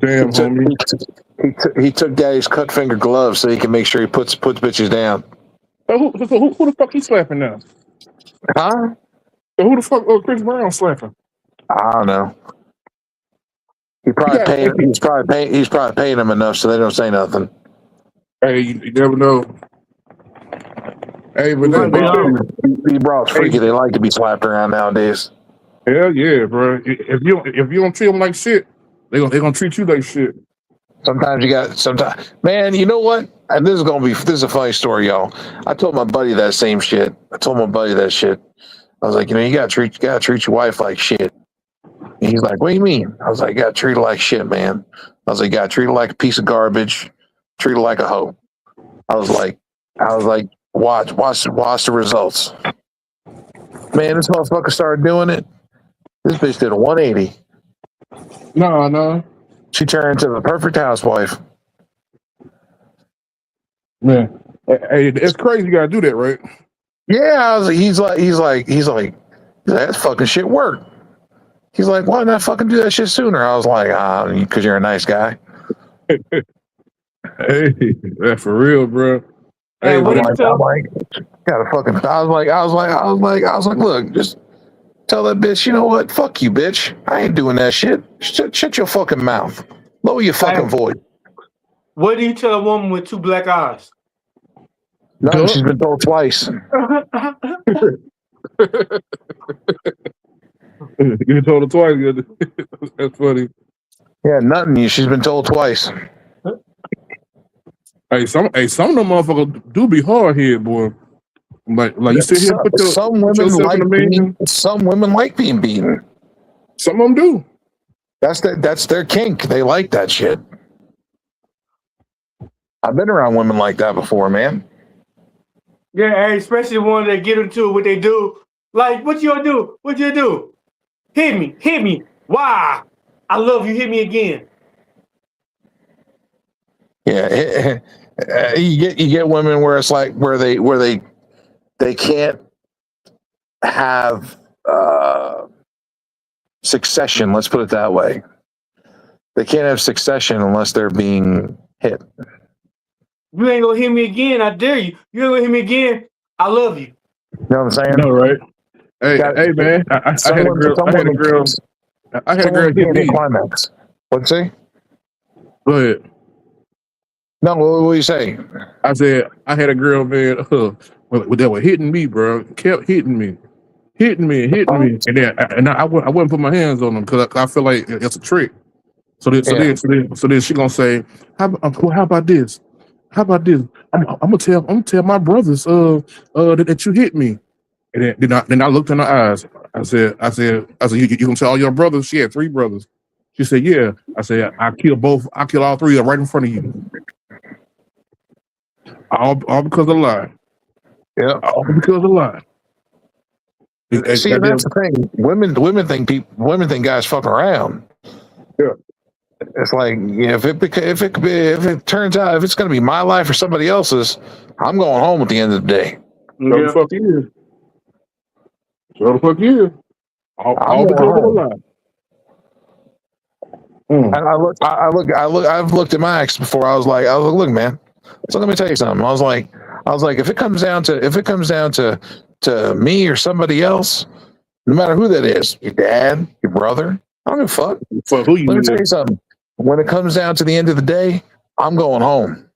homie. He took Daddy's cut finger gloves so he can make sure he puts bitches down. Who the fuck he slapping now? Huh? So who the fuck Chris Brown slapping? I don't know. He's probably paying them enough so they don't say nothing. Hey, you never know. Hey, but These bras freaky. They like to be slapped around nowadays. Hell yeah, bro. If you don't treat them like shit, they gonna treat you like shit. Sometimes, man, you know what? And this is a funny story, y'all. I told my buddy that same shit. I was like, you gotta treat your wife like shit. And he's like, what do you mean? I was like, you gotta treat her like shit, man. I was like, you gotta treat her like a piece of garbage, treat her like a hoe. I was like, watch the results. Man, this motherfucker started doing it. This bitch did a 180. No. She turned into the perfect housewife. Man, hey, it's crazy. You gotta do that, right? Yeah, he's like, that fucking shit worked. He's like, why not fucking do that shit sooner? I was like, because you're a nice guy. Hey, that's for real, bro. Hey, what I was like, look, just tell that bitch, you know what? Fuck you, bitch. I ain't doing that shit. Shut your fucking mouth. Lower your fucking voice. What do you tell a woman with 2 black eyes? No, she's been told twice. You told her twice. That's funny. Yeah, nothing. She's been told twice. Hey, some of them motherfuckers do be hard head, boy. Like you sit here and put yourself in a man. Some women like being beaten. Some of them do. That's their kink. They like that shit. I've been around women like that before, man. Yeah, hey, especially the ones that get into what they do. Like, what you do? What you do? Hit me. Why? I love you. Hit me again. Yeah, you get women where it's like where they can't have succession. Let's put it that way. They can't have succession unless they're being hit. You ain't gonna hit me again. I dare you. You ain't gonna hit me again. I love you. You know what I'm saying? No, right? Hey, man. I had a girl hit me. Climax. What'd you say? Go ahead. No, what do you say? I said I had a girl, man, that was hitting me, bro. Kept hitting me, and then I wouldn't put my hands on them because I feel like it's a trick. So then she gonna say, how about this? How about this? I'm gonna tell my brothers that you hit me. And then I looked in her eyes. I said, you gonna tell all your brothers? She had 3 brothers. She said, yeah. I said, I kill all 3 of them right in front of you. All because of lie. Yeah. All because of lie. See, that's the thing. Women think guys fuck around. Yeah. It's like, yeah, if it turns out if it's going to be my life or somebody else's, I'm going home at the end of the day. So the Yeah. fuck is. So the fuck is. I'm All going because of a home. lie. Mm. I've looked at my ex before. I was like, look, man. So let me tell you something. I was like, if it comes down to me or somebody else, no matter who that is, your dad, your brother, I don't give a fuck. For who you Let me tell is. you something. When it comes down to the end of the day, I'm going home.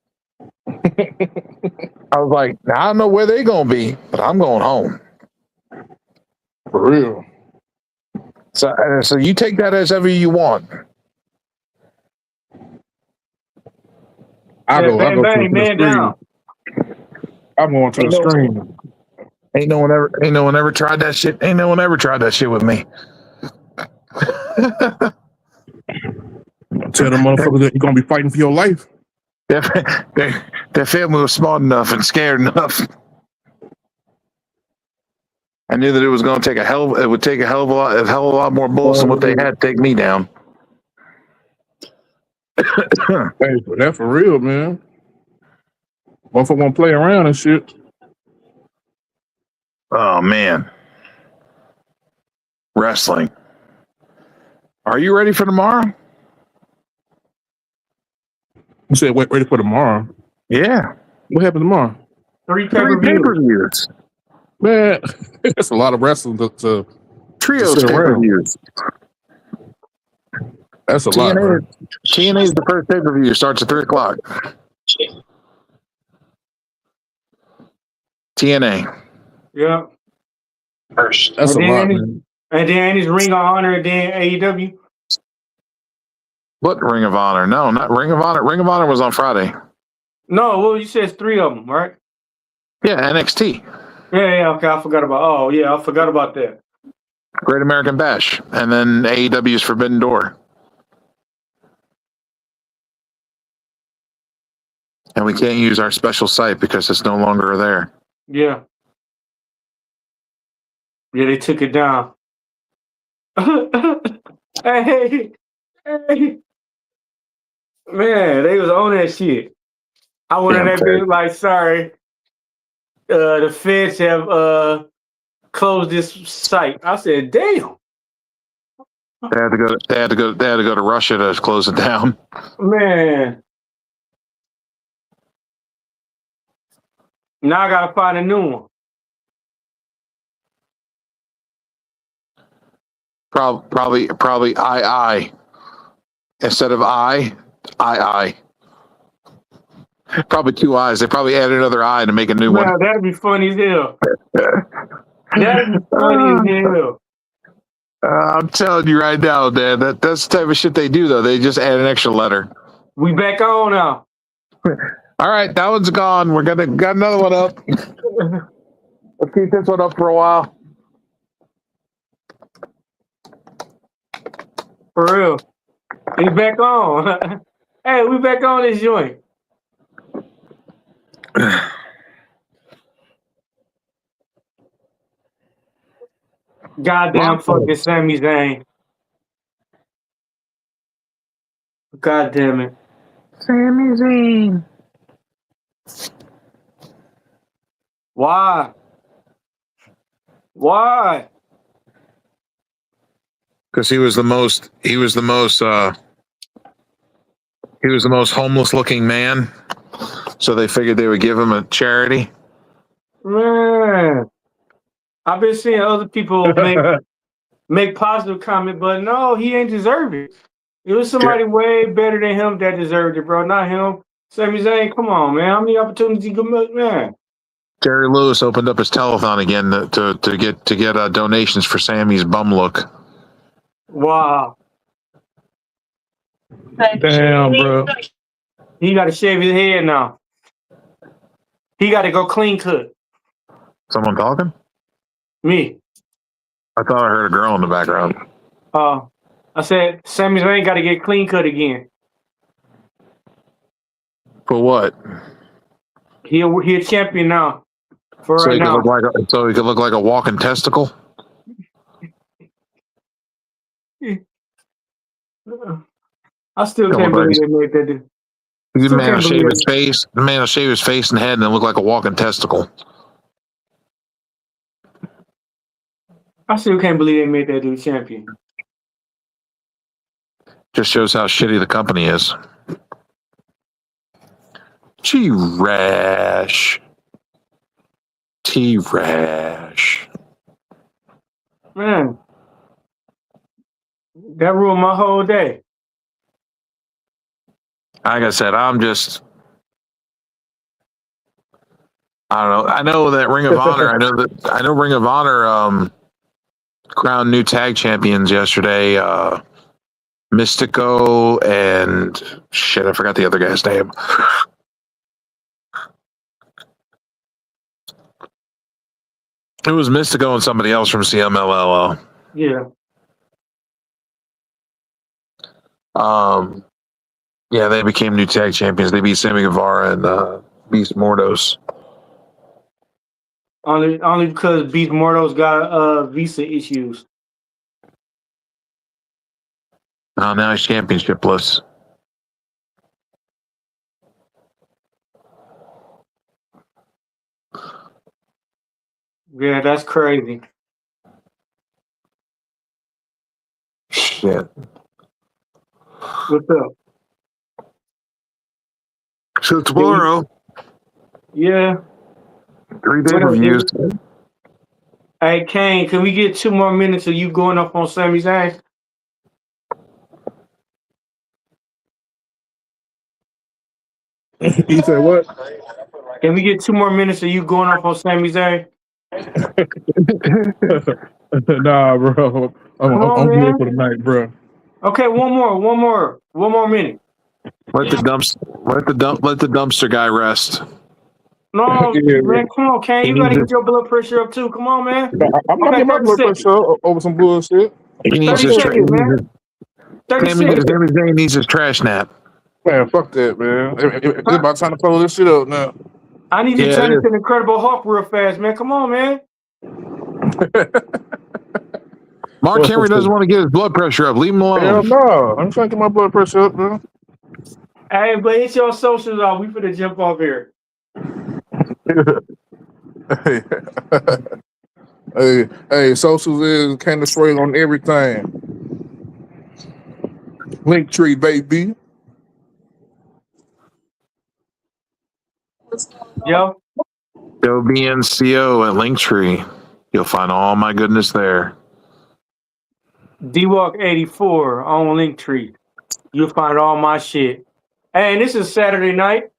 I was like, now, I don't know where they're gonna be, but I'm going home. For real. So you take that as ever you want. I go bang, to bang, the man screen. down. I'm going to the screen. Ain't no one ever tried that shit. Ain't no one ever tried that shit with me. Tell them motherfuckers that you're gonna be fighting for your life. Their family was smart enough and scared enough. I knew that it was going to take it would take a hell of a lot more bullets than what they had to take me down. Hey, but that's for real, man. Motherfucker won't play around and shit. Oh man, wrestling. Are you ready for tomorrow? You said wait, ready for tomorrow. Yeah. What happened tomorrow? 3 3 pay-per-views. pay-per-views. Man, that's a lot of wrestling to Trios sit around. pay-per-views. That's a lot, bro. TNA is the first pay-per-view. Starts at 3:00. TNA. Yeah. That's And a then lot, man. And then it's Ring of Honor, and then AEW. What Ring of Honor? No, not Ring of Honor. Ring of Honor was on Friday. No, well, you said it's 3 of them, right? Yeah, NXT. Yeah, okay, I forgot about that. Great American Bash. And then AEW's Forbidden Door. And we can't use our special site because it's no longer there. Yeah. Yeah, they took it down. hey, man, they was on that shit. I went in that bitch like, sorry, the feds have closed this site. I said, damn. They had to go to Russia to close it down. Man. Now I gotta find a new one. Probably I. Instead of I. Probably 2 I's. They probably added another I to make a new one. Man, that'd be funny as hell. That'd be funny as hell. I'm telling you right now, Dan, that's the type of shit they do, though. They just add an extra letter. We back on now. All right, that one's gone. Got another one up. Let's keep this one up for a while. For real. He's back on. Hey, we back on this joint. Goddamn fucking Sami Zayn. God damn it. Sami Zayn. Why? Because he was the most homeless looking man. So they figured they would give him a charity. Man. I've been seeing other people make positive comment, but no, he ain't deserve it. It was somebody way better than him that deserved it, bro. Not him. Sami Zayn, come on, man. How many opportunities you can make, man? Jerry Lewis opened up his telethon again to get donations for Sammy's bum look. Wow. Damn, bro. He got to shave his head now. He got to go clean cut. Someone talking? Me. I thought I heard a girl in the background. I said Sami Zayn got to get clean cut again. For what? He a champion now. For So right he now. could look like a walking testicle. I I still Come can't on, believe they made that. The Still man will can't shave believe his face. The man will shave his face and head and look like a walking testicle. I still can't believe they made that dude champion. Just shows how shitty the company is. T-Rash. Man, that ruined my whole day. Like I said, I don't know. I know that Ring of Honor. I know Ring of Honor crowned new tag champions yesterday. Mystico and shit, I forgot the other guy's name. It was Mystico and somebody else from CMLL. Yeah. Yeah, they became new tag champions. They beat Sammy Guevara and Beast Mordos. Only because Beast Morto's got visa issues. Now he's championshipless. Yeah, that's crazy. Shit. What's up? So tomorrow, Yeah. 3 What up, pay-per-views. dude? Hey, Kane, can we get 2 more minutes of you going up on Sammy's ass? He said what? Can we get 2 more minutes of you going up on Sammy's ass? Nah, bro. Come on, I'm man. good for the night, bro. Okay, one more minute. Let the dumpster guy rest. No, Yeah, man, come on, Kane. You gotta get your blood pressure up too. Come on, man. I'm not Okay, getting my 30 blood seconds. pressure up over some bullshit. He needs 30 his seconds, man. 30 seconds. Sami Zayn needs his trash nap. Man, fuck that, man. It's about time to follow this shit up now. I need you to Yeah, turn it into an Incredible Hulk real fast, man. Come on, man. Mark Henry doesn't want to get his blood pressure up. Leave him Hell alone. no. I'm trying to get my blood pressure up, bro. Hey, but it's your socials off. We finna jump off here. hey, socials is kind of straight on everything. Linktree, baby. Yo, Go BNCO at Linktree. You'll find all my goodness there. DWalk84 on Linktree. You'll find all my shit. Hey, and this is Saturday night.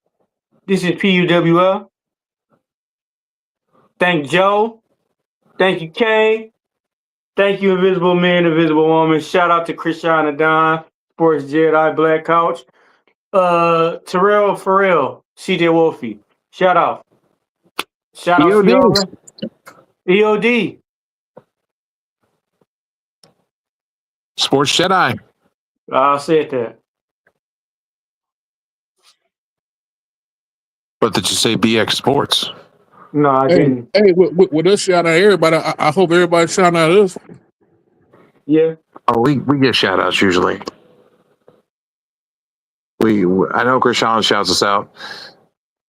This is PUWF. Thank Joe. Thank you, Kane. Thank you, Invisible Man, Invisible Woman. Shout out to Christiana Don, Sports Jedi, Black Couch. Terrell Pharrell, CJ Wolfie. Shout out. Shout out to y'all, man. EOD. Sports Jedi. I said that. But did you say BX Sports? No, I didn't. Hey, with us shout out everybody, I hope everybody shout out us. Yeah. Oh, we get shout outs usually. I know Krishan shouts us out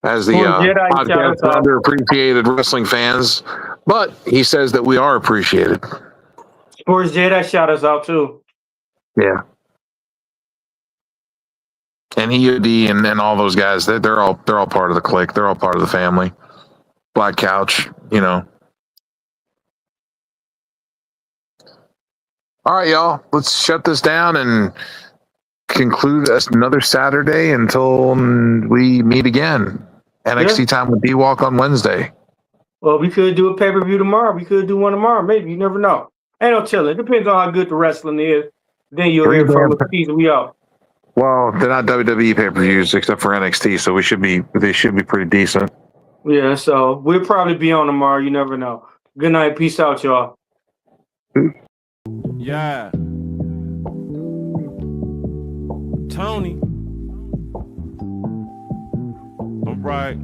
as the Jedi shout podcast us for out. underappreciated wrestling fans, but he says that we are appreciated. Sports Jedi shout us out too. Yeah. And EOD and all those guys, they're all part of the clique. They're all part of the family. Black Couch, you know. All right, y'all. Let's shut this down and conclude another Saturday until we meet again. NXT time with D-Walk on Wednesday. Well, we could do a pay-per-view tomorrow. We could do one tomorrow. Maybe. You never know. Ain't no telling. It depends on how good the wrestling is. Then you'll hear from the season we out. Well, they're not WWE pay-per-views except for NXT, so they should be pretty decent. Yeah, so we'll probably be on tomorrow. You never know. Good night. Peace out, y'all. Yeah. Tony. All right.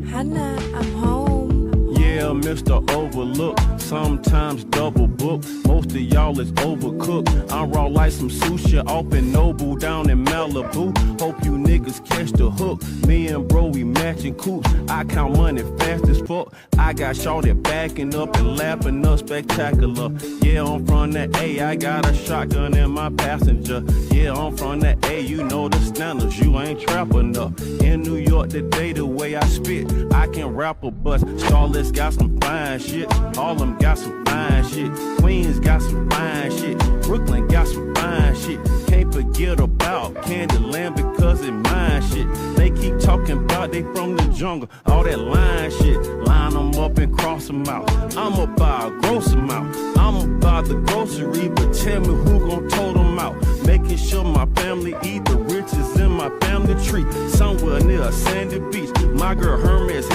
Hannah, I'm home. Yeah, Mr. Overlook, sometimes double book. Most of y'all is overcooked. I'm raw like some sushi off in Noble down in Malibu. Hope you niggas catch the hook. Me and bro, we matching coops. I count money fast as fuck. I got shorty backing up and lapping up spectacular. Yeah, I'm from the A, I got a shotgun in my passenger. Yeah, I'm from the A, you know the standards, you ain't trap enough. In New York today, the way I spit, I can rap a bus. Charlotte's got some fine shit, Harlem got some fine shit, Queens got some fine shit, Brooklyn got some fine shit. Can't forget about Candyland because it mine shit. They keep talking about they from the jungle, all that line shit. Line them up and cross them out. I'ma buy a gross amount. I'ma buy the grocery, but tell me who gon' tote them out. Making sure my family eat the riches in my family tree. Somewhere near a sandy beach, my girl Hermes